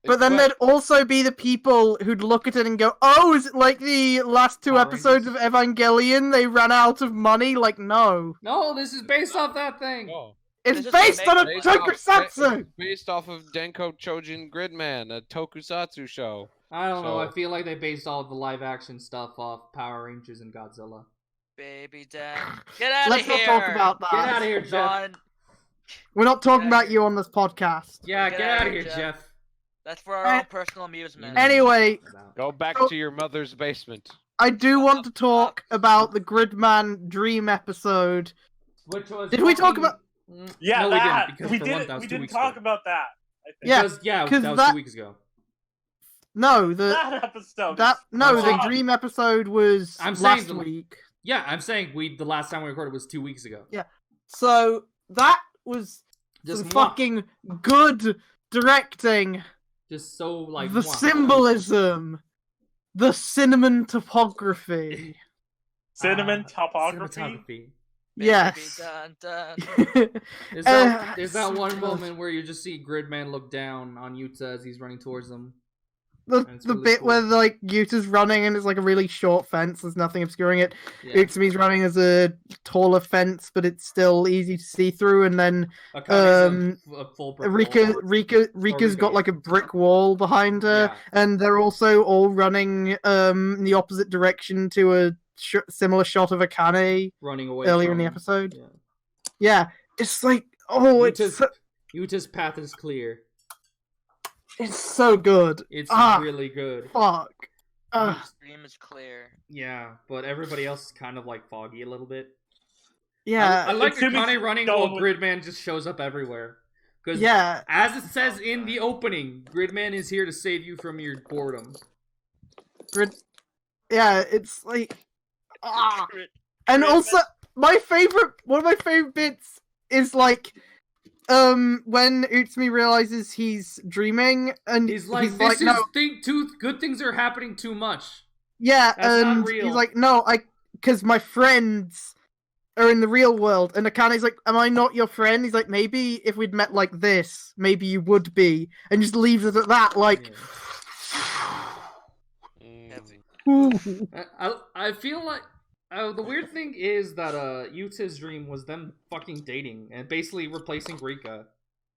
But then well, there'd also be the people who'd look at it and go, "Oh, is it like the last two Power episodes Rangers? of Evangelion? They ran out of money." Like, no, No, this is based off that thing. oh. it's This is based on a based tokusatsu. It's based off of Denko Chojin Gridman, a tokusatsu show. I don't know. So- I feel like they based all the live action stuff off Power Rangers and Godzilla. Baby Dan. Get out Let's of not here! talk about Get that. out of here, Jeff. John. We're not talking Get outta about you on this podcast. Yeah, Get get outta out of here, here, Jeff. Jeff. That's for our Eh, own personal amusement. Anyway, Go back So- to your mother's basement. I do want to talk about the Gridman Dream episode. Which was Did we talk fucking- about- Yeah, no, that we didn't, because we for one, didn't. that was We 2 didn't weeks talk ago. about that. I think. Yeah, Because, that 'cause was that- 2 weeks ago. No, That episode. the Oh. Dream episode was I'm saying last the- week. Yeah, I'm saying the last time we recorded was 2 weeks ago. So that was Just some mwah. fucking good directing. Just so like The mwah. symbolism, the cinnamon topography. Cinnamon topography. Cinematography. Yes. Dun, dun. Is Uh, that one moment where you just see Gridman look down on Yuta as he's running towards them? the That's the really bit cool. where like Yuta's running and it's like a really short fence. There's nothing obscuring it. Yeah. Utsumi's running as a taller fence, but it's still easy to see through. And then Akane's a full brick wall. Rika's got like a brick wall behind her, Yeah. and they're also all running in the opposite direction to a similar shot of Akane running away earlier from in the episode. Yeah. Yeah, it's like, oh, Yuta's, Yuta's path is clear. it's so good. It's Ah, really good. Fuck. The stream is clear. Yeah, but everybody else is kind of like foggy a little bit. Yeah, I like Utsumi's Akane running so- while Gridman just shows up everywhere. Because Yeah. as it says in the opening, Gridman is here to save you from your boredom. Yeah, it's like Grid- and Gridman- also one of my favorite bits is like when Utsumi realizes he's dreaming and He's like, this no, too good things are happening too much. yeah, That's not and real. he's like, no, because my friends are in the real world, and Akane's like, am I not your friend? He's like, maybe if we'd met like this, maybe you would be, and just leaves it at that, like. Heavy. Ooh. I feel like the weird thing is that Yuta's dream was them fucking dating and basically replacing Rika.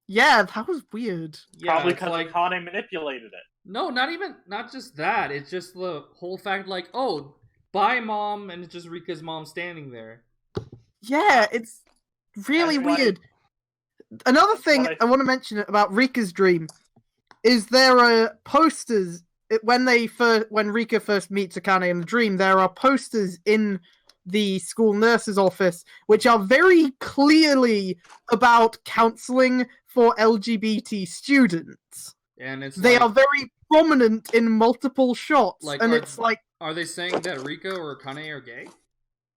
Yeah, that was weird. Yeah, Probably it's because like Akane manipulated it. no, not just that. It's just the whole fact like, oh, bye mom, and it's just Rika's mom standing there. Yeah, it's really That's why- weird. Another that's thing what I want to mention about Rika's dream is there are posters when Rika first meets Akane in the dream. There are posters in the school nurse's office which are very clearly about counseling for LGBT students. And it's They like, are very prominent in multiple shots, Like, and are- it's like, are they saying that Rika or Akane are gay?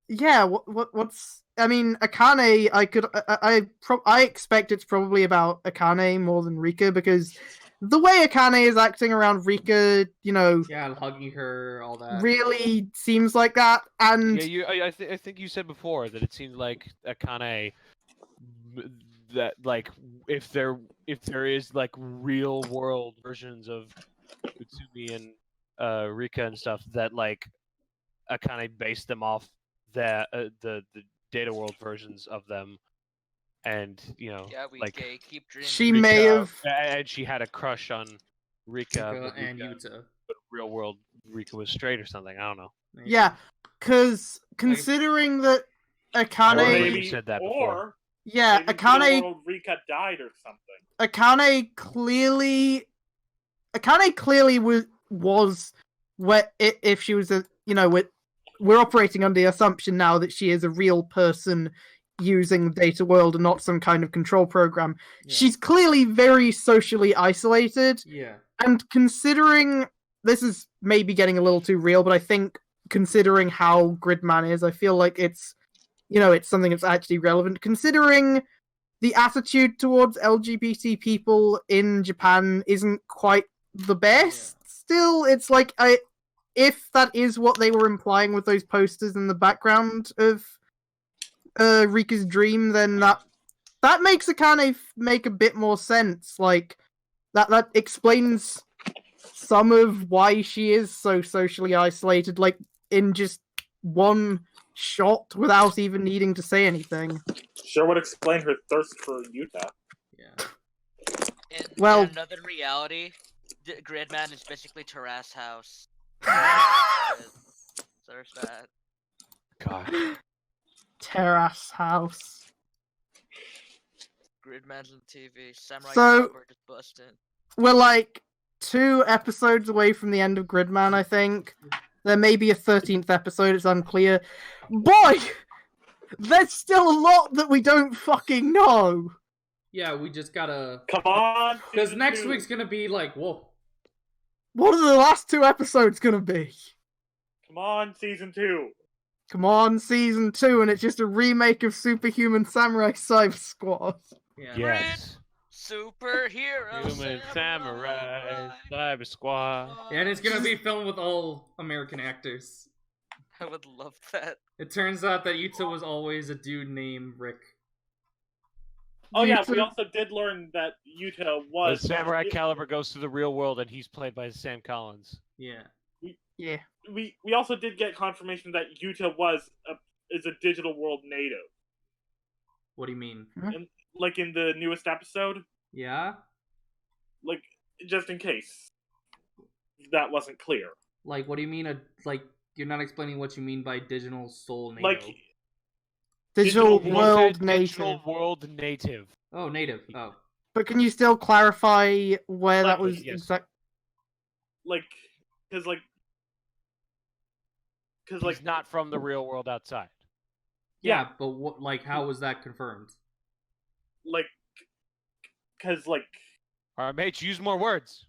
yeah, what's? I mean, Akane. I expect it's probably about Akane more than Rika because the way Akane is acting around Rika, Yeah, hugging her, all that. really seems like that. And Yeah, I think you said before that it seemed like Akane that like if there is like real world versions of Utsumi and Rika and stuff that like Akane based them off the data world versions of them, and Yeah, we like gay. Keep dreaming. she may have, and she had a crush on Rika, Rika but and Rika, Yuta. but real world Rika was straight or something. I don't know. Maybe. yeah, because considering that Or Akane- Akane, you said that before. or yeah, maybe Akane real-world Rika died or something. Akane clearly was where if she was we're operating under the assumption now that she is a real person using data world and not some kind of control program. Yeah. She's clearly very socially isolated, Yeah. and considering this is maybe getting a little too real, but I think considering how Gridman is, I feel like it's it's something that's actually relevant considering the attitude towards LGBT people in Japan isn't quite the best. Still, it's like if that is what they were implying with those posters in the background of Rika's dream, then that makes Akane make a bit more sense. Like that explains some of why she is so socially isolated, like in just one shot without even needing to say anything. Sure would explain her thirst for Yuta. Yeah. Well- in another reality, Gridman is basically Terrace House. There's that. God. Terrace house. Gridman's on TV. Samurai So- Cowboy just busted. We're like 2 episodes away from the end of Gridman, I think. There may be a 13th episode, it's unclear. Boy! There's still a lot that we don't fucking know! Yeah, we just gotta. Come on! Because season next 2. week's gonna be like, whoa. What are the last 2 episodes gonna be? Come on, season 2. Come on, season 2, and it's just a remake of Superhuman Samurai Cyber Squad. Yeah. Yes. Superhero. Human Samurai, Cyber Squad. And it's gonna be filmed with all American actors. I would love that. It turns out that Yuta was always a dude named Rick. Oh yeah, we Yuta- also did learn that Yuta The was Samurai Caliber goes to the real world, and he's played by Sam Collins. Yeah. Yeah. We also did get confirmation that Yuta is a digital world native. What do you mean? Like in the newest episode, Yeah? like just in case that wasn't clear. Like, what do you mean? You're not explaining what you mean by digital soul native. Like Digital Digital World Digital Native. World Native. oh, native. Oh. But can you still clarify where that was Yes. exact? like because He's not from the real world outside. Yeah, but what? Like, how was that confirmed? like because like Alright, mate, use more words.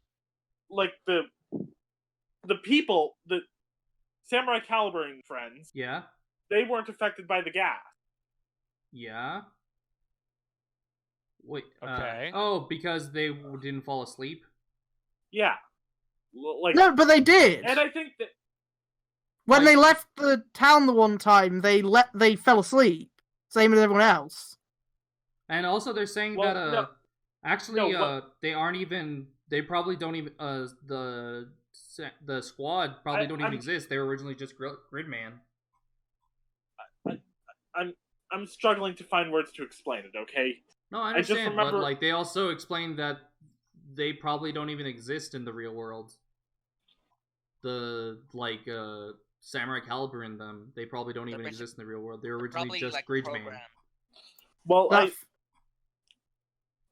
the people, the Samurai Caliber and friends, Yeah. they weren't affected by the gas. Yeah. Wait. Okay. Oh, because they didn't fall asleep. Yeah, like No, but they did. and I think that When Like- they left the town the one time, they fell asleep. Same as everyone else. And also, they're saying Well, that no. actually No, but- they aren't even. They probably don't even. The squad probably don't even I'm- exist. They were originally just Gridman. I'm struggling to find words to explain it. Okay, No, I I just understand, but remember- like they also explained that they probably don't even exist in the real world. The Samurai Caliber in them, they probably don't They're even basi- exist in the real world. They were They're originally probably just like Gridman. programmed. well That-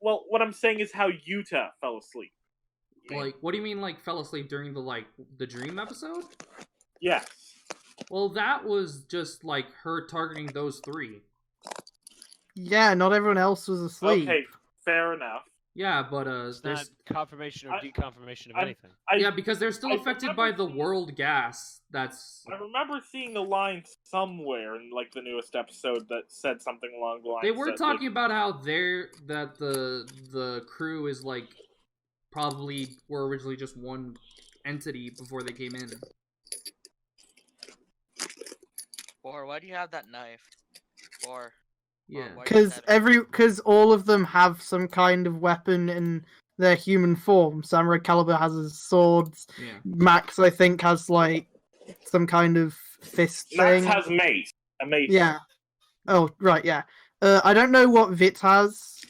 well, what I'm saying is how Yuta fell asleep. Like, what do you mean, like, fell asleep during the dream episode? Yes. Well, that was just like her targeting those three. Yeah, not everyone else was asleep. Okay, fair enough. Yeah, but It's not there's confirmation or I- deconfirmation of I'm- anything. yeah, because they're still I affected by remember the world gas. That's I remember seeing a line somewhere in like the newest episode that said something along the lines. they were that, talking about how the crew is like probably were originally just one entity before they came in. Or why do you have that knife? Or Yeah. why do you Because have that- because all of them have some kind of weapon in their human form. Samurai Caliber has his swords. Yeah. Max, I think, has like some kind of fist Max thing. has mace. A mace. Yeah. Oh, right, yeah. I don't know what Vit has.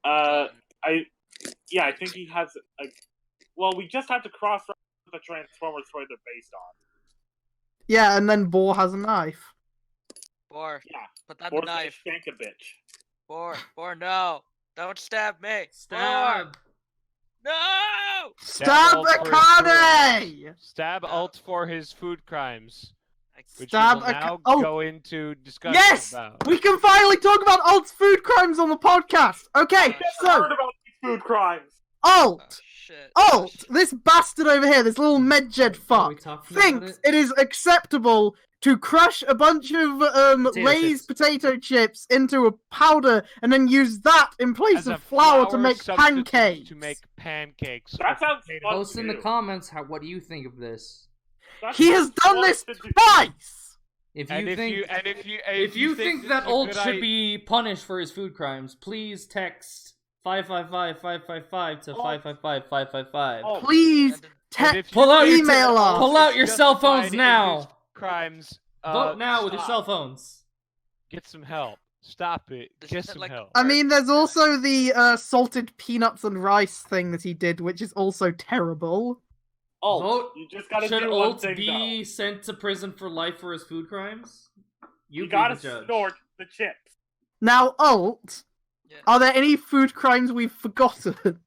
I think he has a. Well, we just have to cross the Transformers where they're based on. Yeah, and then Boar has a knife. Or Yeah. put down Or the they knife. shank a bitch. Or no. Don't stab me. Stab. No! Stab Alt for his Akane! Stab Alt for his food crimes, which Stab we will now oh, go into discussion yes! about. We can finally talk about Alt's food crimes on the podcast! Okay, Never so, heard about these food crimes. Oh, Alt! shit. Alt! This bastard over here, this little medjed Are we fuck, talking about thinks it is acceptable to crush a bunch of Lay's chips. potato chips into a powder and then use that in place As a of flour to flour make substitute pancakes. To make pancakes. That with sounds potato- fun. Post in the Ew. comments what do you think of this? That's He has done fun this to do. twice! If And you if think you and if you think this that is a Alt good should i- be punished for his food crimes, please text 555-555 to Alt. 555-555. Alt. Please And and if you Pull out think your email that us. Alt Pull out is your cell phones justified in now. his Crimes. Vote now with your stop. cell phones. Get some help. Stop it. This Get isn't some like- help. I mean, there's also the salted peanuts and rice thing that he did, which is also terrible. Alt. Vote. You just gotta Should do one Alt thing be though. sent to prison for life for his food crimes? You be gotta the judge. snort the chips. Now, Alt, Yeah. are there any food crimes we've forgotten?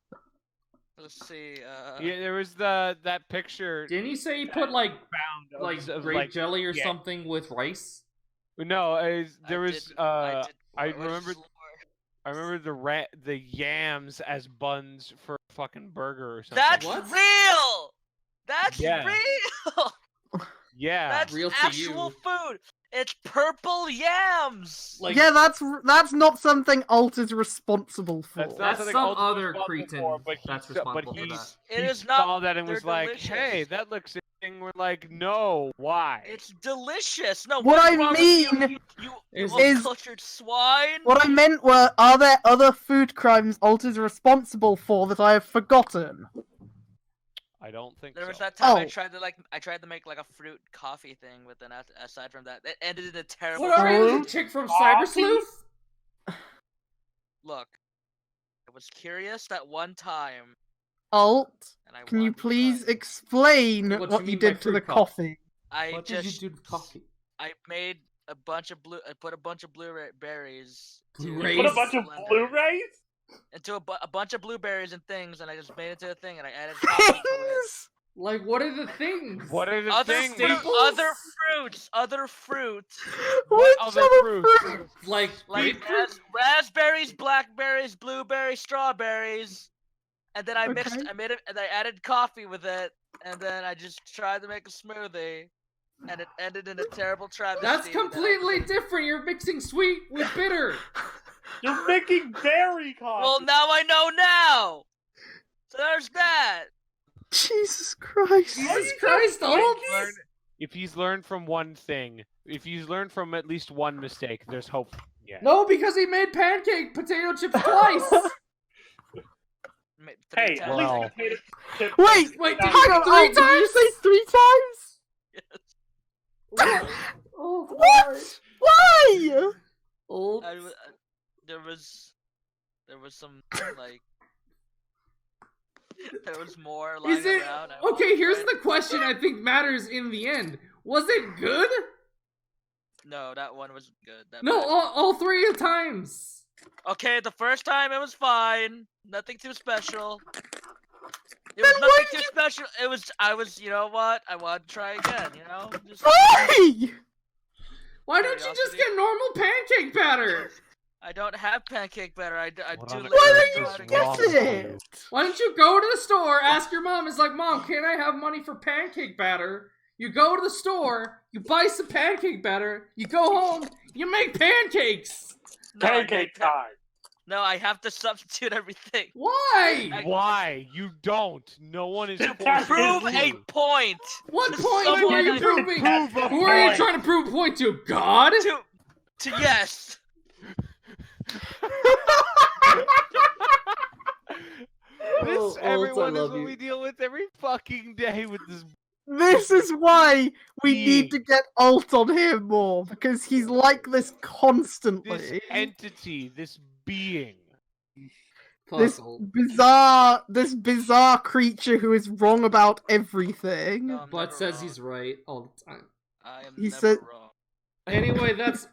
Let's see. Yeah, there was that picture Didn't he say he put like found of, like of, grape like jelly or yeah. something with rice? no, there I was did- I what was remember his lore? I remember the yams as buns for a fucking burger or something. That's What? real. That's Yeah. real. yeah. That's Real to actual you. food. It's purple yams. Like Yeah, that's not something Alt is responsible for. That's not That's something some Alt is other responsible cretin for, but that's he, responsible but for he, that. It he is not- saw that and they're was like, delicious. "Hey, that looks interesting." We're like, "No, why?" It's delicious. No, What what's I wrong with mean you is- uncultured swine. What I meant were, are there other food crimes Alt is responsible for that I have forgotten? I don't think There was so. that time I Oh. tried to make like a fruit coffee thing, but then aside from that, it ended in a terrible. What are you, Fruit the chick from coffee? Cyber Sleuth? Look, I was curious that one time, Alt, and I can you wanted to please try. explain What what you you mean by did to the fruit coffee? coffee? I What just did you do to coffee? I made a bunch of blue. I put a bunch of blueberries. to- Blueberries? Put a bunch of blender Blu-rays? into a bunch of blueberries and things, and I just made it into a thing, and I added coffee to it. Things! Like, what are the things? What are the Other things? other fruits, What Which other other fruits? Like like beetroot? raspberries, blackberries, blueberries, strawberries, and then I Okay. I made it, and I added coffee with it, and then I just tried to make a smoothie, and it ended in a terrible travesty. That's that I completely couldn't- different. You're mixing sweet with bitter. You're making berry coffee. Well, now I know now. So there's that. Jesus Christ. Jesus Christ, old. If he's learned from one thing, if he's learned from at least one mistake, there's hope. Yeah. No, because he made pancake potato chips twice. Hey, at least Well. potato chip. Wait, Wait, Now did hang you- on. three Did you say 3 times? Oh, What? Why? Old. There was some like there was more lying Is it around. okay? Here's the question I think matters in the end. Was it good? No, that one was good. That No, bad. all 3 times. Okay, the first time it was fine. Nothing too special. It Then was why nothing did too you- special. I was, you know what? I wanted to try again, you know? Just, Why? Why don't you just Curiosity. get normal pancake batter? I don't have pancake batter. I do What on later Why earth don't is you trying get wrong with it? you? Why don't you go to the store, ask your mom? It's like, Mom, can I have money for pancake batter? You go to the store, you buy some pancake batter, you go home, you make pancakes. No, I Pancake make- time. No, I have to substitute everything. Why? Why? You don't. No one is To forcing Prove you a to. point. What Just point someone are you I- proving? Prove a Who are you point. trying to prove a point to? God? To yes. This, I everyone, is love what you. we deal with every fucking day with this. This is why we need to Being. get Alt on here more, because he's like this This constantly. entity, this being. This Puzzle. this bizarre creature who is wrong about everything. No, I'm But never says wrong. he's right all the time. I am he never said- wrong. Anyway, that's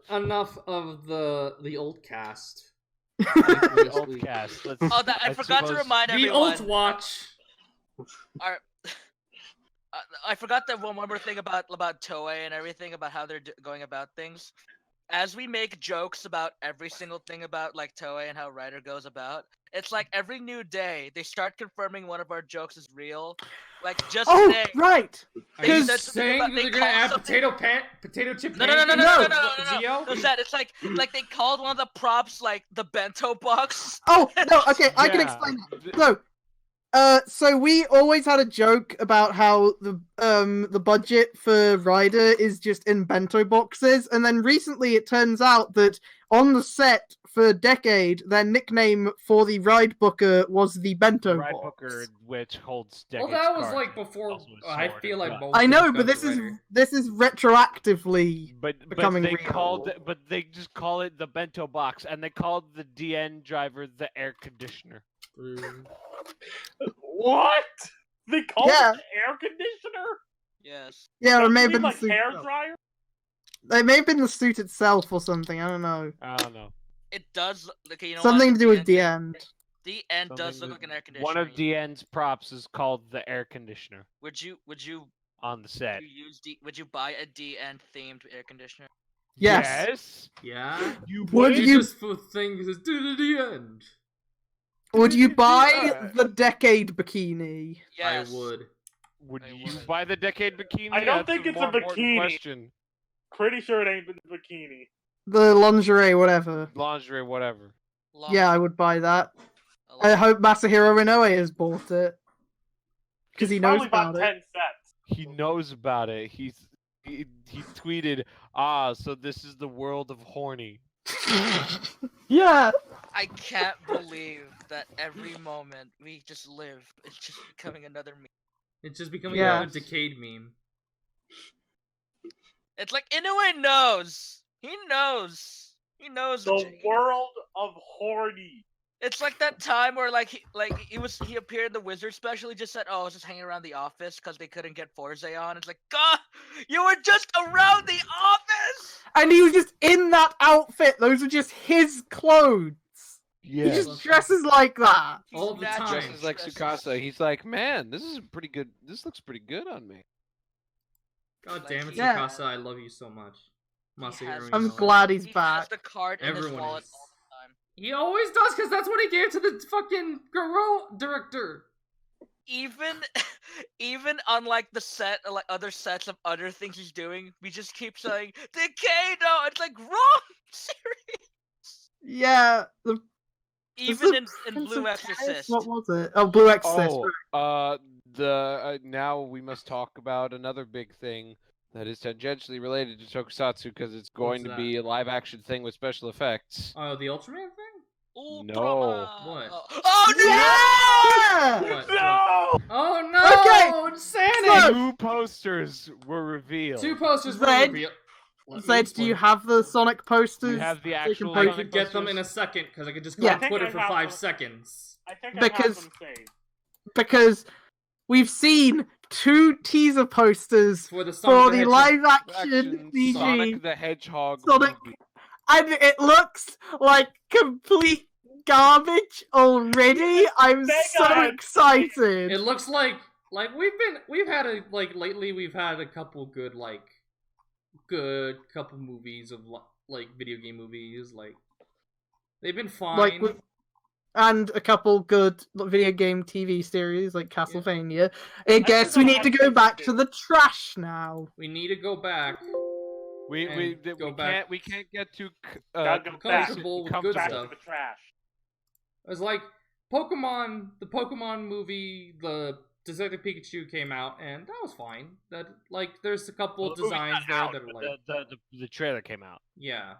enough of the old cast. The old cast. Let's, Oh, I forgot to suppose- remind The everyone. alt watch. I forgot that one more thing about Toei and everything about how they're going about things. As we make jokes about every single thing about like Toei and how Rider goes about, it's like every new day they start confirming one of our jokes is real. Like just Oh, today. right. Are you That's something saying about- that they they're gonna call add something- potato chip No, no, no, no, pancakes no, no, No. no, no, no, Zio? no, Zed, it's like they called one of the props like the bento box. Oh no, okay, I can Yeah. explain that. So we always had a joke about how the budget for Rider is just in bento boxes, and then recently it turns out that on the set for Decade, their nickname for the ride booker was the bento Ride box. Booker, which holds Well, decades that was cards, like before. also a I sword feel and like gun. most I of know, it's but Ghost this is retroactively. But becoming they real. called it, but they just call it the bento box, and they called the DN driver the air conditioner. Rider. What? They call Yeah. it air conditioner? Yes. Yeah, or Don't it may you have mean been the like suit. hair itself. dryer? It may have been the suit itself or something. I don't know. I don't know. It does. Okay, you know Something what? to do with the The end. The end does Something look like with- an air conditioner. One of DN's props is called the air conditioner Would you on the set. would you buy a DN themed air conditioner? Yes. Yes. Yeah. You Would You you- just for things to the end. Would you buy Yeah. the Decade bikini? Yes. I would. Would I you would. buy the decade bikini? I don't That's think it's a more important bikini. Question. Pretty sure it ain't the bikini. The lingerie, whatever. Lingerie, whatever. Yeah, I would buy that. I I hope Masahiro Inoue has bought it. Because he knows Probably bought about it. 10 sets. He knows about it. He tweeted, so this is the world of horny. Yeah. I can't believe that every moment we just live is just becoming another meme. It's just becoming Yeah. a decayed meme. It's like Inoue knows. He knows. He knows. The world of horny. It's like that time where he appeared in the Wizard special. He just said, "Oh, I was just hanging around the office because they couldn't get Forza on." It's like, God, you were just around the office. And he was just in that outfit. Those were just his clothes. He Yeah. just dresses like that. He's All the naturally time. Dresses like dressed. Tsukasa. He's like, man, this is pretty good. This looks pretty good on me. God Like, damn it, Yeah. Tsukasa, I love you so much. Masahiro I'm Inoue. glad he's He has back. the card in his Everyone wallet is. all the time. He always does, because that's what he gave to the fucking girl director. Even on like the set, like other sets of other things he's doing, we just keep saying Decado. It's like wrong series. Yeah. Even the in Prince Blue of Tennis? Exorcist. What was it? Oh, Blue Exorcist. Oh, now we must talk about another big thing that is tangentially related to Tokusatsu because it's going What's to be a live-action thing with special effects. Oh, the Ultraman thing? Ultraman. What? Oh no! Yeah! What? No! Oh no! Okay, Sonic! so- Two posters were revealed. Two posters were Zed, revealed. Let me Zed, do explain. you have the Sonic posters? You have the so you actual can I post could it? get them in a posters? second, because I could just go Yeah. on Twitter I for have 5 them. seconds. I think I Because- have them saved. Because we've seen 2 teaser posters For the for Sonic the Hedgehog. live action Action CG, Sonic the Hedgehog Sonic- movie. and it looks like complete garbage already. I'm so Mega. excited. It looks like we've had a lately we've had a couple good couple movies of like video game movies, like they've been fine. Like and a couple good video game TV series like Castlevania. I guess we still need to have go to back do. to the trash now. We need to go back. We go back. can't get too Gotta go back. Comfortable with good Back stuff. to the trash. It was like Pokemon, the Pokemon movie, the Detective Pikachu came out, and that was fine. That there's a couple Well, the movie's designs not there out, that are but like, the trailer came out. yeah.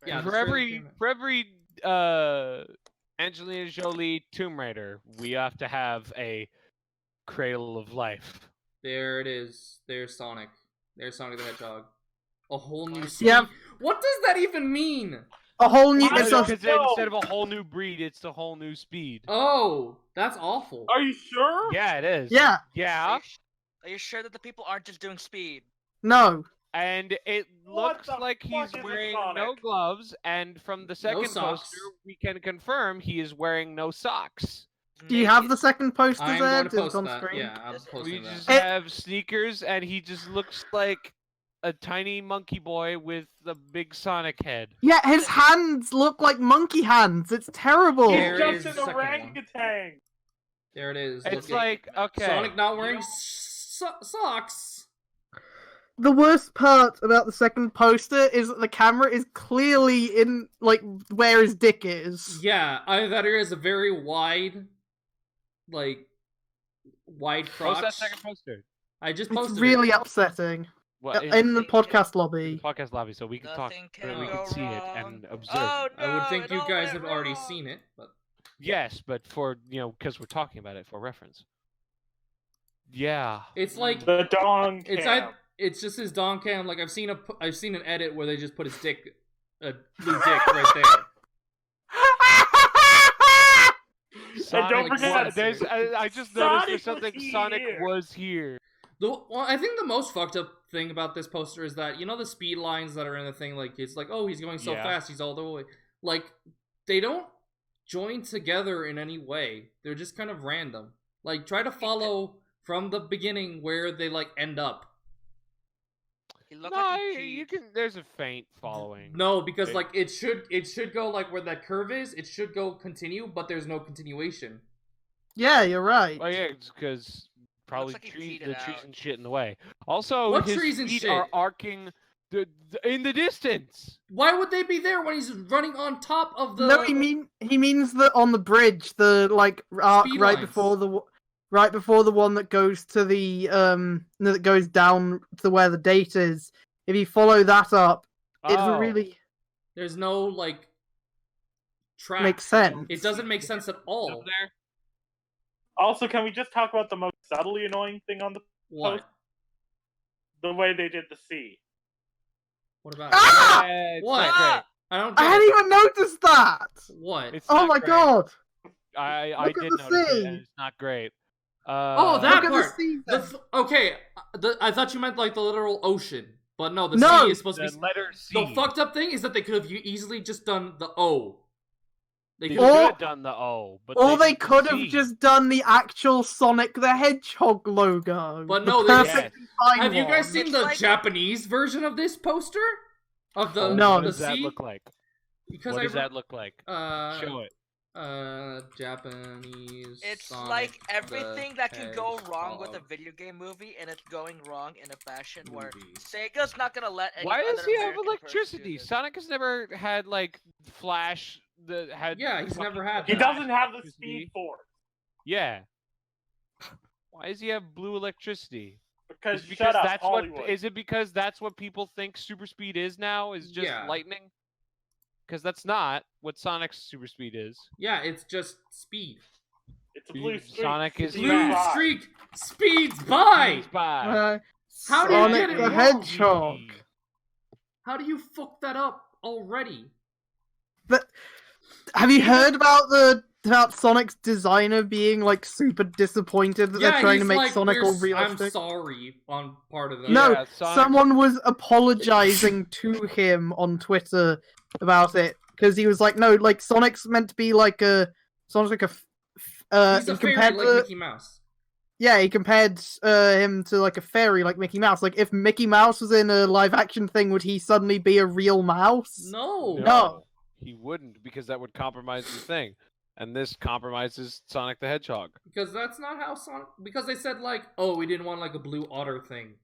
Yeah, the for trailer every came out. for every Angelina Jolie Tomb Raider, we have to have a Cradle of Life. There it is. There's Sonic. There's Sonic the Hedgehog. A whole new speed. Yeah. What does that even mean? A whole new. Why It's a- Because instead of a whole new breed, it's a whole new speed. Oh, that's awful. Are you sure? Yeah, it is. yeah, Yeah, Are you sure that the people aren't just doing speed? no. and it What looks the like he's fuck is a wearing no Sonic? gloves, and from the second socks. poster, we can confirm he is wearing no socks. Do you have Naked. the second poster I'm there? going to It's post on that. screen. Yeah, I'm Yes, We posting just that. have sneakers, and he just looks like a tiny monkey boy with a big Sonic head. Yeah, his hands look like monkey hands. It's terrible. There He's is just the an second one. orangutan. There it is. It's Look at- like, okay. Sonic not wearing You socks. The worst part about the second poster is that the camera is clearly in where his dick is. Yeah, either that or is a very wide crotch. Post that second poster. I just It's posted really it. upsetting. What, In the Nothing podcast the lobby. podcast lobby, so we can talk, Nothing so that we can can go see it wrong. and observe. Oh, no, I would think it you all guys went have already wrong. seen it, but Yes, but for because we're talking about it for reference. Yeah. it's like The dong cam. it's just his Don Cam. Like I've seen an edit where they just put his dick, blue dick right there. Sonic forget- was, there's, I just Sonic noticed there's something. was Sonic here. was here. Well, I think the most fucked up thing about this poster is that the speed lines that are in the thing. Like it's like, oh, he's going so Yeah. fast, he's all the way. Like they don't join together in any way. They're just kind of random. Like try to follow from the beginning where they end up. He looked No, like he you peed. can. There's a faint following. No, because Okay. it should go where that curve is. It should go continue, but there's no continuation. Yeah, you're right. Oh yeah, it's because probably like he trees, peed the it trees out. and shit in the way. Also, What his trees and feet shit? are arcing in the distance. Why would they be there when he's running on top of the? No, he means that on the bridge, the arc Speed right lines. before the one that goes to the that goes down to where the date is. If you follow that up, it doesn't Oh. really There's no track. make sense. It doesn't make sense at all. Up there. Also, can we just talk about the most subtly annoying thing on the What? the way they did the C? What about? it? Ah! Yeah, it's What? not great. I don't. I Get hadn't it. even noticed that. What? It's Oh not my great. god! I Look at did the notice it, thing. and it's not great. Oh, that Look at part. the season. Okay, I thought you meant the literal ocean, But no, the No! C is supposed to The be. letter C. The fucked up thing is that they could have easily just done the O. They They could could Or- have done the O, but Or they did the could have C. just done the actual Sonic the Hedgehog logo. But the no, they just- perfect design Have you guys one. seen It's the like- Japanese version of this poster? Of the No. What the does that C? look like? Because What I does that look like? Show it. Japanese. It's Sonic like the everything that can go wrong with a Hedgehog video game movie, and it's going wrong in a fashion where movie. Sega's not gonna let any Why does other he have American person do electricity? this. Sonic has never had like flash that had. Yeah, he's fucking never had He that. doesn't have the electricity. speed force Yeah. Why does he have blue electricity? because Is it because shut up, that's Hollywood. what? Is it because that's what people think super speed is now? Is just Yeah. lightning? Because that's not what Sonic's super speed is. Yeah, it's just speed. It's a blue streak. Sonic is Speed Blue fast. by. streak speeds by. Speeds by. How do you Sonic get it the wrong? Hedgehog. How do you fuck that up already? Have you heard about Sonic's designer being like super disappointed that they're trying to he's make like, Sonic all I'm realistic? sorry on part of that. No, Yeah, Sonic- someone was apologizing to him on Twitter about it because he was like, "No, like Sonic's meant to be like Sonic's like He's a he fairy compared like to- Mickey Mouse. Yeah, he compared him to like a fairy like Mickey Mouse. Like if Mickey Mouse was in a live action thing, would he suddenly be a real mouse? No. No. He wouldn't, because that would compromise the thing. And this compromises Sonic the Hedgehog. Because that's not how Sonic. Because they said like, oh, we didn't want like a blue otter thing.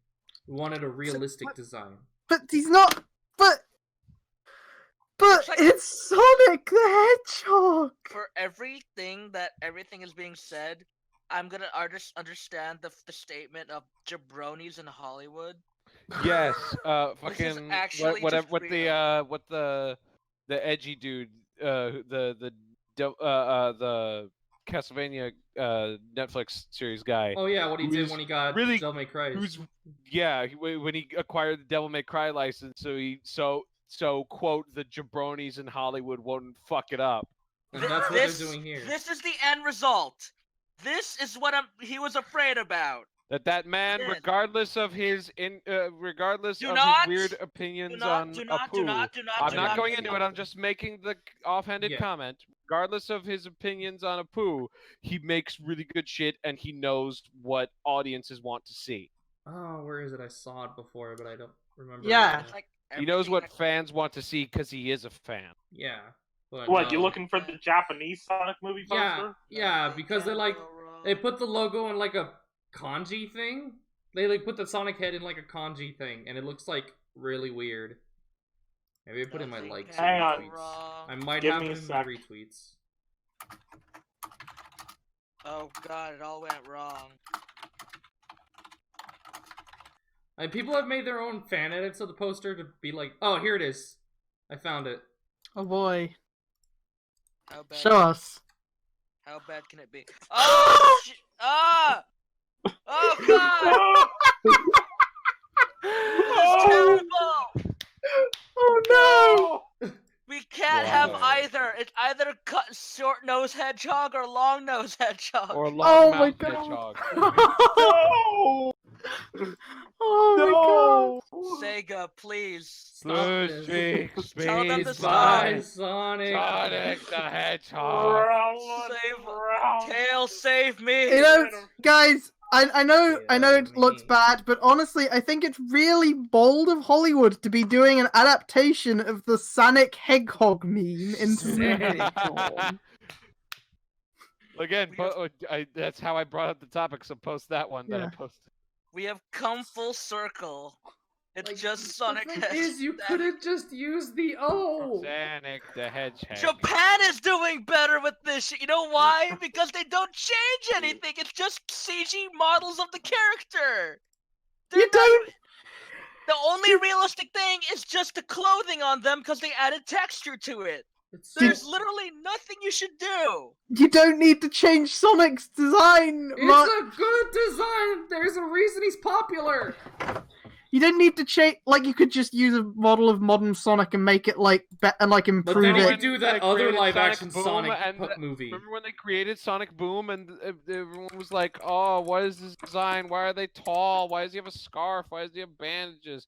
We wanted a realistic design. But he's not. But It's like- it's Sonic the Hedgehog. For everything is being said, I'm gonna understand the statement of jabronis in Hollywood. Yes, This is fucking actually what just real. what the edgy dude, the Castlevania Netflix series guy, Oh yeah, what he did Who's when he got really- Devil May Cry. who's when he acquired the Devil May Cry license, so quote the jabronis in Hollywood won't fuck it up. And that's what they're doing here. This is the end result. This is what he was afraid about. That man, Yes. regardless of his regardless Do of not- his weird opinions Do not, on do not, Apu, do not, do not. I'm do not not going do into not. it. I'm just making the offhanded Yeah. comment. Regardless of his opinions on Apu, he makes really good shit, and he knows what audiences want to see. Oh, where is it? I saw it before, but I don't remember. Yeah. it. Like, He knows everything what fans want to see because he is a fan. Yeah. But, What, you looking for the Japanese Sonic movie Yeah, poster? yeah, because they can't like go wrong. they put the logo in like a kanji thing. They like put the Sonic head in like a kanji thing, and it looks like really weird. Maybe I put in my Nothing likes can Hang and on. go retweets. wrong. I might Give have me it a in my sec. retweets. Oh god, it all went wrong. People have made their own fan edits of the poster to be like, oh, here it is. I found it. Oh boy, How bad? show us. How bad can it be? Oh! Ah! Oh god! This is terrible! Oh We can't have Wow. either. It's either short nose hedgehog or long nose hedgehog. Or Oh long my mouth God. hedgehog. no! No! Oh Sega, please. Stop Blue this. streak Tell them speeds to by. Bye, Sonic. Sonic the Hedgehog. Tail, save me! my god! You know, guys, I know Yeah, it looks me. bad, but honestly, I think it's really bold of Hollywood to be doing an adaptation of the Sonic Hedgehog meme into movie form. Again, that's how I brought up the topic, so post that one that I Yeah. posted. We have come full circle. It's Like, just Sonic The thing has. is, you could have just used the O. Sonic the Hedgehog. Japan is doing better with this shit. You know why? Because they don't change anything. It's just CG models of the character. They're You not- don't. The only realistic thing is just the clothing on them because they added texture to it. It's There's literally nothing you should do. You don't need to change Sonic's design. It's Mark. a good design. There's a reason he's popular. You don't need to change. Like, you could just use a model of modern Sonic and make it like and like But improve then you it. could do that They other created live-action Boom Sonic and movie. Remember when they created Sonic Boom and everyone was like, "Oh, what is this design? Why are they tall? Why does he have a scarf? Why does he have bandages?"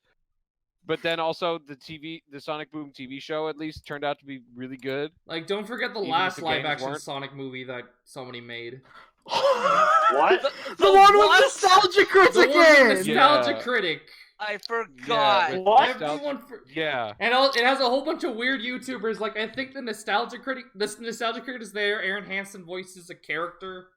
But then also the Sonic Boom TV show at least turned out to be really good. Like, don't forget the Even if last the live games action weren't. Sonic movie that somebody made. What? The one what? with Nostalgia The one with Critic! Nostalgia Yeah. Critic. I forgot. with What? Everyone Yeah. And it has a whole bunch of weird YouTubers. Like, I think the Nostalgia Critic is there. Aaron Hansen voices a character,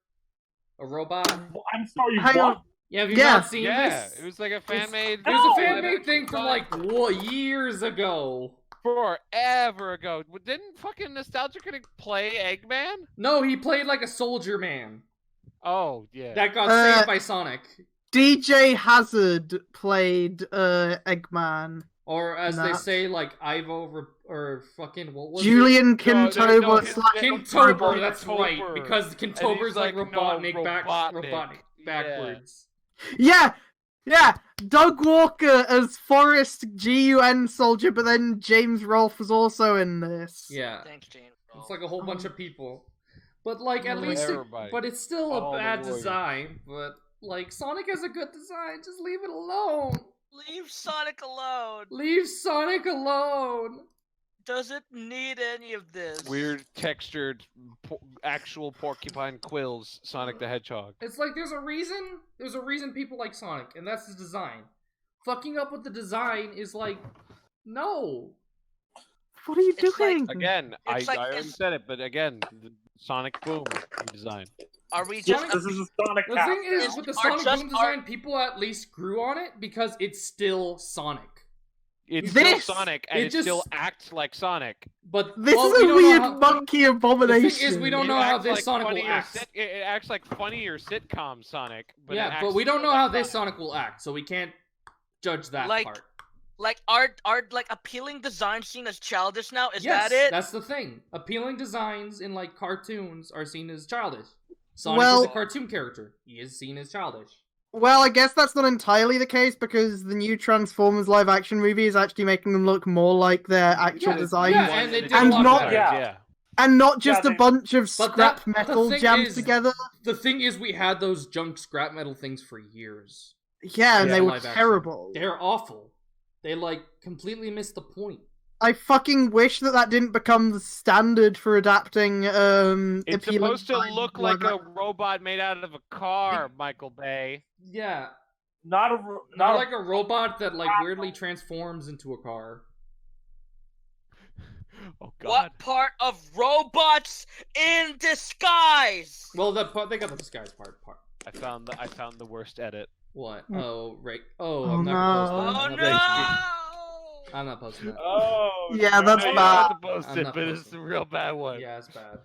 a robot. I'm sorry, Hang what? on. Yeah, have you Yeah. not seen Yeah, this? it was like a fan made. It was a No! fan made thing from like years ago. Forever ago. Didn't fucking Nostalgia Critic play Eggman? No, he played like a soldier man Oh yeah. that got saved by Sonic, DJ Hazard played Eggman. or as they Nuts. say, like or fucking what was Julian No, Kintober no, slash it? Kintober. Kintober. That's right, because Kintober's like like, no, robotic Robotnik. backwards. Yeah, Doug Walker as Forrest GUN soldier, but then James Rolfe was also in this. Yeah, Thanks, Jane. it's like a whole bunch of people, but like at Yeah. least, Everybody. but it's still All a the bad warriors. design. But like Sonic has a good design. Just leave it alone. Leave Sonic alone. Leave Sonic alone. Doesn't need any of this. Weird textured actual porcupine quills Sonic the Hedgehog. It's like there's a reason people like Sonic, and that's the design. Fucking up with the design is like, no. What are you It's like- doing? Again, It's like I already it's- said it, but again, the Sonic Boom design. Are we Yes, just? this is a Sonic The cast. thing is, Is- with the are Sonic just Boom design, people at least grew on it because it's still Sonic. It's This- still Sonic, and it it just- still acts like Sonic. But This well, is we a don't know weird how- monkey abomination. The thing is, we don't It know how acts this like Sonic will funnier act. It acts like funnier sitcom Sonic. But it Yeah, acts but we don't still know how like this Sonic will act, so we can't judge that Like, part. Like, are like appealing design seen as childish now? Is Yes, that it? that's the thing. Appealing designs in like cartoons are seen as childish. Sonic Well- is a cartoon character. He is seen as childish. Well, I guess that's not entirely the case because the new Transformers live action movie is actually making them look more like their actual Yeah, designs. yeah, and they did And a lot not- better. Yeah. And not just Yeah, a bunch of But scrap the metal thing jammed is- together. The thing is, we had those junk scrap metal things for years. Yeah, and Yeah, they were live action. terrible. They're awful. They like completely missed the point. I fucking wish that didn't become the standard for adapting It's appealing supposed to designs look in like live a action. robot made out of a car, Michael Bay. Yeah, Not not like a robot that like weirdly transforms into a car. Oh God. What part of robots in disguise? Well, that part they got the disguise part. I found the worst edit. What? Mm. Oh, right. Oh, Oh, I'm not no. posting that. Oh I'm not no! posting that. I'm not posting that. Oh. Yeah, no, that's no, You bad. don't have to post I'm it, not but it's posting. a real bad one. Yeah, it's bad.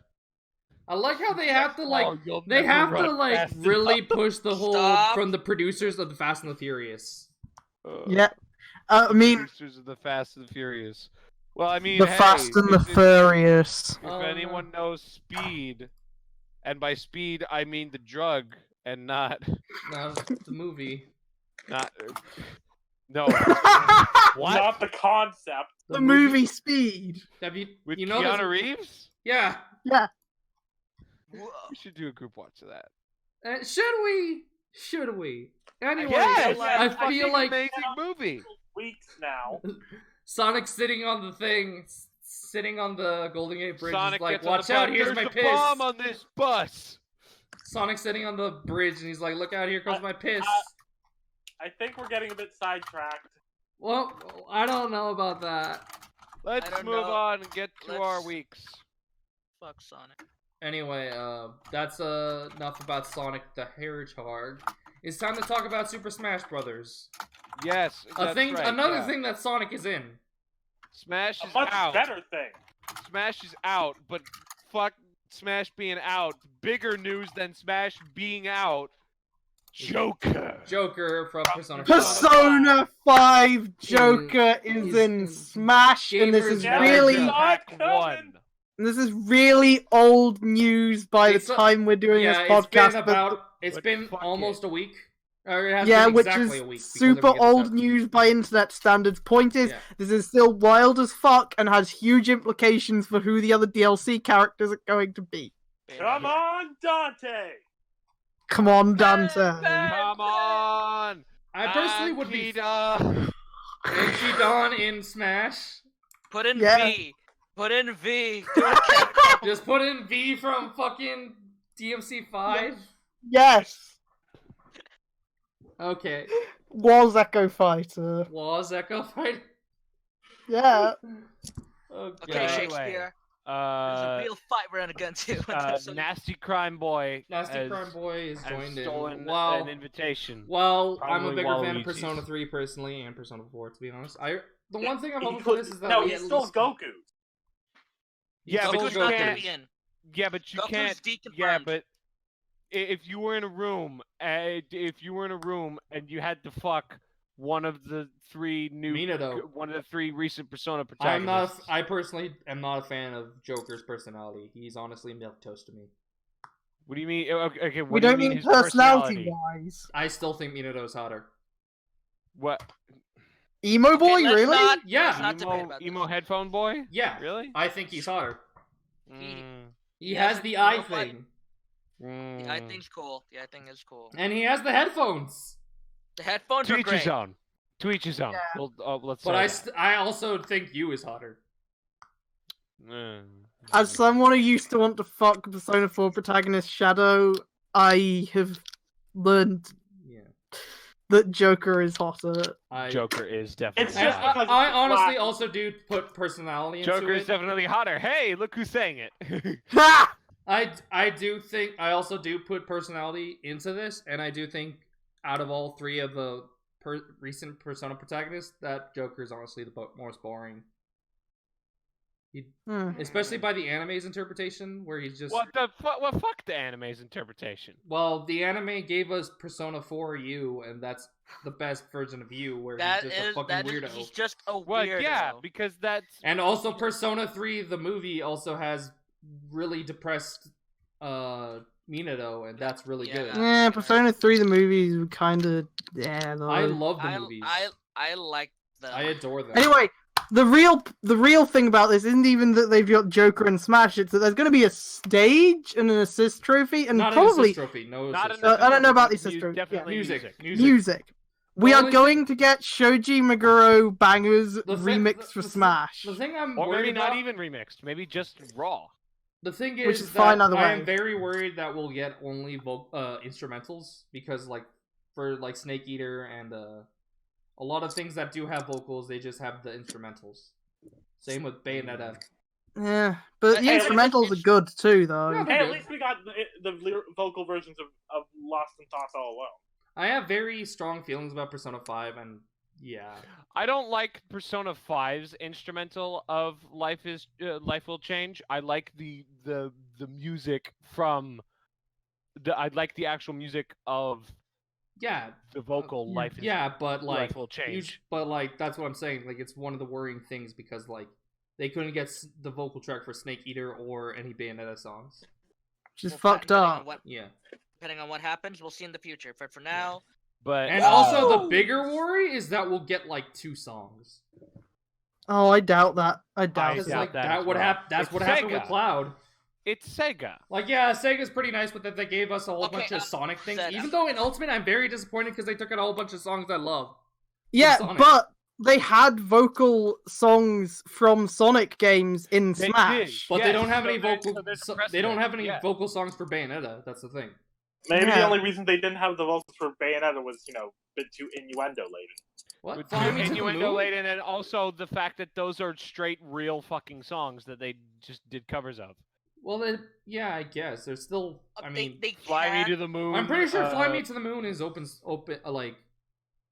I like how they have to like Oh, you'll they never have to run like fast really enough. push the whole Stop. from the producers of the Fast and the Furious. Yeah. I mean, Producers of the Fast and the Furious. Well, I mean, the hey, Fast and the if- Furious. If Oh, anyone knows speed, and by speed I mean the drug, and not No, the movie. not no. The What? Not the concept. movie Speed. Have you? With you know Keanu there's- Reeves? Yeah. Whoa. We should do a group watch of that. Should we? Should we? Anyway, Yes, I it's a feel fucking like amazing movie. Weeks now. Sonic sitting on the thing, sitting on the Golden Gate Bridge, Sonic is like, gets on the "Watch out! bus, Here's "There's my a piss." bomb on this bus. Sonic sitting on the bridge, and he's like, "Look out! Here comes my piss." I think we're getting a bit sidetracked. Well, I don't know about that. Let's don't move know. on and get to our Let's- weeks. Fuck Sonic. Anyway, that's enough about Sonic the Hedgehog. It's time to talk about Super Smash Brothers. Yes, that's right, Another yeah. thing that Sonic is in. Smash A is much out. better thing. Smash is out, but fuck Smash being out. Bigger news than Smash being out. Joker. Joker from Persona 5. Persona 5 Joker is he's in in Smash, and this Gamers is Pack really Pack Not coming. 1. this is really old news by It's the a- time we're doing Yeah, this podcast. it's But been fuck almost it. a week. Or it has Yeah, been which exactly is a week. because super everyone gets old up. news by internet standards. Point is, Yeah. this is still wild as fuck and has huge implications for who the other DLC characters are going to be. Come on, Dante. Come on, Dante. Come on! I personally would be. Akita. MC Dawn in Smash. Put in Yeah. V. Put in V. Do it again. Just put in V from fucking DMC5. Yes. Okay. Was Echo Fighter. Was Echo Fighter? Yeah. Okay, Anyway, Shakespeare. There's a real fight we're gonna get into. So- Nasty Crime Boy. Nasty has- Crime Boy is has joined in. stolen Wow. an invitation. Well, I'm a Probably bigger fan of Waluigi's. Persona 3 personally and Persona 4 to be honest. The one thing I'm He hoping for could- this is that no, we he's at still least... Goku. Yeah, but Goku's you not can't. gonna be in. Yeah, but you Goku's can't. deconfirmed. Yeah, but if you were in a room, and you had to fuck one of the three one of the three recent Persona protagonists. I personally am not a fan of Joker's personality. He's honestly milquetoast to me. What do you mean? Okay, what We do you don't mean mean his personality wise. I still think Minato's hotter. What? Emo boy, Okay, let's really? not- Yeah. let's not debate about Emo this. headphone boy? Yeah. Really? I think he's hotter. Mm, He Yeah, has the you know eye what? thing. The eye thing's cool. The eye thing is cool. And he has the headphones. The headphones To are each his great. own. To each his own. Yeah. Well, let's. But say I also think you is hotter. that. As someone who used to want to fuck Persona 4 protagonist Shadow, I have learned Yeah. that Joker is hotter. Joker is definitely. It's And just hotter. because I it's honestly black. also do put personality into Joker is it. definitely hotter. Hey, look who's saying it. Ha! I do think I also do put personality into this, and I do think out of all three of the recent Persona protagonists, that Joker is honestly the most boring. Especially by the anime's interpretation, where he's just What the fuck? Well, fuck the anime's interpretation. well, the anime gave us Persona 4 U, and that's the best version of you, where That he's just a is fucking that is weirdo. he's just a Well, weirdo. yeah, because that's And also Persona 3, the movie, also has really depressed Minato, and that's really Yeah. good. Yeah, Persona 3, the movies were kind of. Yeah, though. I love the I movies. I like the. I adore them. Anyway, the real thing about this isn't even that they've got Joker and Smash. It's that there's going to be a stage and an assist trophy, and Not an probably assist trophy. No not assist an trophy. I don't know about the mu- assist trophy. Definitely Music. music. We The are only going to get Shoji Meguro bangers The thi- remixed the- for the- Smash. The thing I'm Or worried maybe about, not even remixed. Maybe just raw. the thing Which is is that fine either I way. am very worried that we'll get only instrumentals, because like for like Snake Eater and a lot of things that do have vocals, they just have the instrumentals. Same with Bayonetta. Yeah, but the Hey, instrumentals are good too, though. Yeah, Hey, they're at good. least we got the vocal versions of Lost and Toss All Alone. I have very strong feelings about Persona 5, and yeah. I don't like Persona 5's instrumental of Life Will Change. I like the music from I like the actual music of Yeah, the vocal Life but like, Will Change. but like that's what I'm saying. Like, it's one of the worrying things, because like they couldn't get the vocal track for Snake Eater or any Bayonetta songs. Which is Well, fucked depending on up. what- Yeah, Depending on what happens, we'll see in the future. But for now, But and also the bigger worry is that we'll get like 2 songs. Oh, I doubt that. I doubt Because doubt it. like that that as would well. happen. That's It's what happened with Sega. Cloud. it's Sega. Like, yeah, Sega's pretty nice with that. They gave us a whole Okay, bunch of Sonic things. Zed, Even though in Ultimate, I'm very disappointed because they took out a whole bunch of songs I love. Yeah, Sonic. but they had vocal songs from Sonic games in They Smash. But they Yes, don't have so any there's- vocal. so there's They don't precedent, have any yeah. vocal songs for Bayonetta. That's the thing. Maybe the Yeah. only reason they didn't have the vocals for Bayonetta was, a bit too innuendo laden. What? With Fly Me to the innuendo Moon? laden, and also the fact that those are straight real fucking songs that they just did covers of. Well, then, yeah, I guess there's still. I mean, they Fly Me can- to the Moon. I'm pretty sure "Fly Me to the Moon" is open. Like,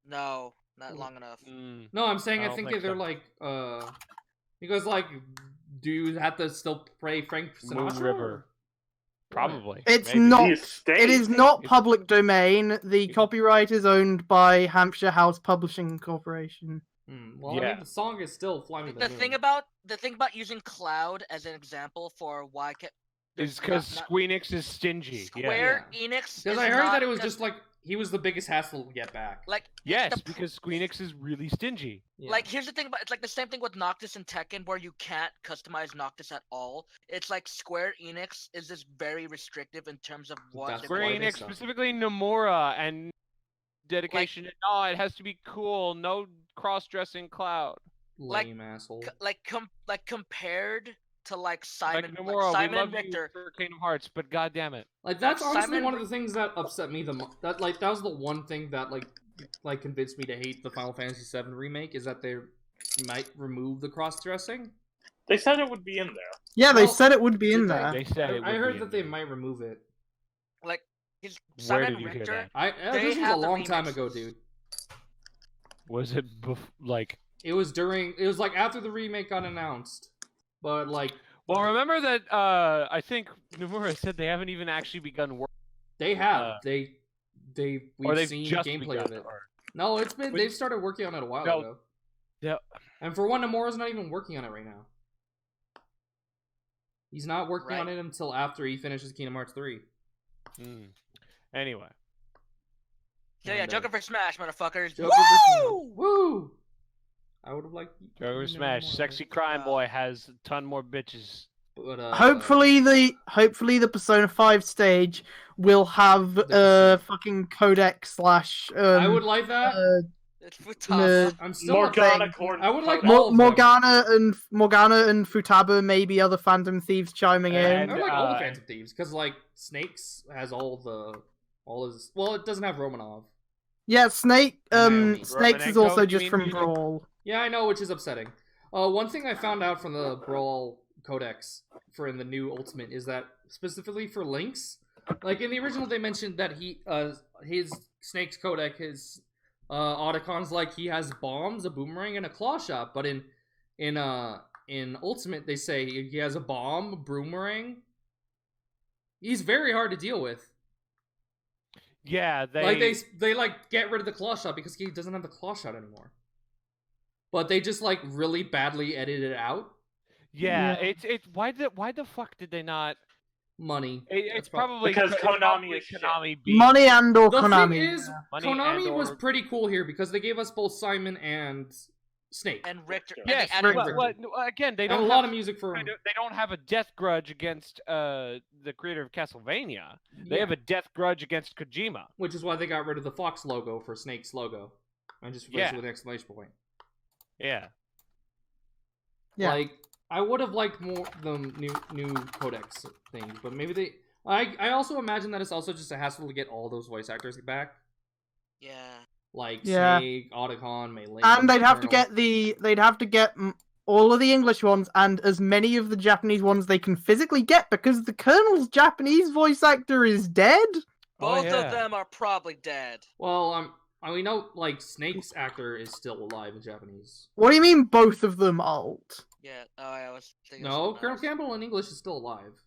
No, not long enough. no, I'm saying I I don't think think they're so. like, because like, do you have to still play Frank Sinatra? Moon River. Probably. It's maybe. not. The estate. It is not It's- public domain. The copyright is owned by Hampshire House Publishing Corporation. Well, I Yeah. mean, the song is still "Fly Me to the The Moon." thing about using Cloud as an example for why Is because Squeenix is stingy. Square Enix. Because is I heard not that it was just like he was the biggest hassle to get back. like Yes, the pr- because Squeenix is really stingy. Yeah. Like, here's the thing about it's like the same thing with Noctis and Tekken, where you can't customize Noctis at all. It's like Square Enix is just very restrictive in terms of what. That's they Square why want. they Enix, suck. specifically Nomura and dedication. No, it has to be cool. No cross-dressing Cloud. Lame asshole. Compared to like Like Simon, Nomura, Simon we love and Richter. you for Kingdom Hearts, but goddamn it. Like that's honestly Simon one of the things that upset me the most. That was the one thing that like convinced me to hate the Final Fantasy VII remake is that they might remove the cross-dressing. They said it would be in there. Yeah, they Well, said it would be in did they? there. They said it I would heard be that in they there. might remove it. Like Where Simon did you hear Richter. that? They This was a have the long time remixes. ago, dude. Was it like? It was like after the remake got announced, but like Well, remember that I think Nomura said they haven't even actually begun work, they have Uh, we've or they've seen just gameplay begun. of it. Or, No, it's been But- they've started working on it a while No. ago. yeah. And for one, Nomura's not even working on it right now. He's not working on Right. it until after he finishes Kingdom Hearts 3. Anyway, Yeah, And, Joker for Smash, motherfuckers. Joker versus- Woo! Woo! I would have liked Joker even Smash, more. sexy crime boy has a ton more bitches. But, Hopefully the Persona 5 stage will have The fucking codec slash I would like that. It's Futaba. I'm still Morgana thing. Cord. I would like all of them. Morgana and Futaba, maybe other Phantom Thieves chiming in. And, I would like all the uh, Phantom Thieves because like Snakes has all his. Well, it doesn't have Romanov. Yeah, Snake. Naomi. Snakes is Romanenko, also you just mean, from music? Brawl. Yeah, I know, which is upsetting. One thing I found out from the Brawl Codex for in the new Ultimate is that specifically for Lynx, like in the original, they mentioned that his Snake's codec, his Otacons, like he has bombs, a boomerang, and a claw shot. But in Ultimate, they say he has a bomb, a boomerang. He's very hard to deal with. Yeah, They like get rid of the claw shot because he doesn't have the claw shot anymore. But they just like really badly edited it out. Yeah, Yeah. it's why the fuck did they not? Money. It's That's prob- probably Because it's Konami probably is shit. Konami beat. Money and or The Konami. thing is, Money Konami and was or- pretty cool here because they gave us both Simon and Snake. And Richter. Yes, and but, Richter. again, they And don't a have, lot of music for they don't have a death grudge against the creator of Castlevania. They Yeah. have a death grudge against Kojima. Which is why they got rid of the Fox logo for Snake's logo. And just replaced Yeah. it with an exclamation point. Yeah. Yeah. Like, I would have liked more the new codex things, but maybe they. I also imagine that it's also just a hassle to get all those voice actors back, Yeah. like Yeah. Snake, Otacon, Melee. And they'd have to Colonel. get all of the English ones and as many of the Japanese ones they can physically get because the Colonel's Japanese voice actor is dead. Oh, Both yeah. of them are probably dead. Well, we know like Snake's actor is still alive in Japanese. What do you mean both of them alt? Yeah. Oh, I was thinking. of No, something Colonel else. Campbell in English is still alive.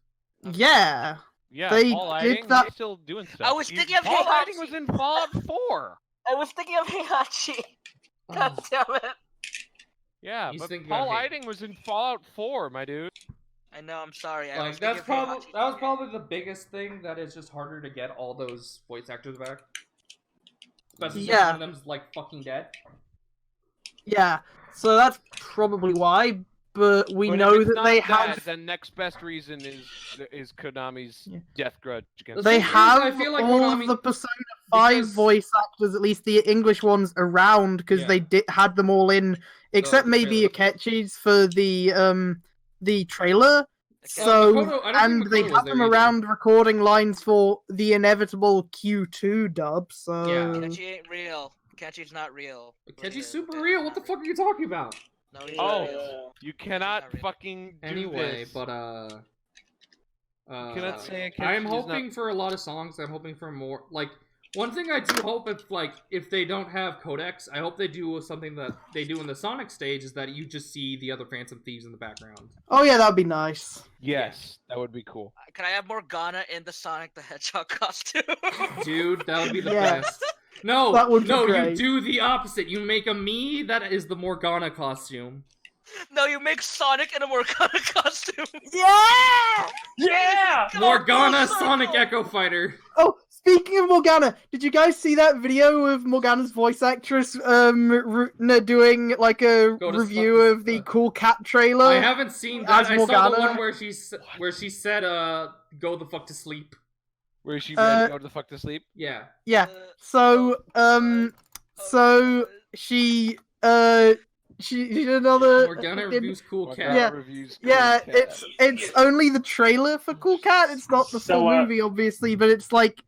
Yeah. Yeah, They Paul did Eiding, that- he's still doing stuff. I was thinking of Paul Heihachi. Eiding was in Fallout 4. I was thinking of Heihachi. God Oh, damn it. Yeah, He's but thinking Paul about Eiding was in Fallout 4, my dude. I know. I'm sorry. I like was that's thinking of probably Heihachi. that was probably the biggest thing that is just harder to get all those voice actors back. Especially since Yeah. one of them's like fucking dead. Yeah. So that's probably why. But we But if know it's that not they that, have then next best reason is Konami's Yeah. death grudge against. The they thing is, have I feel like all Konami- of the Persona 5 because- voice actors, at least the English ones, around because Yeah. they had them all in, except the maybe trailer. Akechi's for the trailer. Okay. So Makoto- I don't and think they Makoto was have there them either. around recording lines for the inevitable Q2 dub. So Yeah. Kenshi ain't real. Kenchi's not real. Kenji's Yeah, super Kenchi's real. not What the fuck are you talking about? No, he's Oh. not real. You cannot Not really. fucking do Anyway, this. but cannot say Akechi I'm is hoping for a lot of songs. I'm hoping for more. Like one thing I do hope if they don't have codex, I hope they do something that they do in the Sonic stage is that you just see the other Phantom Thieves in the background. oh yeah, that'd be nice. Yes, that would be cool. Can I have Morgana in the Sonic the Hedgehog costume? Dude, that would be the Yeah. best. No, That would be no, you great. do the opposite. You make a me that is the Morgana costume. No, you make Sonic in a Morgana costume. Yeah. Yeah! Come on, Morgana full Sonic circle. Echo Fighter. Oh, speaking of Morgana, did you guys see that video of Morgana's voice actress doing like a Go to review fuck- of the Cool Cat trailer? I haven't seen that. As I saw the Morgana? one where she said, "Go the fuck to sleep." Where she ready to go to the fuck to sleep? Yeah. Yeah. So she did another. Morgana fucking- reviews Cool Morgana Cat. Yeah. reviews Cool Yeah, Cat. it's only the trailer for Cool Cat. It's not the full movie, obviously, but it's like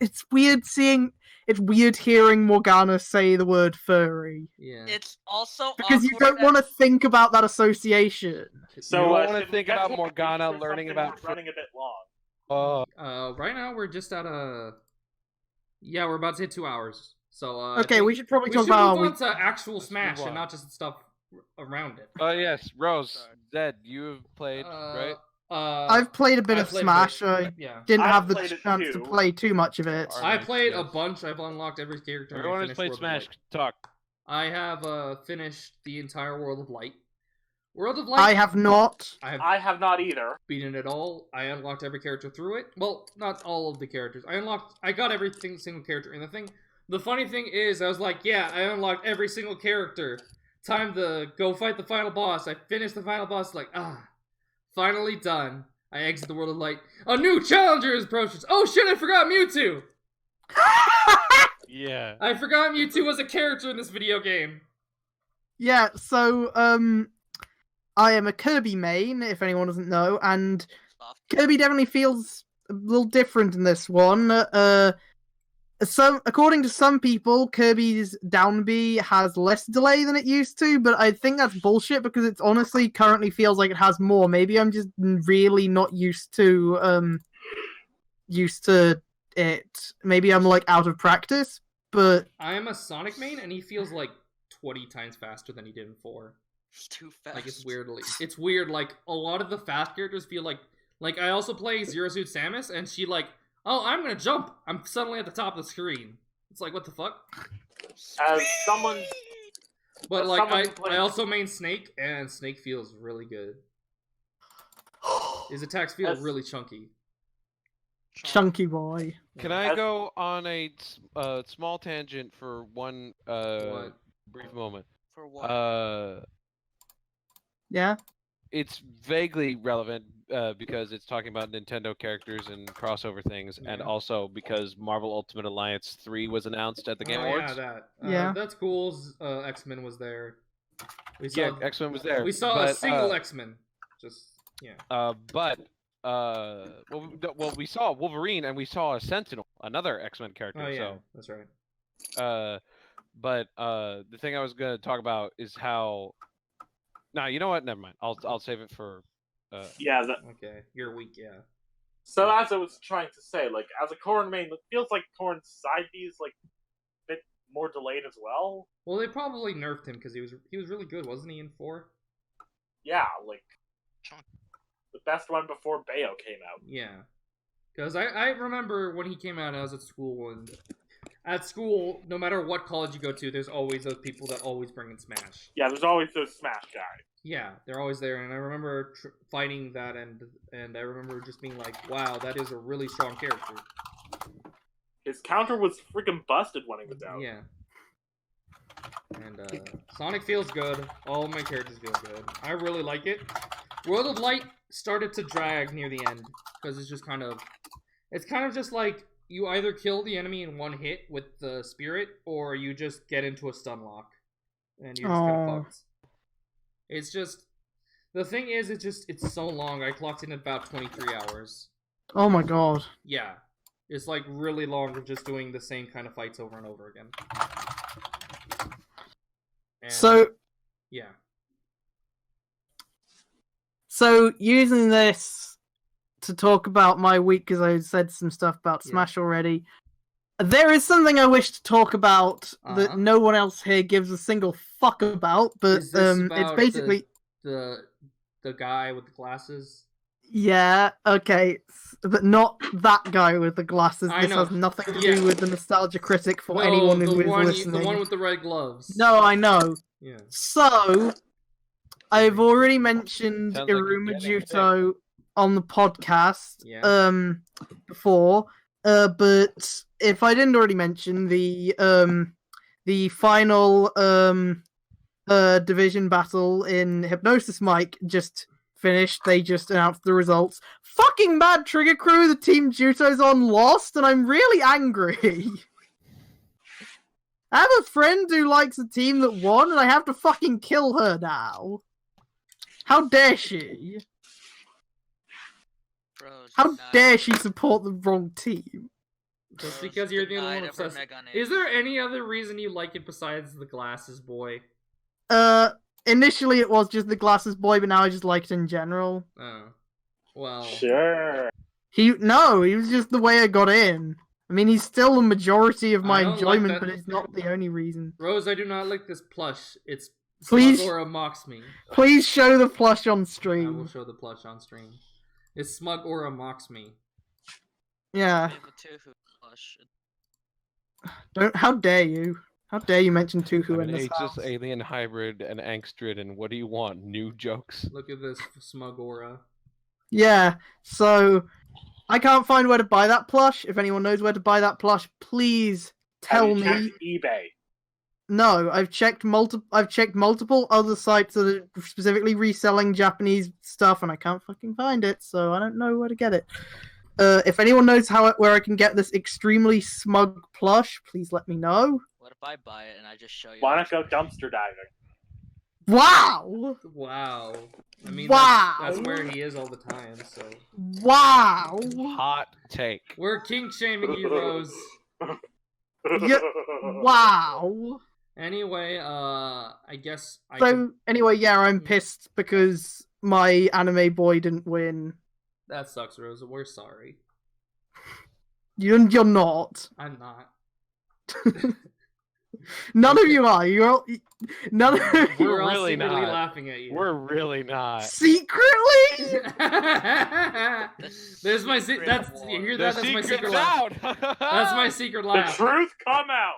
it's weird hearing Morgana say the word furry Yeah. It's also because you awkward don't that- want to think about that association. So You don't wanna should we think get about to Morgana or learning something? about We're running a bit long. Right now we're just at yeah, we're about to hit 2 hours. So I Okay, think we should probably we talk should about move our on to actual Let's Smash move and on. not just stuff around it. Oh yes, Rose, Zed, you have played, right? I've played a bit I've of played a Smash. bit. I Yeah. didn't I've have the played it chance to too. play too much of it. Alright. I Nice, played a yes. bunch. I've unlocked every character. and I Everyone has finished played World of Smash. Light. Talk. I have finished the entire World of Light. World of I Light. have not. I have not either. Beaten it all. I unlocked every character through it. Well, not all of the characters. I got every single character in the thing. The funny thing is, I was like, yeah, I unlocked every single character. Time to go fight the final boss. I finished the final boss, like, finally done. I exit the World of Light. A new challenger approaches. Oh shit, I forgot Mewtwo! Yeah. I forgot Mewtwo was a character in this video game. Yeah, so I am a Kirby main, if anyone doesn't know, and Kirby definitely feels a little different in this one. According to some people, Kirby's down B has less delay than it used to, but I think that's bullshit because it honestly currently feels like it has more. Maybe I'm just really not used to it. Maybe I'm like out of practice, but I am a Sonic main, and he feels like 20 times faster than he did in 4. It's too fast. Like, it's weird, like, a lot of the fast characters feel like I also play Zero Suit Samus, and she like, oh, I'm gonna jump. I'm suddenly at the top of the screen. It's like, what the fuck? As someone, But As like, someone who I plays- also main Snake, and Snake feels really good. His attacks feel As- really chunky. chunky boy. Can I As- go on a small tangent for one What? brief moment? For what? Yeah. It's vaguely relevant because it's talking about Nintendo characters and crossover things, and Yeah. also because Marvel Ultimate Alliance 3 was announced at the Game Oh, Awards. yeah, that. Yeah. That's cool. X-Men was there. We saw, Yeah, X-Men was there. we saw but, a single X-Men. Just, yeah. Well, we saw Wolverine and we saw a Sentinel, another X-Men character. Oh, yeah, So, that's right. but the thing I was gonna talk about is how. Nah, you know what? Never mind. I'll save it for. yeah. Okay, you're weak, yeah. So as I was trying to say, like as a Corrin main, it feels like Corrin's side B is like a bit more delayed as well. Well, they probably nerfed him because he was really good, wasn't he, in 4? Yeah, like the best one before Bayo came out. Yeah. Because I remember when he came out, I was at school, and at school, no matter what college you go to, there's always those people that always bring in Smash. Yeah, there's always those Smash guys. Yeah, they're always there, and I remember fighting that, and I remember just being like, wow, that is a really strong character. His counter was freaking busted when he was out. Yeah. And Sonic feels good. All of my characters feel good. I really like it. World of Light started to drag near the end because it's kind of just like you either kill the enemy in one hit with the spirit, or you just get into a stun lock, and you're just kind of fucked. It's just the thing is, it's so long. I clocked in about 23 hours. Oh my god. Yeah, it's like really long of just doing the same kind of fights over and over again. And, So yeah. So using this to talk about my week, because I said some stuff about Yeah. Smash already, there is something I wish to talk about that Uh-huh. no one else here gives a single fuck about, but Is this it's about basically the guy with the glasses. yeah, okay, but not that guy with the glasses. I This know. has nothing to Yeah. do with the nostalgia critic for No, anyone who is the listening. one with the red gloves. No, I know. Yeah. So, I've already mentioned Sounds like you're Iruma getting Juto on the podcast Yeah. before, but if I didn't already mention the final division battle in Hypnosis Mike just finished, they just announced the results. Fucking Mad Trigger Crew, the team Juto's on, lost, and I'm really angry. I have a friend who likes a team that won, and I have to fucking kill her now. How dare she? Bros, How denied. dare she support the wrong team? Just Bros, because you're the only denied one of her obsessed. Mega Is Knights. there any other reason you like it besides the glasses boy? Initially it was just the glasses boy, but now I just like it in general. Oh. Well. Sure. He was just the way I got in. I mean, he's still the majority of my I don't like enjoyment, that- but it's not the only reason. Rose, I do not like this plush. It's Please- Smug Aura mocks me. Please show the plush on I will stream. show the plush on stream. It's Smug Aura mocks me. Yeah. We have a Tuhu plush. Don't. How dare you? How dare you mention Tuhu I'm in an this ageless house? alien hybrid and angst-ridden. What do you want? New jokes? Look at this Smug Aura. Yeah. So, I can't find where to buy that plush. If anyone knows where to buy that plush, please tell Have you me. checked eBay? No, I've checked multiple other sites that are specifically reselling Japanese stuff, and I can't fucking find it, so I don't know where to get it. If anyone knows where I can get this extremely smug plush, please let me know. What if I buy it and I just show you? Why not go dumpster diving? Wow! Wow. I mean, Wow. that's where he is all the time, so. Wow! Hot take. We're kink shaming you, Rose. Yeah, wow! Anyway, I guess I So, could... anyway, yeah, I'm pissed because my anime boy didn't win. That sucks, Rose. We're sorry. You're not. I'm not. None of you are. You're all... None of We're you. We're all really secretly not. laughing at you. We're really not. Secretly? There's my secret that's war. you hear The that? That's my secret secret's laugh. out. That's my secret The laugh. truth come out.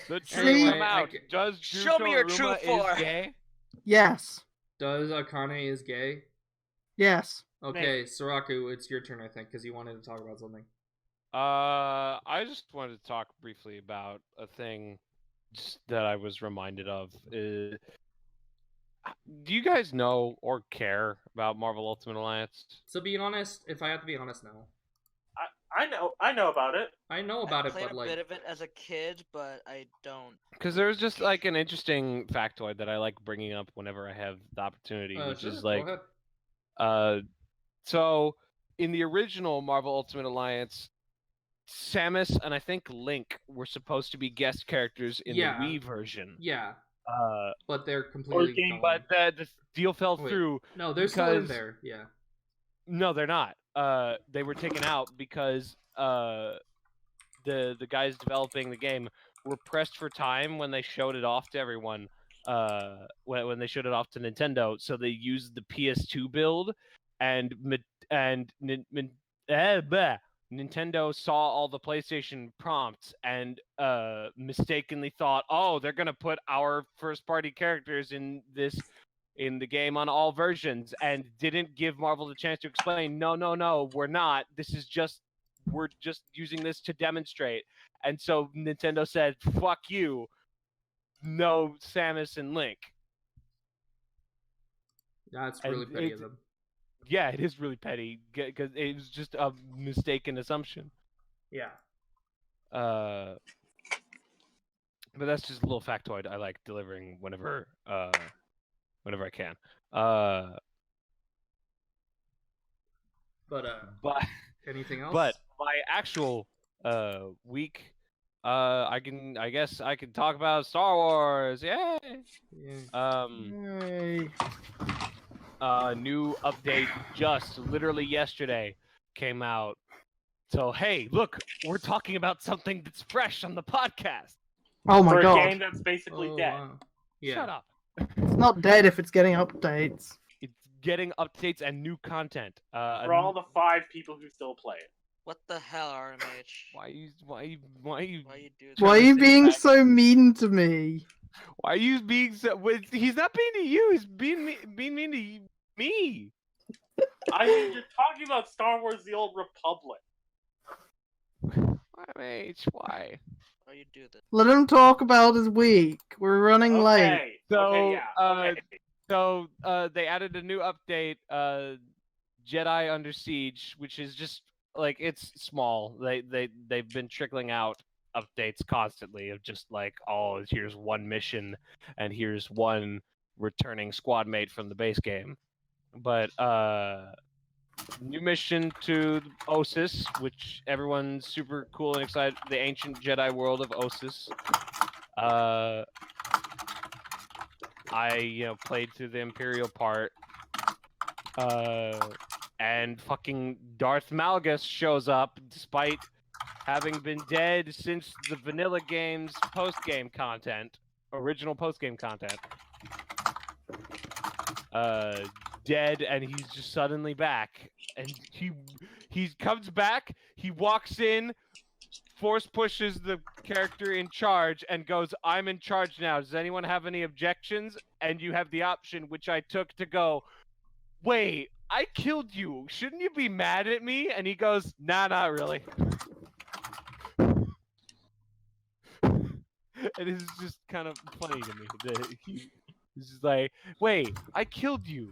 The truth Anyway, come out. Does Show me your Juto true Aruma form. is gay? Yes. Does Akane is gay? Yes. Okay, Soraku, it's your turn, I think, because you wanted to talk about something. I just wanted to talk briefly about a thing that I was reminded of. Do you guys know or care about Marvel Ultimate Alliance? So be honest, if I have to be honest now, I know about it. I know about I it, played but a like, bit of it as a kid, but I don't. Because there's just like an interesting factoid that I like bringing up whenever I have the opportunity, which sure, is go like, ahead. so in the original Marvel Ultimate Alliance, Samus and I think Link were supposed to be guest characters in Yeah. the Wii version. Yeah, Uh, but they're completely Working, gone. but the deal fell Wait. through. No, they're still in because- there. Yeah. No, they're not. They were taken out because the guys developing the game were pressed for time when they showed it off to everyone. When they showed it off to Nintendo, so they used the PS2 build, and Nintendo saw all the PlayStation prompts and mistakenly thought, oh, they're gonna put our first-party characters in the game on all versions, and didn't give Marvel the chance to explain, no, we're not. We're just using this to demonstrate. And so Nintendo said, fuck you. No Samus and Link. That's And really petty it- of them. Yeah, it is really petty because it was just a mistaken assumption. Yeah. But that's just a little factoid I like delivering whenever I can. But But anything else? But my actual week, I guess I can talk about Star Wars. Yay! Yeah. Yay. New update just literally yesterday came out. So hey, look, we're talking about something that's fresh on the podcast. Oh my For a god. game that's basically Oh, dead. wow. Yeah. Shut up. It's not dead if it's getting updates. It's getting updates and new content. For all the 5 people who still play it. What the hell, RMH? why you Why you do that? Why are you being so mean to me? Why are you being so? He's not being to you. He's being mean to me. I mean, you're talking about Star Wars: The Old Republic. Why? Why you do this? Let him talk about his week. We're running late. Okay. So, okay, yeah. Okay. So they added a new update, Jedi Under Siege, which is just like it's small. They've been trickling out updates constantly of just like, oh, here's one mission and here's one returning squad mate from the base game. But new mission to Osis, which everyone's super cool and excited. The ancient Jedi world of Osis. I played through the Imperial part. And fucking Darth Malgus shows up despite having been dead since the vanilla game's post-game content, original post-game content. Dead, and he's just suddenly back. And he comes back, he walks in, force pushes the character in charge and goes, I'm in charge now. Does anyone have any objections? And you have the option, which I took, to go, wait, I killed you. Shouldn't you be mad at me? And he goes, nah, not really. And it's just kind of funny to me that he's just like, wait, I killed you.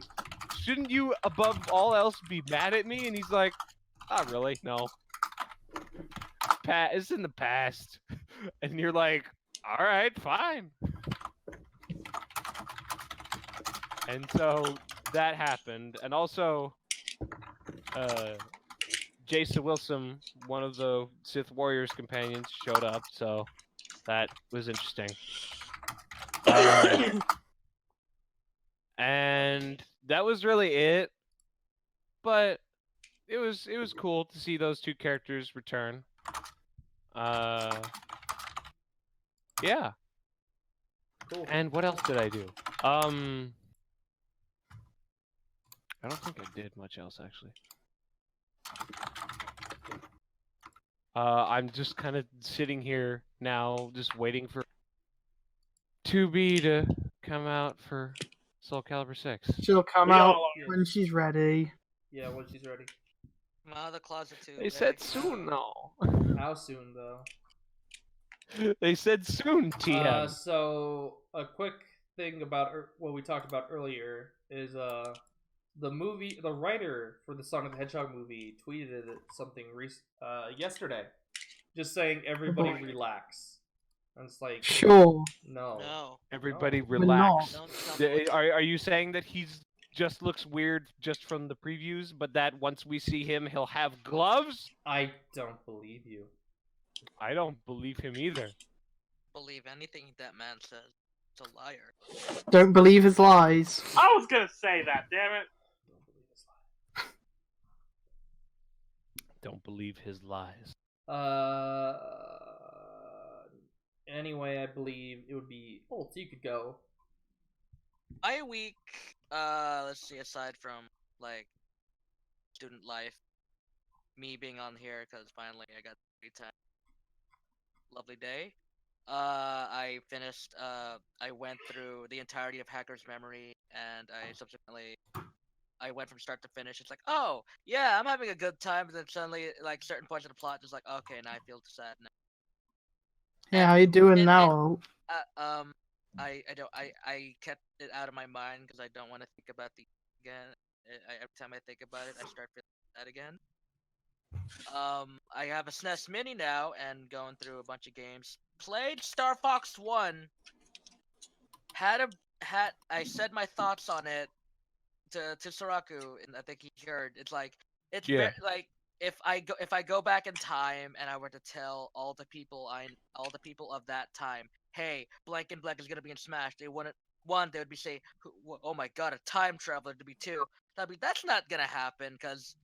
Shouldn't you, above all else, be mad at me? And he's like, not really, no. It's in the past. And you're like, all right, fine. And so that happened. And also, Jason Wilson, one of the Sith Warriors companions, showed up, so that was interesting. And that was really it. But it was cool to see those two characters return. Yeah. Cool. And what else did I do? I don't think I did much else, actually. I'm just kind of sitting here now, just waiting for 2B to come out for Soul Calibur 6. She'll come We out all are. when she's ready. Yeah, when she's ready. I'm out of the closet too. They said soon, though. How soon, though? They said soon, TM. So, a quick thing about what we talked about earlier is the writer for the Sonic the Hedgehog movie tweeted something yesterday, just saying everybody relax. And it's like, Sure. no. Everybody No. relax. Don't tell me what Are you saying that he's just looks weird just from the previews, but that once we see him, he'll have gloves? I don't believe you. I don't believe him either. believe anything that man says. It's a liar. Don't believe his lies. I was gonna say that, damn it. Don't believe his lies. Anyway, I believe it would be. Oh, so you could go. My week, let's see, aside from, like, student life, me being on here, because finally I got free time. Lovely day. I finished, I went through the entirety of Hacker's Memory, and I went from start to finish. It's like, oh, yeah, I'm having a good time, but then suddenly, like, certain points of the plot, just like, okay, now I feel sad now. Yeah, how you doing and- now? I kept it out of my mind because I don't want to think about the again. Every time I think about it, I start feeling that again. I have a SNES Mini now and going through a bunch of games. Played Star Fox 1. I said my thoughts on it to Soraku, and I think he heard. It's like Yeah. like if I go back in time and I were to tell all the people of that time, hey, blank and blank is gonna be in Smash, they wouldn't. One, they would be say, oh my god, a time traveler. To be two, that's not gonna happen because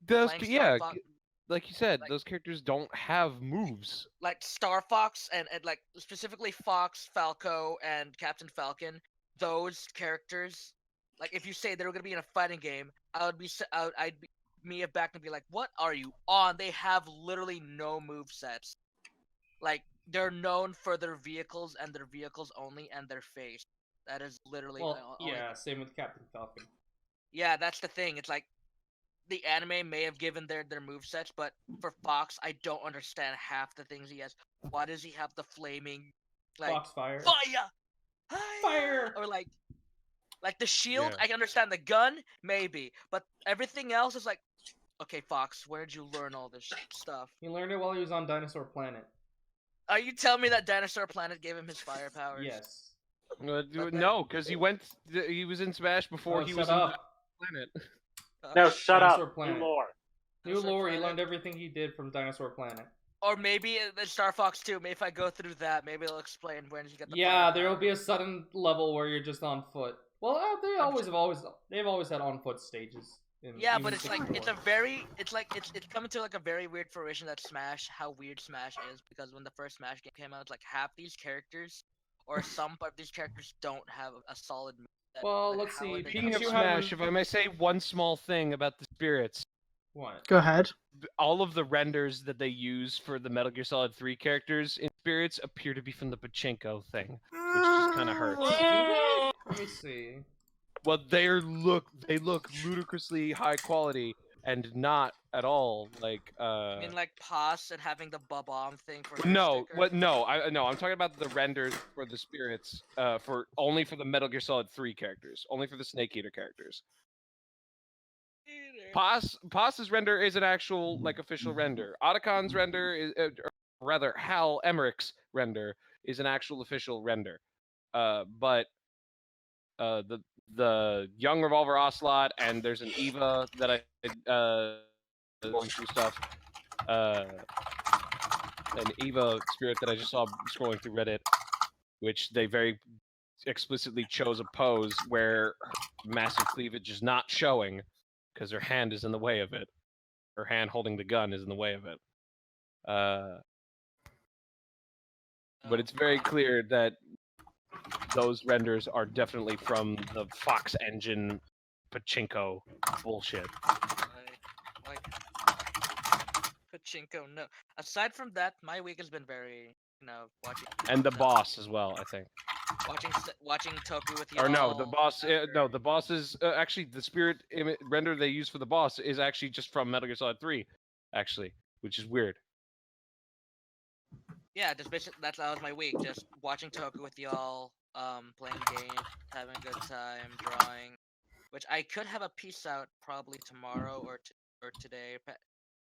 Those, playing yeah, Star Fox, like you said, like- those characters don't have moves. like Star Fox and like specifically Fox, Falco, and Captain Falcon, those characters, like if you say they were gonna be in a fighting game, I'd be me back and be like, what are you on? They have literally no move sets. Like they're known for their vehicles and their vehicles only and their face. That is literally Well, only yeah, same with Captain Falcon. Yeah, that's the thing. It's like the anime may have given their movesets, but for Fox, I don't understand half the things he has. Why does he have the flaming, like, Foxfire. fire? Fire! Or like Like the shield, Yeah. I can understand. The gun, maybe, but everything else is like, okay, Fox, where did you learn all this stuff? He learned it while he was on Dinosaur Planet. Are you telling me that Dinosaur Planet gave him his fire powers? Yes. Okay. No, because he was in Smash before Oh, he shut was up. in Planet. No, shut Dinosaur up. Planet. New lore. New Dinosaur lore, he Planet? learned everything he did from Dinosaur Planet. Or maybe in Star Fox 2, maybe if I go through that, maybe it'll explain when did you get the Yeah, fire there will be a powers. sudden level where you're just on foot. Well, they've always had on foot stages. Yeah, even but it's like 64. it's coming to like a very weird fruition that Smash, how weird Smash is, because when the first Smash game came out, it's like half these characters or some of these characters don't have a solid move set. Well, Like, let's how are see. they Speaking gonna of Pikachu fight? Smash, if I may say one small thing about the spirits, What? Go ahead. all of the renders that they use for the Metal Gear Solid 3 characters in spirits appear to be from the pachinko thing, which just kind of hurts. Do they? Let me see. Well, they look ludicrously high quality and not at all like I mean, like Pos and having the bomb thing for her no, sticker. what no, I'm talking about the renders for the spirits for only for the Metal Gear Solid 3 characters, only for the Snake Eater characters. Pas's render is an actual like official render. Otacon's render is or rather Hal Emmerich's render is an actual official render. But the Young Revolver Ocelot and there's an Eva that I going through stuff. An Eva spirit that I just saw scrolling through Reddit, which they very explicitly chose a pose where her massive cleavage is not showing because her hand is in the way of it. Her hand holding the gun is in the way of it. But it's very clear that those renders are definitely from the Fox Engine pachinko bullshit. Like pachinko. No. Aside from that, my week has been very, watching. And the boss as well, I think. Watching Toku with y'all. Or no, the boss. No, the boss is actually the spirit render they use for the boss is actually just from Metal Gear Solid 3, actually, which is weird. Yeah, just basically that was my week. Just watching Toku with y'all, playing games, having a good time, drawing. Which I could have a piece out probably tomorrow or today,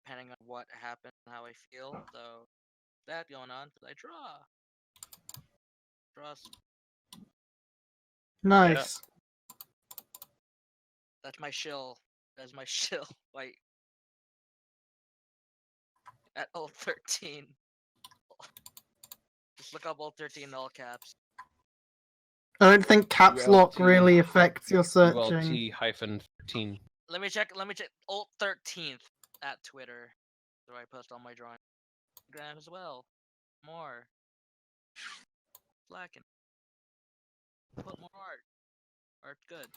depending on what happened and how I feel. So that going on because I draw. Nice. That's my shill. That's my shill. Like at ult 13. Just look up ult 13 in all caps. I don't think caps lock ULT. really affects your searching. ULT-13. Let me check ult 13th at Twitter. So I post all my drawings. Instagram as well. More. Slacking. Put more art. Art's good.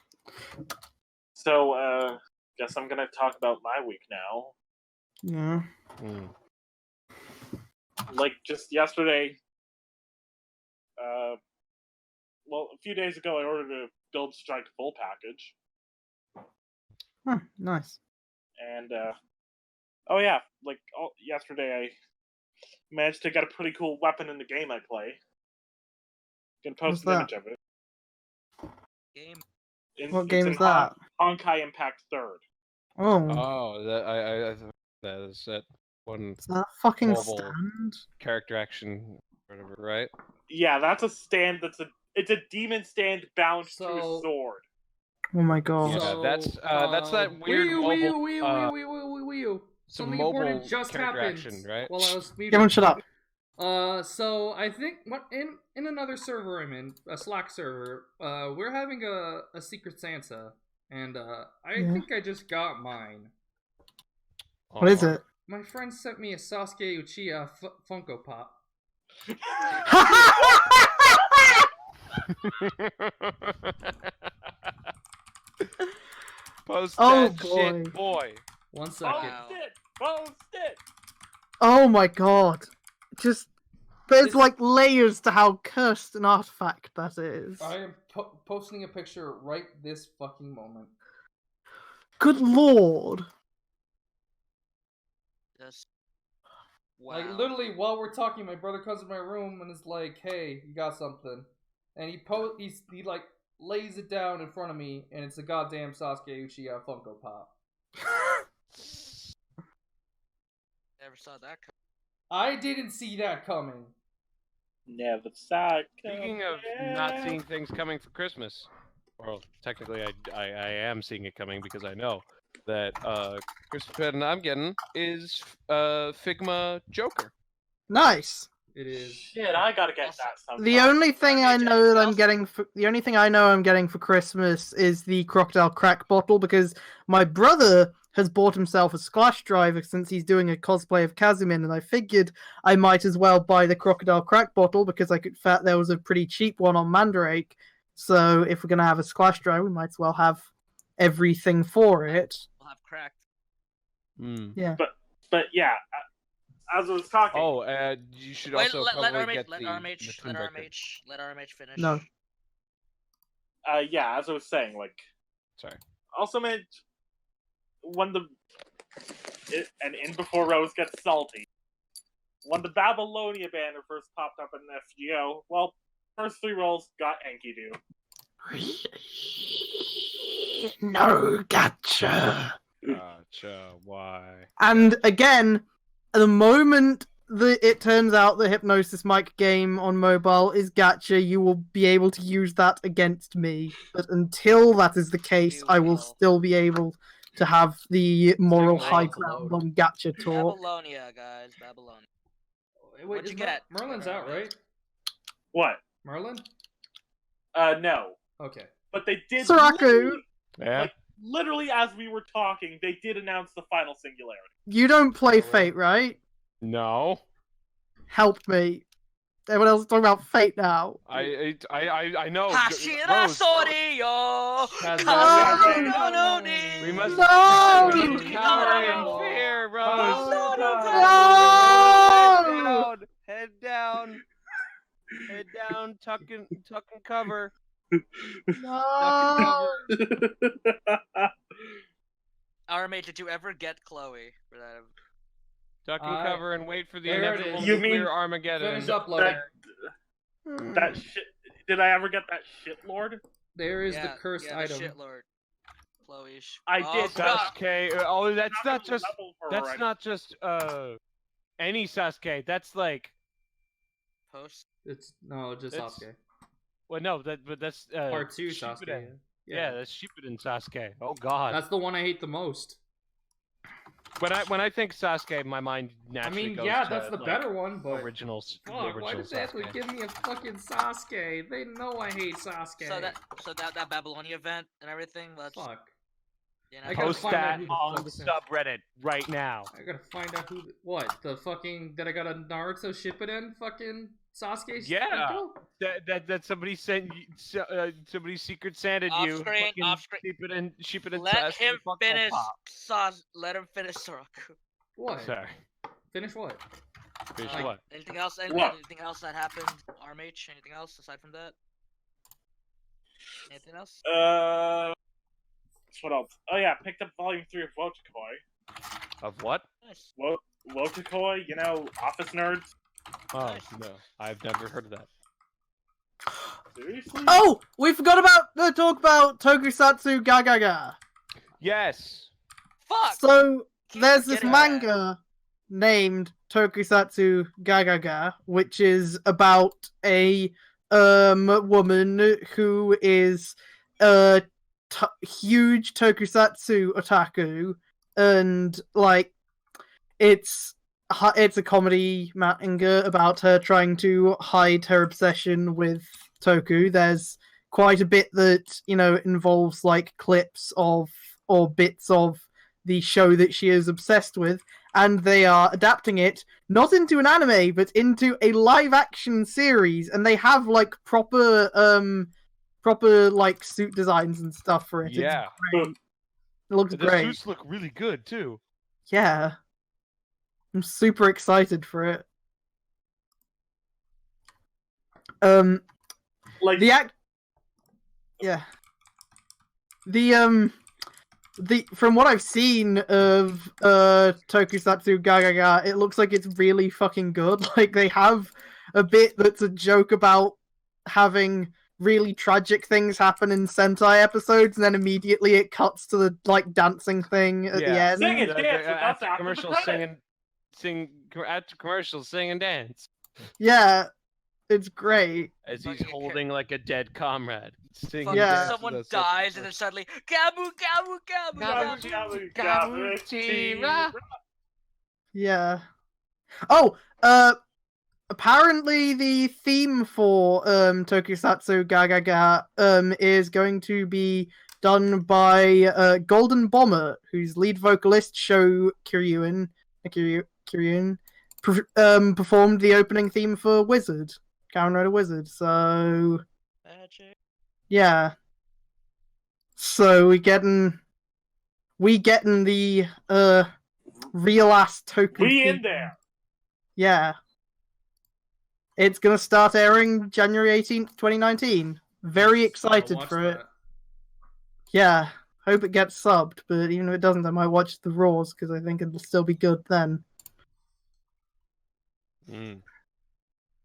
So, guess I'm gonna talk about my week now. Yeah. Like just yesterday, well, a few days ago, I ordered a Build Strike full package, Huh, nice. and oh yeah, yesterday I managed to get a pretty cool weapon in the game I play. Can post What's an that? image of it. Game. What game is that? Honkai Impact 3rd. Oh, Oh, that that is that one is that a fucking mobile stand? character action, whatever, right? Yeah, that's a stand. It's a demon stand bound to a So- sword. Oh my god. Yeah, that's that weird Wii U. some Something mobile important just character happened action, right? while I was muted. Everyone shut up. So I think in another server I'm in, a Slack server, we're having a Secret Santa, and I Yeah. think I just got mine. What is it? My friend sent me a Sasuke Uchiha Funko Pop. Post Oh, that shit, boy. boy. 1 second. Post it! Oh my god. Just there's It's- like layers to how cursed an artifact that is. I am posting a picture right this fucking moment. Good lord. Just. Wow. Like literally while we're talking, my brother comes in my room and is like, "Hey, you got something?" And he like lays it down in front of me, and it's a goddamn Sasuke Uchiha Funko Pop. Never saw that. I didn't see that coming. Never saw it Speaking of not seeing things coming for Christmas, well, technically I am seeing it coming because I know that Christmas present I'm getting is Figma Joker. Nice. It is. Shit, I gotta get that sometime. The only thing I Anything know that I'm else? getting for the only thing I know I'm getting for Christmas is the crocodile crack bottle because my brother has bought himself a splash driver since he's doing a cosplay of Kazumin, and I figured I might as well buy the crocodile crack bottle because there was a pretty cheap one on Mandrake. So if we're gonna have a splash driver, we might as well have everything for it. We'll have cracked. Yeah. But yeah, as I was talking. Oh, you should Wait, also let probably get let RMH finish. No. Yeah, as I was saying, like. Sorry. Also, man, when and in before Rose gets salty, when the Babylonia banner first popped up in FGO, well, first 3 rolls got Enkidu. No, gotcha. Gotcha. Why? And again, the moment that it turns out the Hypnosis Mic game on mobile is gacha, you will be able to use that against me. But until that is the case, You I will will. still be able to have the moral taking a high while to ground load. on gacha talk. Babylonia, guys. Babylonia. Wait, What'd is you get? Merlin's out, right? What? Merlin? No. Okay. But they did. Soraku! Yeah. Literally, as we were talking, they did announce the final singularity. You don't play Oh, really? Fate, right? No. Help me. Everyone else is talking about Fate now. I know. Hashira Rose, Soriyo! No! we must No! cower in fear, Rose. No! Head down. Head down. Tuck and cover. No! RMH, did you ever get Chloe for that? Duck and cover and wait for the There it inevitable is. You nuclear mean- Armageddon. Finish uploading. That shit. Did I ever get that shit, Lord? There is the cursed the item. shitlord. Chloe. I did. Sasuke. Oh, that's not just. Level for That's already. not just any Sasuke. That's like. Post. It's just It's- Sasuke. Well, no, that's Part 2 Shippuden. Sasuke. Yeah, that's Shippuden Sasuke. Oh God. That's the one I hate the most. When I think Sasuke, my mind naturally goes to that's the like, better one, but originals. fuck, why original did they have to Sasuke. give me a fucking Sasuke? They know I hate Sasuke. So that Babylonia event and everything. Let's. Fuck. You know, I gotta Post find out that who the on fuck the sent- subreddit right now. I gotta find out what the fucking that I got a Naruto Shippuden fucking Sasuke. Yeah. Funko? That somebody sent you, somebody secret Santed Off you. screen, fucking off screen. Shippuden let Sasuke him Funko finish. Pop. Let him finish Soraku. What? Sorry. Finish what? Finish Like- what? Anything else? What? Anything else that happened? RMH? Anything else aside from that? Anything else? What else? Oh yeah, picked up Volume 3 of Wotakoi. Of what? Nice. Wotakoi, you know, office nerds. Oh Nice. no, I've never heard of that. Seriously? Oh! We forgot about the talk about Tokusatsu Gagaga. Yes. Fuck. So Keep there's this forgetting that. manga named Tokusatsu Gagaga, which is about a woman who is a huge Tokusatsu otaku, and like it's a comedy manga about her trying to hide her obsession with Toku. There's quite a bit that involves like clips of or bits of the show that she is obsessed with, and they are adapting it not into an anime but into a live action series, and they have like proper like suit designs and stuff for it. Yeah. It's great. It looks The great. suits look really good too. Yeah. I'm super excited for it. Like, Yeah. The from what I've seen of Tokusatsu Gagaga, it looks like it's really fucking good. Like they have a bit that's a joke about having really tragic things happen in Sentai episodes, and then immediately it cuts to the like dancing thing at the Yeah. end. Sing and The- dance with us after after the commercials, credits. after commercials, sing and dance Yeah, it's great. as he's Fucking holding like a dead comrade. Sing Fucking and Yeah. dance someone with us. dies and then suddenly gabu gabu gabu Gabu, gabu. gabu, gabu, Tira. Yeah. Oh, apparently the theme for Tokusatsu Gagaga is going to be done by Golden Bomber, whose lead vocalist Sho Kiryuin performed the opening theme for Wizard, Kamen Rider Wizard. So Magic. yeah. So we getting the real ass Toku We theme. in there. Yeah. It's gonna start airing January 18th, 2019. Very I'll excited watch for it. that. Yeah. Hope it gets subbed, but even if it doesn't, I might watch the Raws because I think it'll still be good then. Mm,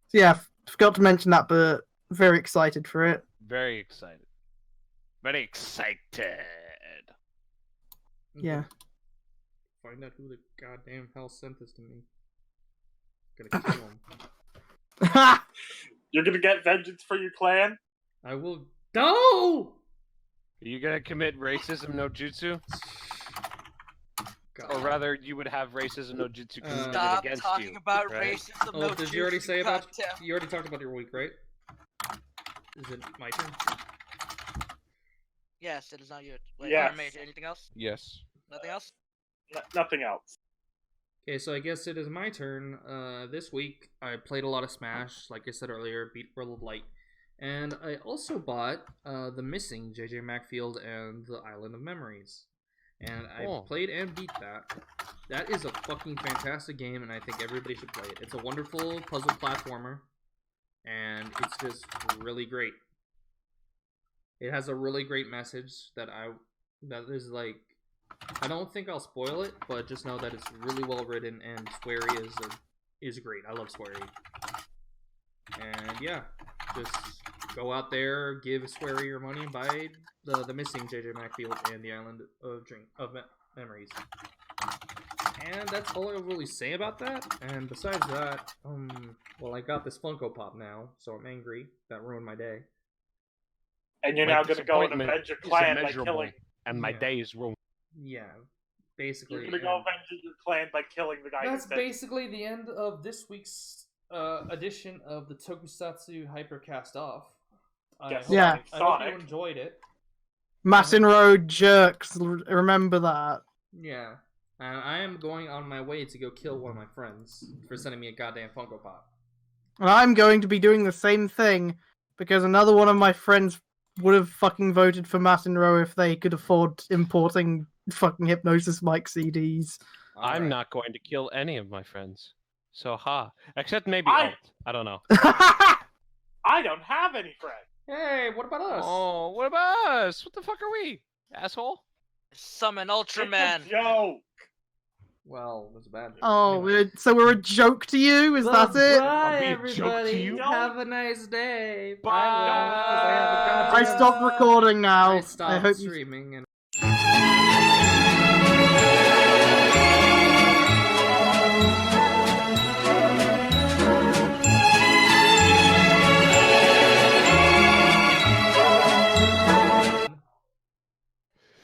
So yeah, forgot to mention that, but very excited for it. very excited. Very excited. Yeah. Find out who the goddamn hell sent this to me. Gonna kill him. You're gonna get vengeance for your clan? I will. No! Are you gonna commit racism no jutsu? God. Or rather, you would have racism no jutsu committed Stop against talking you. about right? racism. Oh, no did you already juice, say about? goddamn. You already talked about your week, right? Is it my turn? Yes, it is not yours. Wait, Yes. Armage, anything else? Yes. Nothing else? Nothing else. Okay, so I guess it is my turn. This week I played a lot of Smash, like I said earlier, beat World of Light, and I also bought The Missing, JJ Macfield and the Island of Memories, and I Oh. played and beat that. That is a fucking fantastic game, and I think everybody should play it. It's a wonderful puzzle platformer, and it's just really great. It has a really great message that is like. I don't think I'll spoil it, but just know that it's really well written and Swery is great. I love Swery. And yeah, just go out there, give Swery your money, and buy the Missing JJ Macfield and the Island of Memories. And that's all I'll really say about that. And besides that, well, I got this Funko Pop now, so I'm angry. That ruined my day. And you're My now gonna go and disappointment avenge your is clan by immeasurable, killing. and my Yeah. day is ruined. Yeah, basically. You're gonna go and- avenge your clan by killing the guy who That's said. basically the end of this week's edition of the Tokusatsu Hypercast Off. Yes, Yeah. I hope you Sonic. enjoyed it. Masinro jerks, remember that. Yeah. And I am going on my way to go kill one of my friends for sending me a goddamn Funko Pop. And I'm going to be doing the same thing because another one of my friends would have fucking voted for Masinro if they could afford importing fucking Hypnosis Mike CDs. I'm Alright. not going to kill any of my friends. So ha. Except maybe I- Alt. I don't know. I don't have any friends. Hey, what about us? Oh, what about us? What the fuck are we? Asshole? Summon It's Ultraman. a joke. Well, it was a bad joke. Oh, Anyway. so we're a joke to you? Is that it? Bye, I'll be a joke to you. Have a nice day. Bye. I stopped recording now. I stopped hope you... streaming and.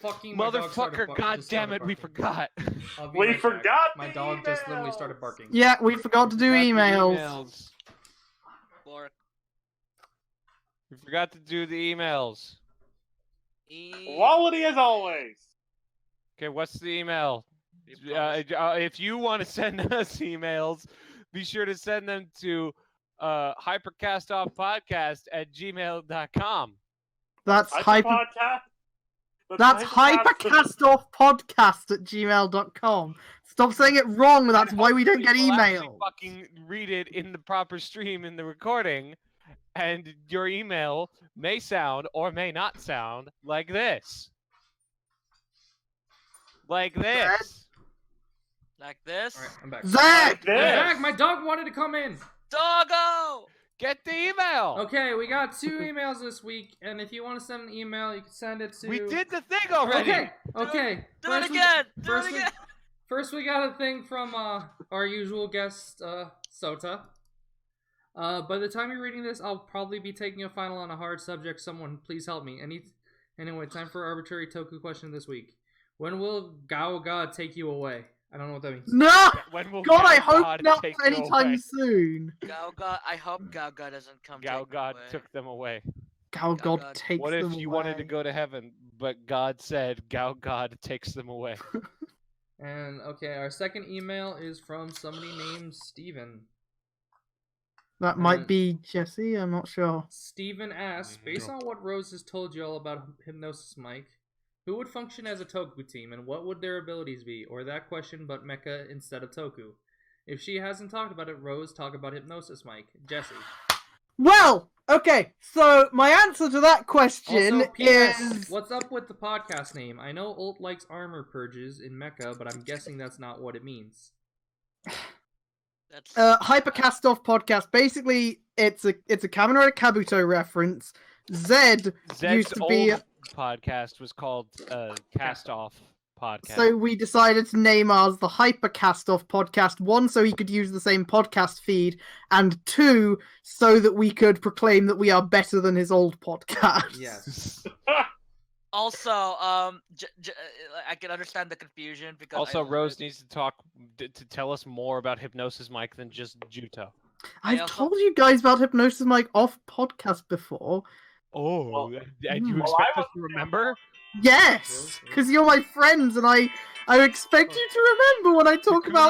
Fucking my dog started Motherfucker, bar- god just damn started it, we barking. forgot. I'll be We right back. forgot My the dog just literally emails. started barking. Yeah, we forgot to do Forgot to do emails. Bork. We forgot to do the emails. Quality as always. Okay, what's the email? If you want to send us emails, be sure to send them to hypercastoffpodcast@gmail.com. That's hyper. Podcast. That's hypercastoffpodcast@gmail.com. Stop saying it wrong. That's why we don't get We'll actually email. fucking read it in the proper stream in the recording, and your email may sound or may not sound like this. Like this. Like this. Alright, I'm back. Zach! I'm back! My dog wanted to come in! Doggo! Get the email. Okay, we got 2 emails this week, and if you want to send an email, you can send it to. We did the thing already. Okay. Do it again. Do it again. First, we got a thing from our usual guest, Sota. By the time you're reading this, I'll probably be taking a final on a hard subject. Someone, please help me. Anyway, time for arbitrary Toku question this week. When will Gao God take you away? I don't know what that means. No! When will God, I Gao hope God not take you anytime away? soon. I hope Gao God doesn't come. Gao take God me away. took them away. Gao God God. takes What if them you away. wanted to go to heaven, but God said Gao God takes them away? And okay, our second email is from somebody named Steven. That might be Jesse, I'm not sure. Steven asks, based on what Rose has told you all about Hypnosis Mike, who would function as a Toku team and what would their abilities be? Or that question, but mecha instead of Toku. If she hasn't talked about it, Rose, talk about Hypnosis Mike. Jesse. Well, okay, so my answer to that question Also, P.S. is... What's up with the podcast name? I know Ult likes armor purges in mecha, but I'm guessing that's not what it means. That's Hypercast Off podcast. Basically, it's a Kamen Rider Kabuto reference. Zed Zed's used to be... old podcast was called Cast Off Podcast. So we decided to name ours the Hypercast Off podcast. 1, so he could use the same podcast feed, and 2, so that we could proclaim that we are better than his old podcast. Yes. Also, I can understand the confusion because Also, Rose needs to talk to tell us more about Hypnosis Mike than just Juto. I've told you guys about Hypnosis Mike off podcast before. Oh, Well, and you well, expect I us to remember? Yes, because you're my friends, and I expect you to remember when I talk about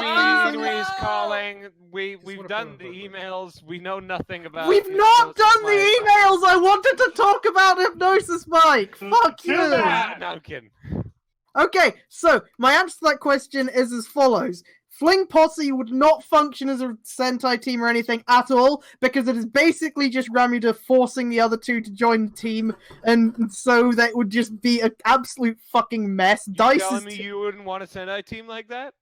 things. He's calling. We've wanna done put the him emails. We know nothing about. We've not done the Hypnosis Mike. emails. I wanted to talk about Hypnosis Mike. Fuck Too you. bad. No, I'm kidding. Okay, so my answer to that question is as follows. Fling Posse would not function as a Sentai team or anything at all, because it is basically just Ramuda forcing the other 2 to join the team, and so that would just be an absolute fucking mess. You telling me you wouldn't want a Sentai team like that?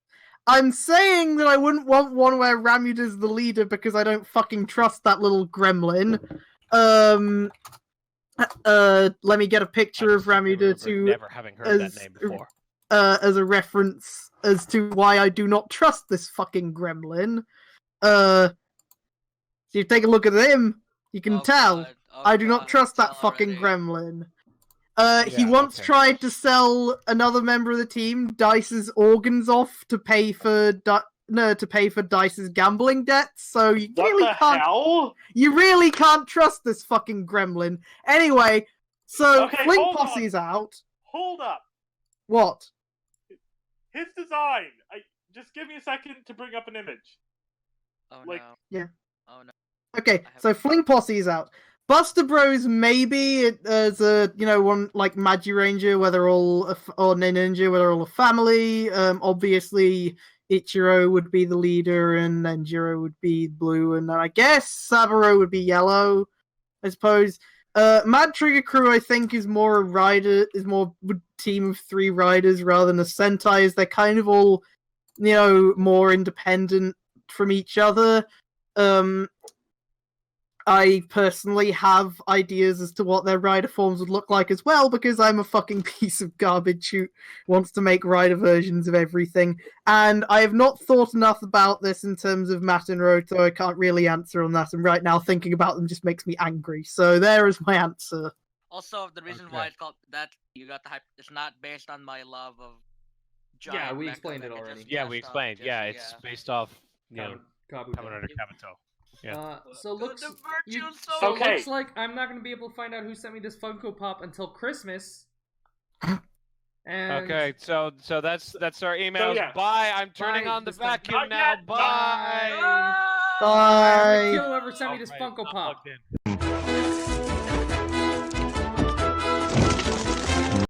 I'm saying that I wouldn't want one where Ramuda's the leader because I don't fucking trust that little gremlin. Let me get a picture of Ramuda to never having heard that as- name before. as a reference as to why I do not trust this fucking gremlin. So you take a look at him, you can tell. I do not trust that fucking gremlin. He Yeah, once okay. tried to sell another member of the team Dice's organs off to pay for Dice's gambling debts. So you What really the can't. hell? You really can't trust this fucking gremlin. Anyway, so Okay, Fling hold on. Posse's out. Hold up. What? His design. Just give me a second to bring up an image. Oh like- no. Yeah. Oh no. Okay, I so haven't- Fling Posse's out. Buster Bros maybe as a one like Magi Ranger where they're all or Ninja where they're all a family. Obviously Ichiro would be the leader and Nenjiro would be blue, and then I guess Saburo would be yellow. I suppose. Mad Trigger Crew I think is more a rider, is more a team of 3 riders rather than a Sentai. As they're kind of all more independent from each other. I personally have ideas as to what their rider forms would look like as well, because I'm a fucking piece of garbage who wants to make rider versions of everything. And I have not thought enough about this in terms of Matt and Roto. I can't really answer on that, and right now thinking about them just makes me angry. So there is my answer. Also, the reason why it's called that you got the hype. It's not based on my love of. Yeah, giant we mecha explained it mecha, already. just Yeah, based we off explained. just- Yeah, it's based off Kabuto. Kamen Rider Kabuto. Yeah. So looks The virtue is so. so Okay. looks like I'm not gonna be able to find out who sent me this Funko Pop until Christmas. And Okay, so that's our emails. yeah. Bye. I'm turning Bye. on the This time- vacuum Not now. yet. Bye. I'm gonna Bye. kill whoever sent me this Alright, Funko I'm Pop. plugged in.